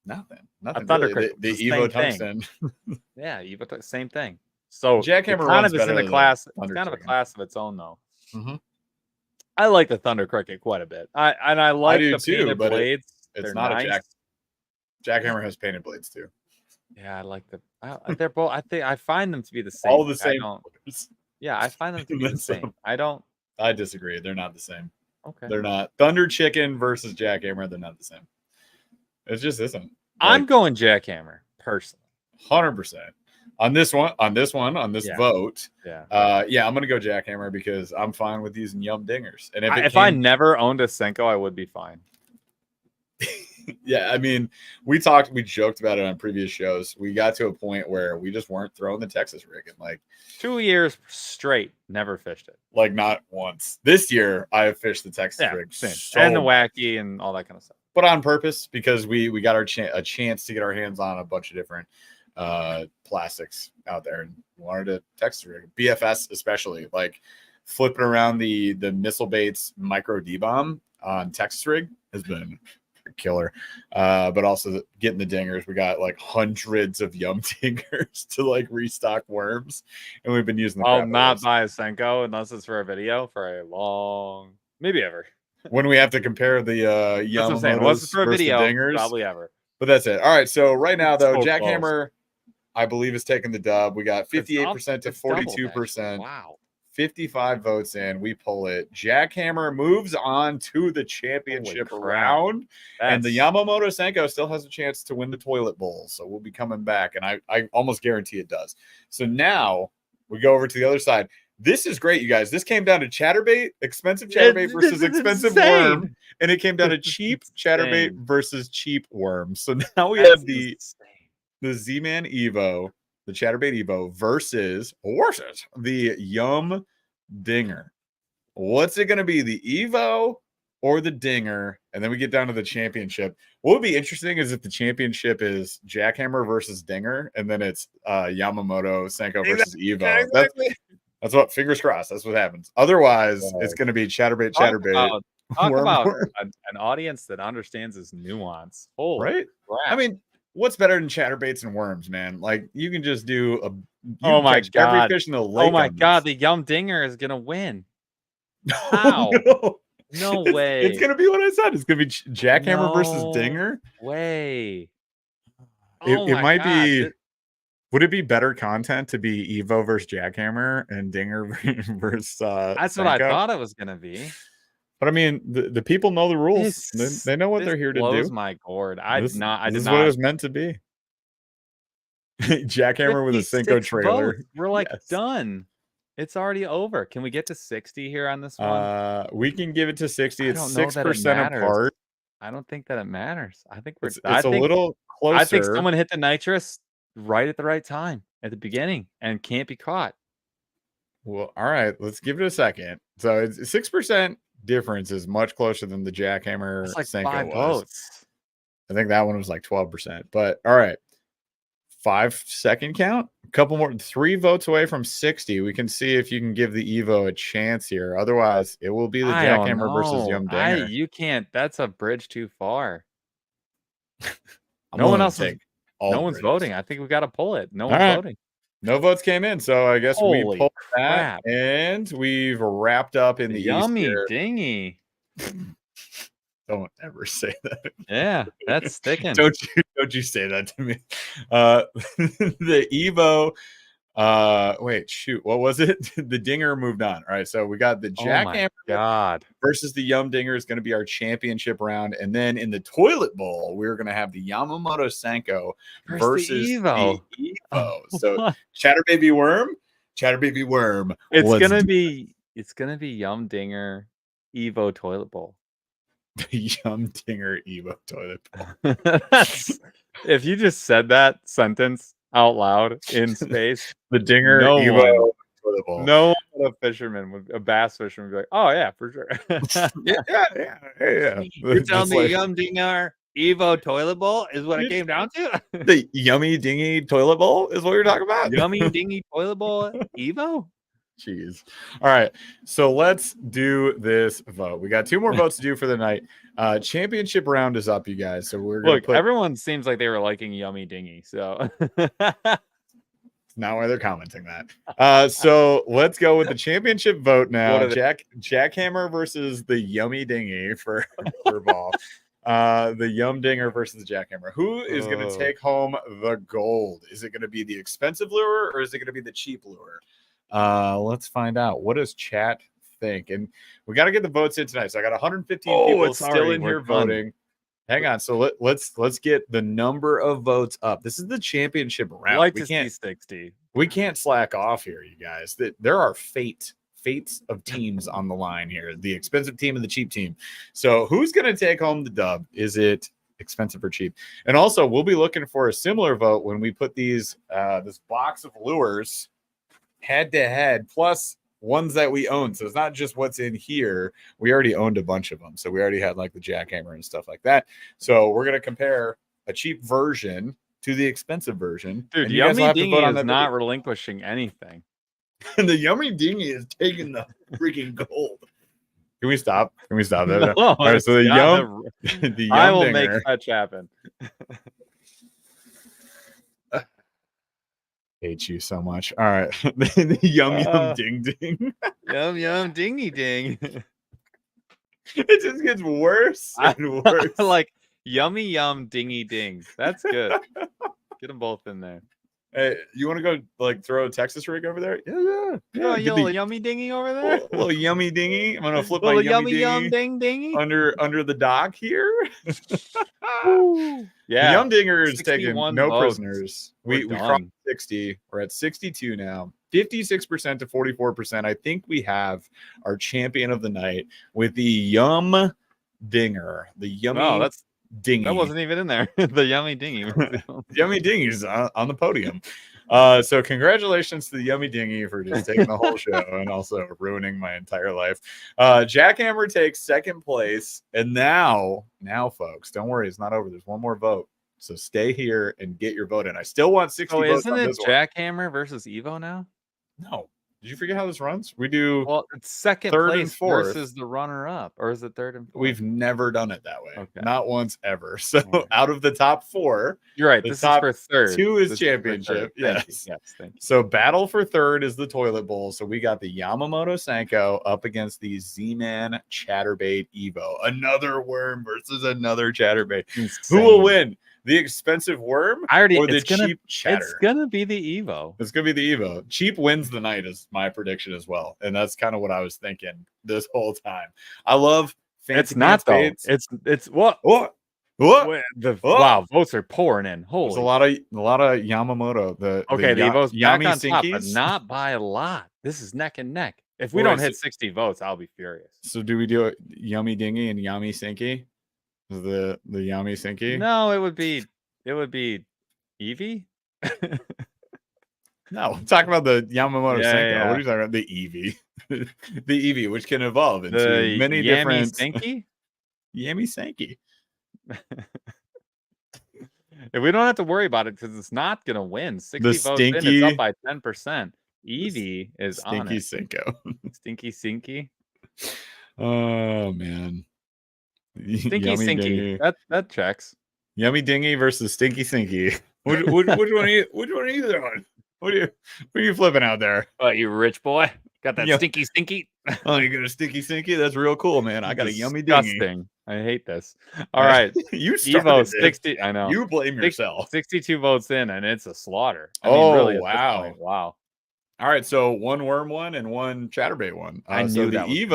Nothing. A thunder Really. crystal. The It's the Evo same tungsten. thing. Yeah, Evo, same thing. So Jackhammer kind runs of is in better the than class. It's Thunder kind of a Chicken. class of its own, though. Mm-hmm. I like the Thunder Cricket quite a bit. I like do the too, painted but blades. It's They're not nice. a Jackhammer has painted blades too. Yeah, I like the. They're both. I find them to be the same. All the same. Yeah, I find them to be the same. I disagree. They're not the same. Okay. They're not. Thunder Chicken versus Jackhammer. They're not the same. It just isn't. I'm going Jackhammer personally. 100% on this one. On this vote. Yeah. I'm gonna go Jackhammer because I'm fine with using Yum Dingers. And if I never owned a Senko, I would be fine. Yeah, I mean, we joked about it on previous shows. We got to a point where we just weren't throwing the Texas rig, and like 2 years straight, never fished it. Like not once. This year, I have fished the Texas rig and the wacky and all that kind of stuff. But on purpose because we got a chance to get our hands on a bunch of different plastics out there, and wanted a Texas rig, BFS especially, like flipping around the missile baits micro D-bomb on Texas rig has been killer, but also getting the dingers. We got like hundreds of Yum Dingers to like restock worms, and we've been using the I'll not buy a Senko unless it's for a video for a long, maybe ever. When we have to compare the Yum versus for a video, dingers, probably ever. But that's it. All right, so right now though, Jackhammer I believe is taking the dub. We got 58% to 42%. Wow. 55 votes in. We pull it. Jackhammer moves on to the championship round. And the Yamamoto Senko still has a chance to win the toilet bowl. So we'll be coming back. And I almost guarantee it does. So now we go over to the other side. This is great, you guys. This came down to ChatterBait, expensive ChatterBait versus expensive worm. And it came down to cheap ChatterBait versus cheap worm. So now we have the Z-Man Evo, the ChatterBait Evo versus the Yum Dinger. What's it going to be, the Evo or the Dinger? And then we get down to the championship. What would be interesting is if the championship is Jackhammer versus Dinger, and then it's Yamamoto Senko versus Evo. Exactly. That's what, fingers crossed, that's what happens. Otherwise, it's going to be ChatterBait. Talk about an audience that understands this nuance. Right? Crap. I mean, what's better than chatterbaits and worms, man? Like you can just do oh my god, every fish in the lake. Oh my god, the Yum Dinger is gonna win. How? No way. It's gonna be what I said. It's gonna be Jackhammer versus Dinger. Way. It might be. Would it be better content to be Evo versus Jackhammer and Dinger versus? That's Senko? what I thought it was gonna be. But I mean, the people know the rules. They know what they're here to do. My gourd. This is what it was meant to be. Jackhammer with a Senko trailer. Votes. We're done. It's already over. Can we get to 60 here on this one? We can give it to 60. It's 6% apart. I don't think that it matters. I think we're. It's a little closer. I think someone hit the nitrous right at the right time at the beginning and can't be caught. Well, all right. Let's give it a second. So it's 6%. Difference is much closer than the Jackhammer Senko 5 was. votes. I think that one was like 12%. But all right, 5-second count, a couple more, 3 votes away from 60. We can see if you can give the Evo a chance here. Otherwise, it will be the Jackhammer versus Yum Dinger. You can't. That's a bridge too far. No one's voting. I think we got to pull it. No one's voting. No votes came in, so I guess we pulled crap. that, and we've wrapped up in the Yummy East here. Dingy. Don't ever say that. Yeah, that's sticking. Don't you say that to me. The Evo. Wait, shoot. What was it? The Dinger moved on. All right, so we got the Jackhammer versus the Yum Dinger is going to be our championship round, and then in the toilet bowl, we're going to have the Yamamoto Senko versus the Evo. So Chatterbaby Worm. It's gonna be Yum Dinger Evo toilet bowl. The Yum Dinger Evo toilet bowl. If you just said that sentence out loud in space, the Dinger Evo toilet bowl. No a bass fisherman would be like, oh yeah, for sure. yeah. You're telling me Yum Dinger Evo toilet bowl is what it came down to. The yummy dingy toilet bowl is what you're talking about. Yummy dingy toilet bowl Evo. Jeez. All right. So let's do this vote. We got 2 more votes to do for the night. Championship round is up, you guys. So we're going to everyone seems like they were liking yummy dingy. So not why they're commenting that. So let's go with the championship vote now. Jackhammer versus the yummy dingy for ball. The yum dinger versus the jackhammer. Who is going to take home the gold? Is it going to be the expensive lure or is it going to be the cheap lure? Let's find out. What does chat think? And we got to get the votes in tonight. So I got 115 people still in here voting. Hang on. So let's get the number of votes up. This is the championship round. We can't 60. We can't slack off here, you guys. There are fates of teams on the line here. The expensive team and the cheap team. So who's going to take home the dub? Is it expensive or cheap? And also, we'll be looking for a similar vote when we put these this box of lures head to head plus ones that we own. So it's not just what's in here. We already owned a bunch of them. So we already had like the jackhammer and stuff like that. So we're going to compare a cheap version to the expensive version. Dude, Yummy Dingy is not relinquishing anything. And the Yummy Dingy is taking the freaking gold. Can we stop? There? No, all right, so the yum I will dinger. make fetch happen. Hate you so much. All right. The yum ding ding. Yum dingy ding. It just gets worse and worse. Like yummy yum dingy ding. That's good. Get them both in there. Hey, you want to go like throw a Texas rig over there? Yeah. Little yummy dingy over there. Little yummy dingy. I'm gonna flip my yummy yum ding dingy under the dock here. Yeah, the yum dinger is taking no votes. Prisoners. We crossed 60. We're at 62 now. 56% to 44%. I think we have our champion of the night with the yum dinger. The yummy. Oh, that's dingy. That wasn't even in there. The yummy dingy. Yummy dingy's on the podium. So congratulations to the Yummy Dingy for just taking the whole show and also ruining my entire life. Jackhammer takes second place. And now, folks, don't worry, it's not over. There's one more vote. So stay here and get your vote in. I still want 60 votes. Isn't it Jackhammer versus Evo now? No. Did you forget how this runs? We do it's second third place and fourth versus the runner-up, or is it third and fourth? We've never done it that way. Okay. Not once ever. So out of the top 4, you're right. This is for third. 2 is championship. Yes. Thank you. So battle for third is the toilet bowl. So we got the Yamamoto Senko up against the Z-Man ChatterBait Evo. Another worm versus another ChatterBait. Insane. Who will win? The expensive worm or the cheap chatter? It's gonna be the Evo. It's gonna be the Evo. Cheap wins the night is my prediction as well, and that's kind of what I was thinking this whole time. I love fancy. It's not though. Baits. It's what? Wow, votes are pouring in. Holy, there's a lot of Yamamoto. The Evo's Yami back on top, but Sinkies. Not by a lot. This is neck and neck. If we don't hit 60 votes, I'll be furious. So do we do it Yummy Dingy and Yami Sinky? The Yami Sinky? No, it would be Eevee. No, I'm talking about the Yamamoto Senko. Yeah. What are you talking about? The Eevee. The Eevee, which can evolve into many different Sinky? Yami Senki. If we don't have to worry about it because it's not gonna win. 60 votes in, it's up by 10%. Eevee is Stinky on it. Senko. Stinky Sinky. Oh man. Stinky Sinky. That checks. Yummy Dingy versus Stinky Sinky. Which one are you on? What are you flipping out there? Oh, you rich boy. Got that stinky stinky. Oh, you got a stinky sinky? That's real cool, man. I got a yummy dingy. I hate this. All right. You started Evo 60. I know. You blame yourself. 62 votes in, and it's a slaughter. Really, wow. Wow. All right, so one worm one and one chatterbait one. I knew so that the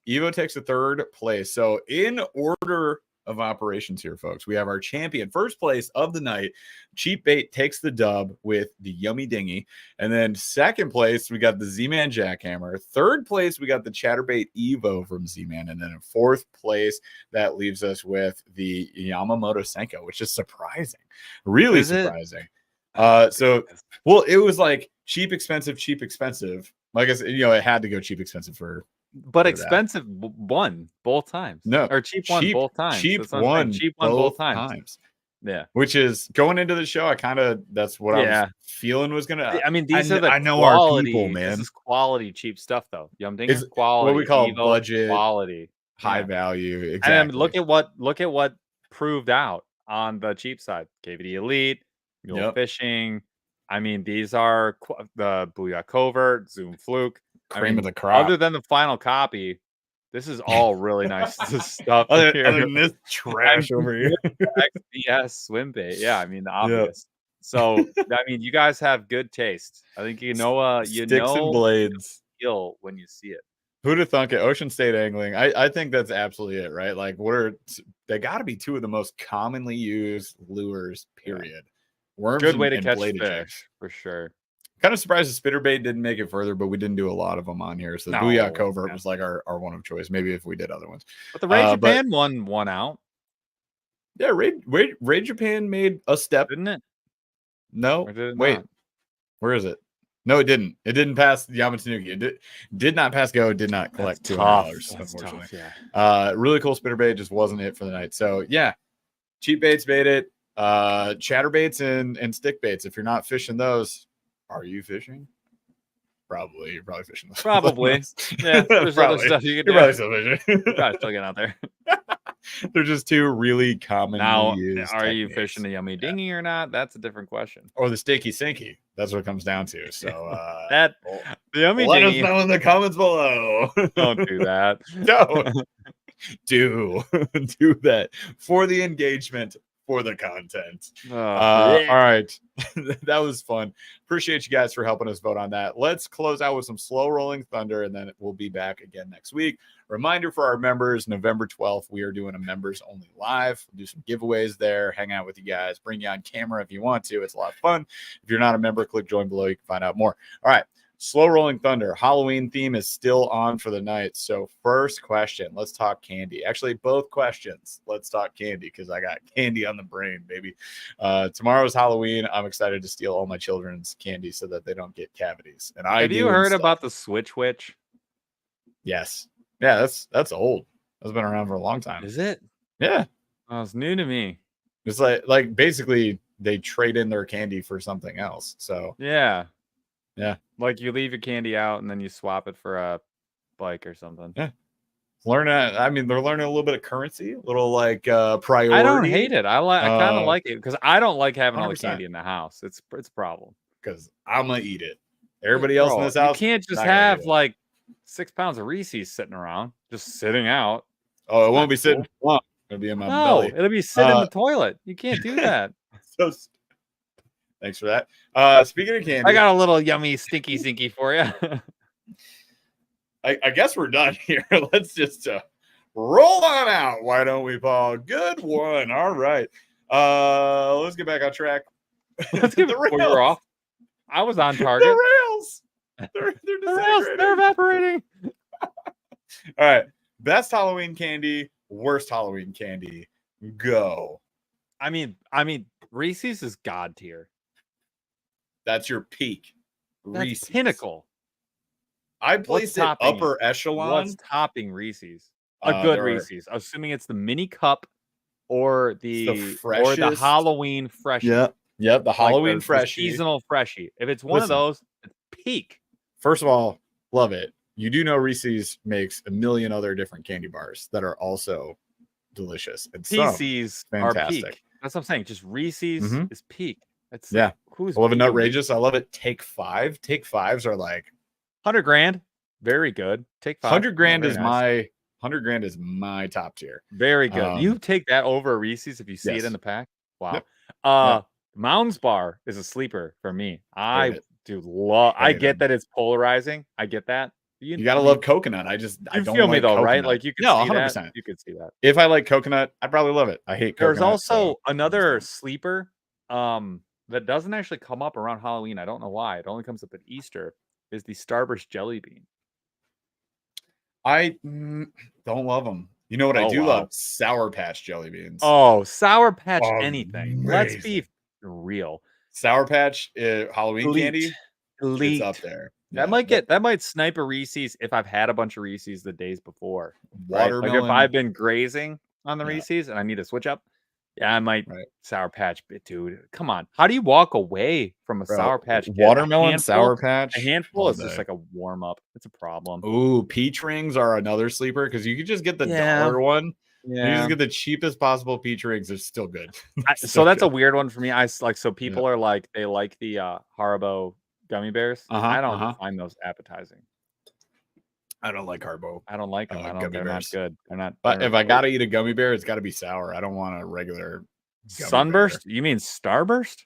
Evo takes a third place. So in order of operations here, folks, we have our champion. First place of the night, Cheap Bait takes the dub with the Yummy Dingy. And then second place, we got the Z-Man Jackhammer. Third place, we got the ChatterBait Evo from Z-Man. And then in fourth place, that leaves us with the Yamamoto Senko, which is surprising. Really surprising. It was like cheap, expensive. Like I said, it had to go cheap, expensive for but for that. expensive won both times. No, or cheap won both times. Cheap That's what I'm saying. won Cheap won both times. Yeah. Which is going into the show. That's what I was feeling was gonna. I mean, these are the I know quality, our people, man. This is quality cheap stuff, though. Yumdinger, It's quality. what we call Evo, budget, quality, high value. Exactly. And look at what proved out on the cheap side. KVD Elite, Mule Fishing. I mean, these are the Booyah Covert, Zoom Fluke. Cream of the crop. Other than the final copy, this is all really nice stuff. Other than this trash over here. XBS swimbait. Yeah, I mean, the obvious. So, I mean, you guys have good taste. I think you know sticks and blades. Feel when you see it. Who'd have thunk it? Ocean State Angling. I think that's absolutely it, right? Like, they got to be two of the most commonly used lures, period. Worms good way to and catch bladed fish, jigs. For sure. Kind of surprised the spinnerbait didn't make it further, but we didn't do a lot of them on here. So the Booyah Covert was like our one of choice. Maybe if we did other ones. But the Raid Japan one won out. Yeah, Raid Japan made a step. Didn't it? No. Wait. Where is it? No, it didn't. It didn't pass Yamatanuki. It did not pass go. It did not collect $200, unfortunately. Tough, really cool spinnerbait. Just wasn't it for the night. So, yeah. Cheap baits made it. Chatterbaits and stick baits. If you're not fishing those, are you fishing? Probably. You're probably fishing those. Probably. Yeah. There's other stuff you can do. You're probably still fishing. You're probably still getting out there. They're just two really common. Now, used are techniques. You fishing the yummy dingy or not? That's a different question. Or the sticky sinky. That's what it comes down to. So the yummy let dingy. us know in the comments below. Don't do that. Don't do that for the engagement, for the content. All right. That was fun. Appreciate you guys for helping us vote on that. Let's close out with some slow rolling thunder, and then we'll be back again next week. Reminder for our members, November 12th, we are doing a members only live. We'll do some giveaways there, hang out with you guys, bring you on camera if you want to. It's a lot of fun. If you're not a member, click join below. You can find out more. All right. Slow rolling thunder. Halloween theme is still on for the night. So first question, let's talk candy. Actually, both questions. Let's talk candy because I got candy on the brain, baby. Tomorrow's Halloween. I'm excited to steal all my children's candy so that they don't get cavities. And have you heard about the Switch Witch? Yes. Yeah, that's old. That's been around for a long time. Is it? Yeah. Oh, it's new to me. It's like basically they trade in their candy for something else. So yeah. Like you leave your candy out and then you swap it for a bike or something. Yeah. I mean, they're learning a little bit of currency, a little like priority. I don't hate it. I kind of like it because I don't like having 100%. All the candy in the house. It's a problem. Because I'm gonna eat it. Everybody else in this house, you can't just have like 6 pounds of Reese's sitting around, just sitting out. Oh, it won't be sitting long. It'll be in my belly. It'll be sitting in the toilet. You can't do that. So thanks for that. Speaking of candy, I got a little yummy stinky zinky for you. I guess we're done here. Let's just roll on out. Why don't we, Paul? Good one. All right. Let's get back on track. Let's get the rails. We're off. I was on target. The rails. They're evaporating. All right. Best Halloween candy, worst Halloween candy. Go. I mean, Reese's is god tier. That's your peak. That's Reese's pinnacle. I placed it upper echelon. What's topping Reese's? A good Reese's. Assuming it's the mini cup or the Halloween freshie. Yep. The Halloween freshie. Seasonal freshie. If it's one of those, it's peak. First of all, love it. You do know Reese's makes a million other different candy bars that are also delicious. And PC's are peak. That's what I'm saying. Just Reese's is peak. That's I love a Nutrageous. I love it. Take 5. Take 5s are like $100,000. Very good. Take 5. $100,000 is nice. $100,000 is my top tier. Very good. You take that over a Reese's if you see it in the pack. Wow. Yep. Mounds Bar is a sleeper for me. I love. I get that it's polarizing. I get that. You gotta love coconut. I don't feel me though, coconut. right? Like you can see 100%. That. You could see that. If I like coconut, I'd probably love it. I hate coconut. There's also another sleeper that doesn't actually come up around Halloween. I don't know why. It only comes up at Easter. Is the Starburst Jelly Bean. I don't love them. You know what I do love? Sour Patch Jelly Beans. Oh, Sour Patch anything. Let's be real. Sour Patch Halloween candy. Elite. It's up there. That might snipe a Reese's if I've had a bunch of Reese's the days before. Right? Like watermelon. if I've been grazing on the Reese's and I need to switch up, yeah, I might Sour Patch, dude. Come on, how do you walk away from a Sour Patch Kid? Watermelon Sour Patch. A handful is just like a warm up. It's a problem. Ooh, peach rings are another sleeper because you could just get the dollar one. Yeah, you just get the cheapest possible peach rings. They're still good. So that's a weird one for me. So people are like they like the Haribo gummy bears. I don't find those appetizing. I don't like Haribo. I don't like them. They're not good. They're not. But if I gotta eat a gummy bear, it's got to be sour. I don't want a regular Sunburst. Bear. You mean Starburst?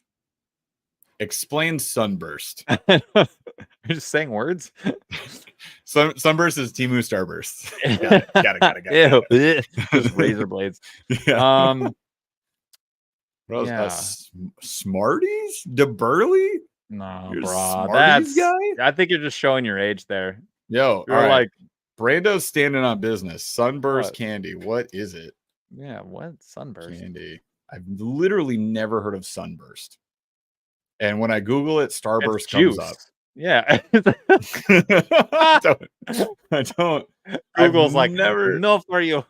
Explain Sunburst. You're just saying words. Sunburst is Temu Starburst. Got it. Just razor blades. Yeah. What else? Smarties? DeBurley? No, bro. That's guy? I think you're just showing your age there. Yo, you're like Brando's standing on business. Sunburst candy. What is it? Yeah, what Sunburst candy? I've literally never heard of Sunburst. And when I Google it, Starburst comes up. Yeah. I don't. Google's like, never. No, for you.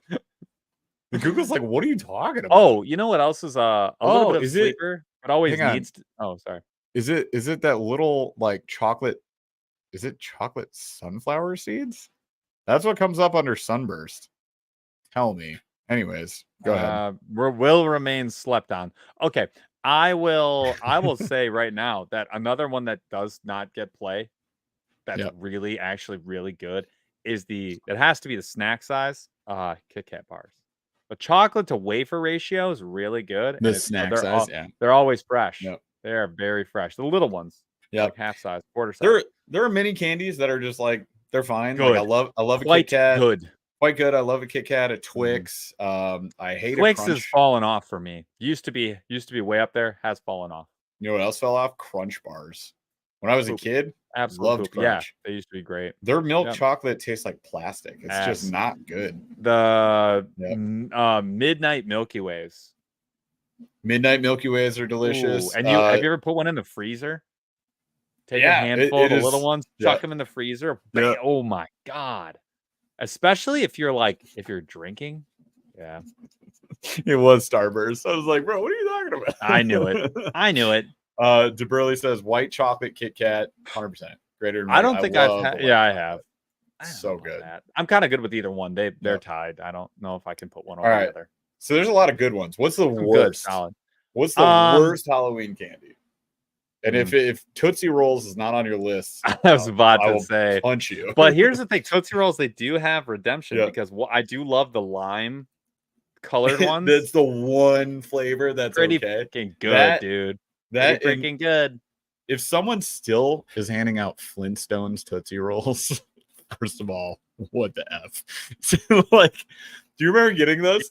Google's like, what are you talking about? Oh, you know what else is a little bit of sleeper? It always needs to. Oh, sorry. Is it that little like chocolate? Is it chocolate sunflower seeds? That's what comes up under Sunburst. Tell me. Anyways, go ahead. Will remain slept on. Okay. I will say right now that another one that does not get play that's really actually really good is it has to be the snack size Kit Kat bars. The chocolate to wafer ratio is really good. The snack size, they're always fresh. Yep. They are very fresh. The little ones, like half size, quarter size. There are many candies that are just like they're fine. Good. Like I love a Kit Kat. Quite good. I love a Kit Kat, a Twix. I hate Twix a Crunch. Has fallen off for me. Used to be way up there. Has fallen off. You know what else fell off? Crunch bars. When I was a kid, loved Crunch. Yeah, they used to be great. Their milk chocolate tastes like plastic. It's just not good. The Midnight Milky Ways. Midnight Milky Ways are delicious. Ooh, and have you ever put one in the freezer? Take a handful of the little ones, chuck them in the freezer. Yeah. Oh my god. Especially if you're drinking. Yeah. It was Starburst. I was like, bro, what are you talking about? I knew it. DeBurley says white chocolate Kit Kat, 100%. Greater. I don't think I've had. Yeah, I have. So good. I'm kind of good with either one. They're tied. I don't know if I can put one over the other. So there's a lot of good ones. What's the worst? What's the worst Halloween candy? And if Tootsie Rolls is not on your list, I was about to say punch you. But here's the thing: Tootsie Rolls, they do have redemption because I do love the lime colored ones. That's the one flavor that's pretty okay. Freaking good, dude. That freaking good. If someone still is handing out Flintstones Tootsie Rolls, first of all, what the F? So, like, do you remember getting those?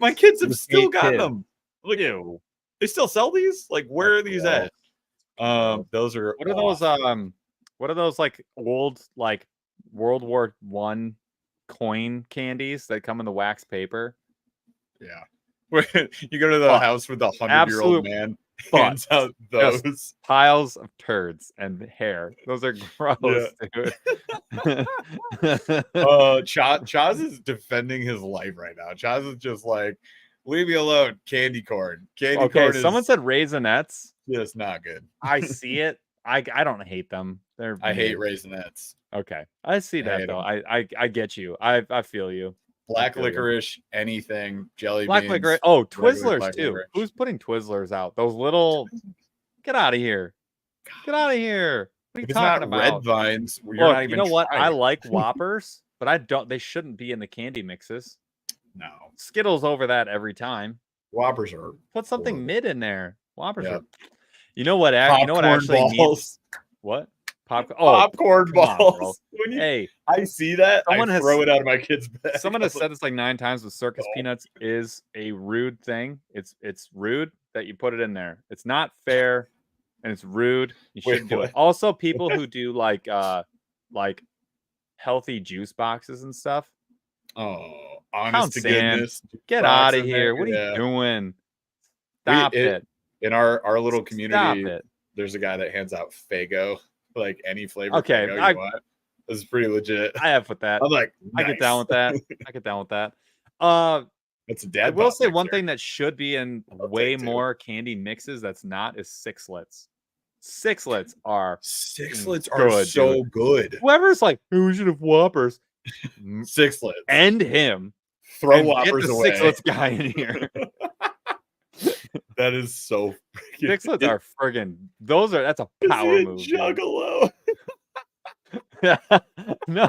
My kids have still got them. Look, they still sell these? Like, where are these at? Those are what are those like old like World War I coin candies that come in the wax paper? Yeah. You go to the house with the 100-year-old man, hands out those piles of turds and hair. Those are gross, dude. Chaz is defending his life right now. Chaz is just like, leave me alone. Candy corn. Someone said Raisinets. It's not good. I see it. I don't hate them. I hate Raisinets. Okay, I see that though. I get you. I feel you. Black licorice, anything, jelly black beans. Licorice. Oh, Twizzlers too. Licorice. Who's putting Twizzlers out? Those little. Get out of here. Get out of here. What are you talking about? Red Vines. You know what? I like Whoppers, but I don't. They shouldn't be in the candy mixes. No. Skittles over that every time. Whoppers are. Put something mid in there. Whoppers are. You know what? You know what actually needs what? Popcorn balls. Hey, I see that. I throw it out of my kid's bag. Someone has said this like 9 times with circus peanuts is a rude thing. It's rude that you put it in there. It's not fair and it's rude. You shouldn't do it. Also, people who do like healthy juice boxes and stuff. Oh, honest to goodness. Get out of here. What are you doing? Stop it. In our little community, there's a guy that hands out Faygo like any flavor. Okay, Faygo you want. This is pretty legit. I have with that. I'm like, nice. I get down with that. I get down with that. It's a dad. I will say mixer. one thing that should be in I'll way take two. more candy mixes that's not is sixlets. Sixlets are good, so dude. good. Whoever's like, hey, we should have Whoppers. Sixlets. End him. Throw and Whoppers get the away. Sixlets guy in here. That is so freaking. Sixlets are friggin'. That's a power move. Juggalo. No.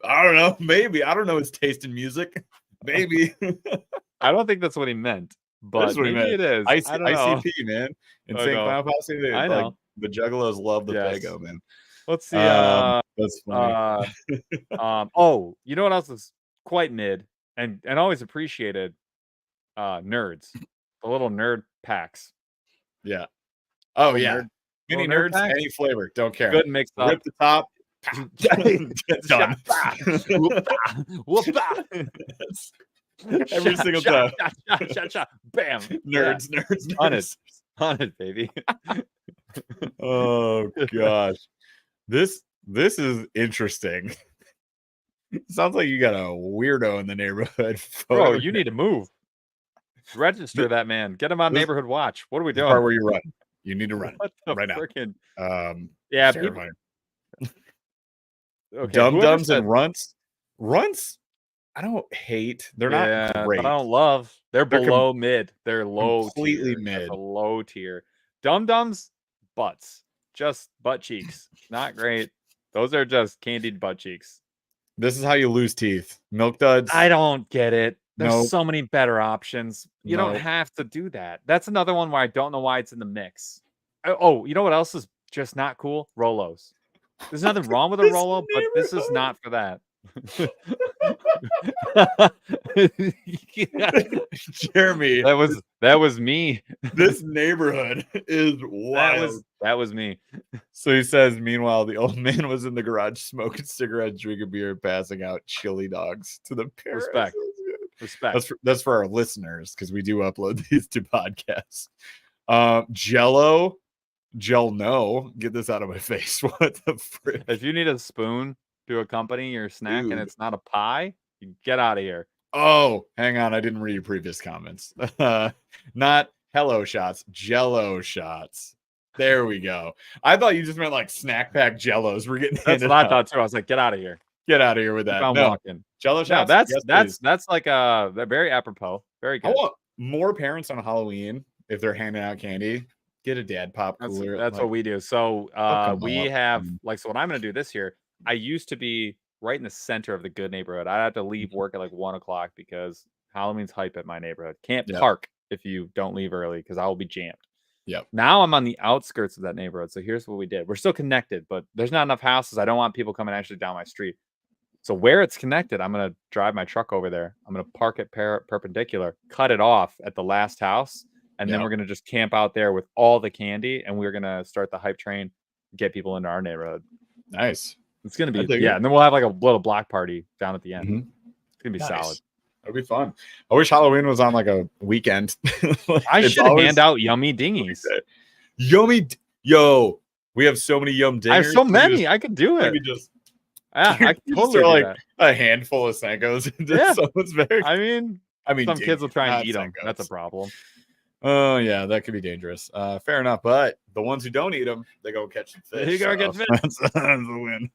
I don't know. Maybe. I don't know his taste in music. Maybe. I don't think that's what he meant. But what maybe he meant. it is. I don't know. ICP, man. Insane Clown Posse. I know. The Juggalos love the Faygo, man. Let's see. That's funny. Oh, you know what else is quite mid and always appreciated? Nerds. The little nerd packs. Yeah. Oh, little yeah. Mini nerds, any flavor. Don't care. Good mix up. Rip the top. Done. Every single time. Shot. Bam. Nerds. On it, baby. Oh gosh. This is interesting. Sounds like you got a weirdo in the neighborhood. Bro, you need to move. Register that man. Get him on neighborhood watch. What are we doing? Part where you run. You need to run right now. Yeah, terrifying. Okay, Dum-dums and runts. Runts, I don't hate. They're not great. I don't love. They're below mid. They're low completely tier. mid. That's a low tier. Dum-dums, butts. Just butt cheeks. Not great. Those are just candied butt cheeks. This is how you lose teeth. Milk duds. I don't get it. There's so many better options. You don't have to do that. That's another one where I don't know why it's in the mix. Oh, you know what else is just not cool? Rolos. There's nothing wrong with a Rolo, but this is not for that. Jeremy, that was me. This neighborhood is wild. That was me. So he says, meanwhile, the old man was in the garage smoking cigarettes, drinking beer, passing out chili dogs to the parents. Respect. That's for our listeners because we do upload these to podcasts. Jello. No, get this out of my face. What the frick? If you need a spoon to accompany your snack and it's not a pie, you get out of here. Oh, hang on. I didn't read your previous comments. Not hello shots, Jello shots. There we go. I thought you just meant like snack pack Jellos. We're getting that's what I thought too. I was like, get out of here. Get out of here with that. I'm walking. Jello shots. No, that's like they're very apropos. Very good. I want more parents on Halloween if they're handing out candy. Get a dad pop cooler. That's what we do. So we have so what I'm gonna do this year. I used to be right in the center of the good neighborhood. I had to leave work at like 1 o'clock because Halloween's hype at my neighborhood. Can't park if you don't leave early because I will be jammed. Yep. Now I'm on the outskirts of that neighborhood. So here's what we did. We're still connected, but there's not enough houses. I don't want people coming actually down my street. So where it's connected, I'm gonna drive my truck over there. I'm gonna park it perpendicular, cut it off at the last house. And then we're going to just camp out there with all the candy. And we're going to start the hype train, get people into our neighborhood. Nice. It's going to be, and then we'll have like a little block party down at the end. Mm-hmm. It's going to be solid. It'll be fun. I wish Halloween was on like a weekend. I should hand out yummy dingies. Yo, we have so many yum dingers. I have so many. I could do it. Maybe just, I can totally do like that. A handful of Senkos into someone's bag. I mean, some kids will try and eat them. That's a problem. Oh yeah, that could be dangerous. Fair enough, but the ones who don't eat them, they go catch some fish. You gotta get fish. That's the win.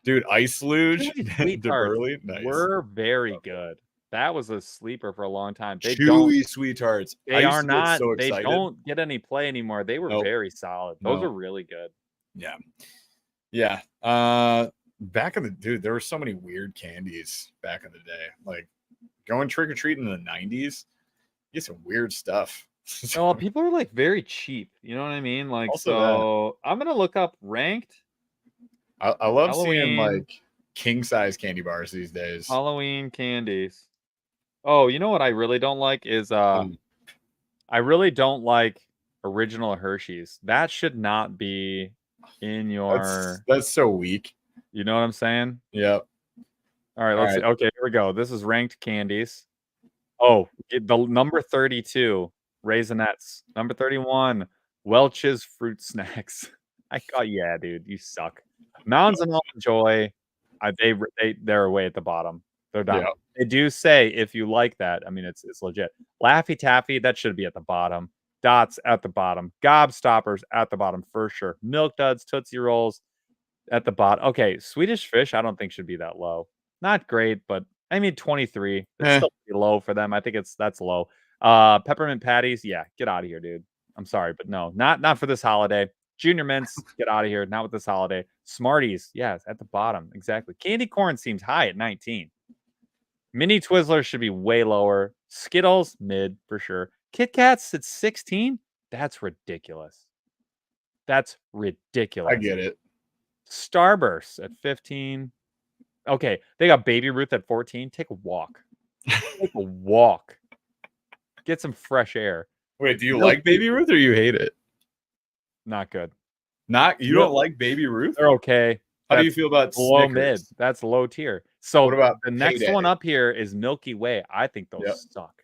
Dude, ice luge. Nice. We're very good. That was a sleeper for a long time. Chewy sweetarts. They are not. So they don't get any play anymore. They were very solid. Those are really good. Yeah. Back in the there were so many weird candies back in the day. Like going trick or treating in the 90s, get some weird stuff. Oh, people are like very cheap. You know what I mean? Like, so I'm gonna look up ranked. I love seeing like king size candy bars these days. Halloween candies. Oh, you know what I really don't like is I really don't like original Hershey's. That should not be in your. That's so weak. You know what I'm saying? Yep. All right, let's see. Okay, here we go. This is ranked candies. Oh, the number 32 Raisinets. Number 31, Welch's Fruit Snacks. Yeah, dude, you suck. Mounds and Almond Joy, they're way at the bottom. They're down. Yeah. They do say if you like that, I mean, it's legit. Laffy Taffy, that should be at the bottom. Dots at the bottom. Gobstoppers at the bottom for sure. Milk Duds, Tootsie Rolls at the bottom. Okay, Swedish Fish, I don't think should be that low. Not great, but I mean 23. It's still pretty low for them. I think that's low. Peppermint Patties, yeah, get out of here, dude. I'm sorry, but no, not for this holiday. Junior Mints, get out of here. Not with this holiday. Smarties, yes, at the bottom. Exactly. Candy corn seems high at 19. Mini Twizzlers should be way lower. Skittles, mid for sure. Kit Kats at 16? That's ridiculous. That's ridiculous. I get it. Starburst at 15. Okay, they got Baby Ruth at 14. Take a walk. Take a walk. Get some fresh air. Wait, do you like Baby Ruth or you hate it? Not good. You don't like Baby Ruth? They're okay. How do you feel about low Snickers? mid? That's low tier. So what about the next Payday? one up here is Milky Way. I think those suck.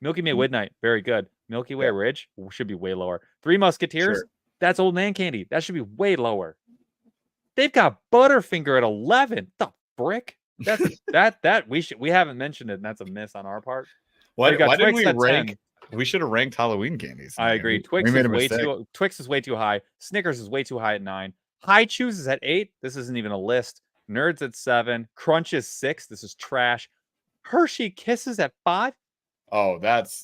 Milky Way Midnight, very good. Milky Way Ridge should be way lower. Three Musketeers, that's old man candy. That should be way lower. They've got Butterfinger at 11. The brick? That's we haven't mentioned it, and that's a miss on our part. Why didn't we rank? 10. We should have ranked Halloween candies. I agree. Twix is way too high. Snickers is way too high at 9. High Chews is at 8. This isn't even a list. Nerds at 7. Crunch is 6. This is trash. Hershey Kisses at 5. Oh,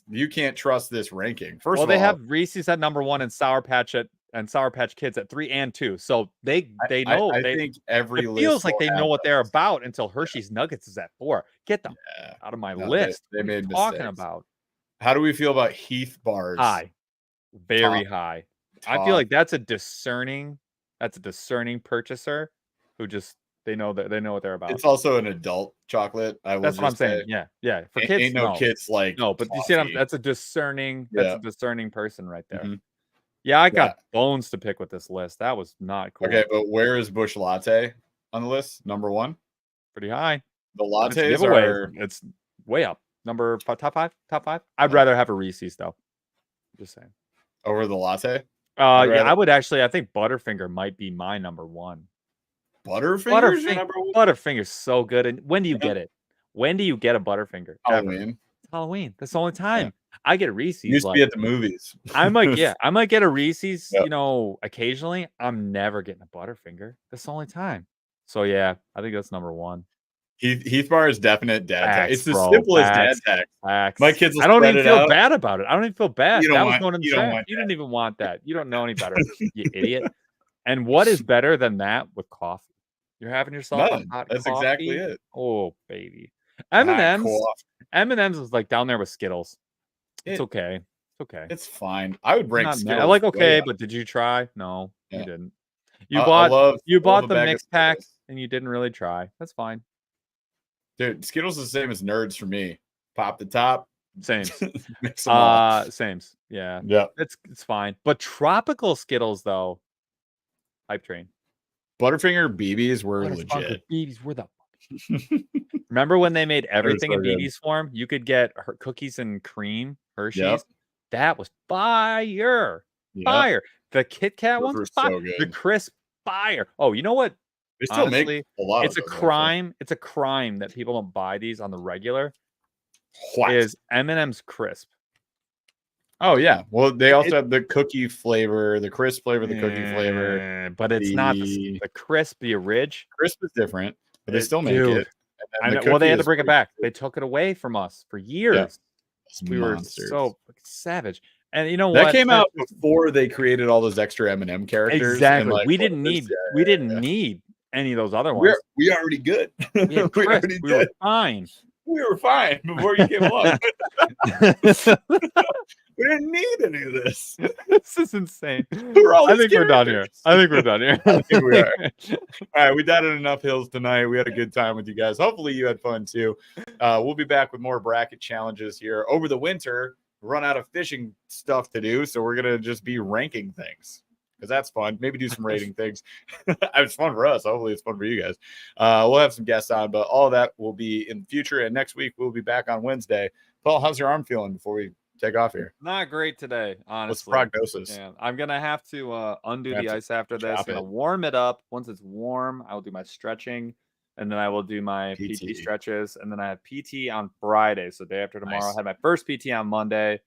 you can't trust this ranking. First of all, they have Reese's at number 1 and Sour Patch Kids at 3 and 2. So they know. I think every it feels like they know what they're about until Hershey's Nuggets is at 4. Get them out of my list. They made mistakes. Talking about. How do we feel about Heath bars? High, very high. I feel like that's a discerning purchaser who just they know what they're about. It's also an adult chocolate. That's what I'm saying. Yeah. For kids, ain't no kids like no, but toffee. You see, that's a discerning person right there. Mm-hmm. Yeah, I got bones to pick with this list. That was not cool. Okay, but where is Bush Latte on the list? Number 1? Pretty high. The lattes are it's way up. Number top five. I'd rather have a Reese's though. Just saying. Over the latte? I would actually. I think Butterfinger might be my number 1. Butterfinger's so good. And when do you get it? When do you get a Butterfinger? Halloween. It's Halloween. That's the only time. I get a Reese's. Used to be at the movies. I might get a Reese's, occasionally. I'm never getting a Butterfinger. That's the only time. So yeah, I think that's number 1. Heath bar is definite dad tag. It's the simplest dad tag. My kids. I don't even feel bad about it. I don't even feel bad. You didn't even want that. You don't know any better, you idiot. And what is better than that with coffee? You're having yourself a hot That's coffee. Exactly it. Oh baby, M&M's is like down there with Skittles. It's okay. It's okay. It's fine. I would rank Skittles. I like okay, but did you try? No, you didn't. You bought the mix pack and you didn't really try. That's fine. Dude, Skittles is the same as Nerds for me. Pop the top. Same. Mix them all. Same. Yeah. Yeah. It's fine. But tropical Skittles though. Hype train. Butterfinger BBs were legit. BBs were the Remember when they made everything in BB's form? You could get cookies and cream Hershey's. Yep. That was fire. Yep. Fire. The Kit Kat ones were fire. So good. The crisp fire. Oh, you know what? They still make a lot. It's a crime. It's a crime that people don't buy these on the regular. What is M&M's crisp? Oh yeah. Well, they also have the cookie flavor, the crisp flavor, the cookie flavor, but it's not the crisp. The Ridge crisp is different, but they still make it. Well, they had to bring it back. They took it away from us for years. Yeah. We were so savage. And you know what? That came out before they created all those extra M&M characters. Exactly. And we didn't need any of those other ones. We already good. We were fine. We were fine before you came along. We didn't need any of this. This is insane. I think we're done here. I think we are. All right, we dotted enough hills tonight. We had a good time with you guys. Hopefully you had fun too. We'll be back with more bracket challenges here over the winter. Run out of fishing stuff to do, so we're gonna just be ranking things because that's fun. Maybe do some rating things. It's fun for us. Hopefully it's fun for you guys. We'll have some guests on, but all that will be in the future. And next week we'll be back on Wednesday. Paul, how's your arm feeling before we take off here? Not great today, honestly. What's the prognosis? Yeah, I'm gonna have to undo the ice after this. chop Gonna it. warm it up. Once it's warm, I will do my stretching, and then I will do my PT PT. stretches, and then I have PT on Friday, so day after tomorrow. Nice. I had my first PT on Monday,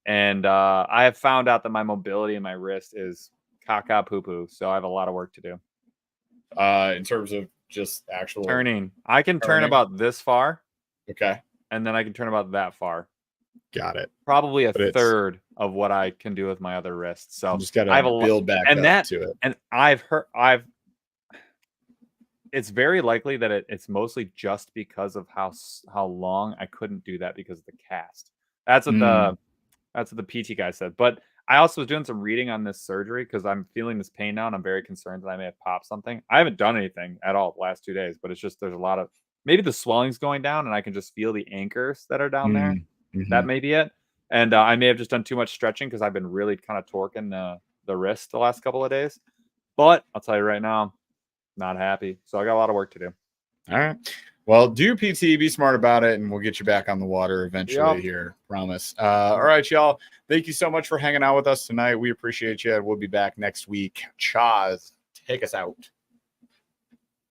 and I have found out that my mobility in my wrist is caca poo poo, so I have a lot of work to do. In terms of just actual Turning, I can turn turning? about this far, Okay, and then I can turn about that far. got it. Probably a But it's- third of what I can do with my other wrist. So You just got I have a to build back and up that to it. and it's very likely that it's mostly just because of how long I couldn't do that because of the cast. That's what the PT guy said. But I also was doing some reading on this surgery because I'm feeling this pain now, and I'm very concerned that I may have popped something. I haven't done anything at all the last 2 days, but it's just there's a lot of maybe the swelling's going down, and I can just feel the anchors that are down there. That may be it. And I may have just done too much stretching because I've been really kind of torquing the wrist the last couple of days. But I'll tell you right now, not happy. So I got a lot of work to do. All right. Well, do your PT, be smart about it, and we'll get you back on the water eventually Yep. here. Promise. All right, y'all. Thank you so much for hanging out with us tonight. We appreciate you. We'll be back next week. Chaz, take us out.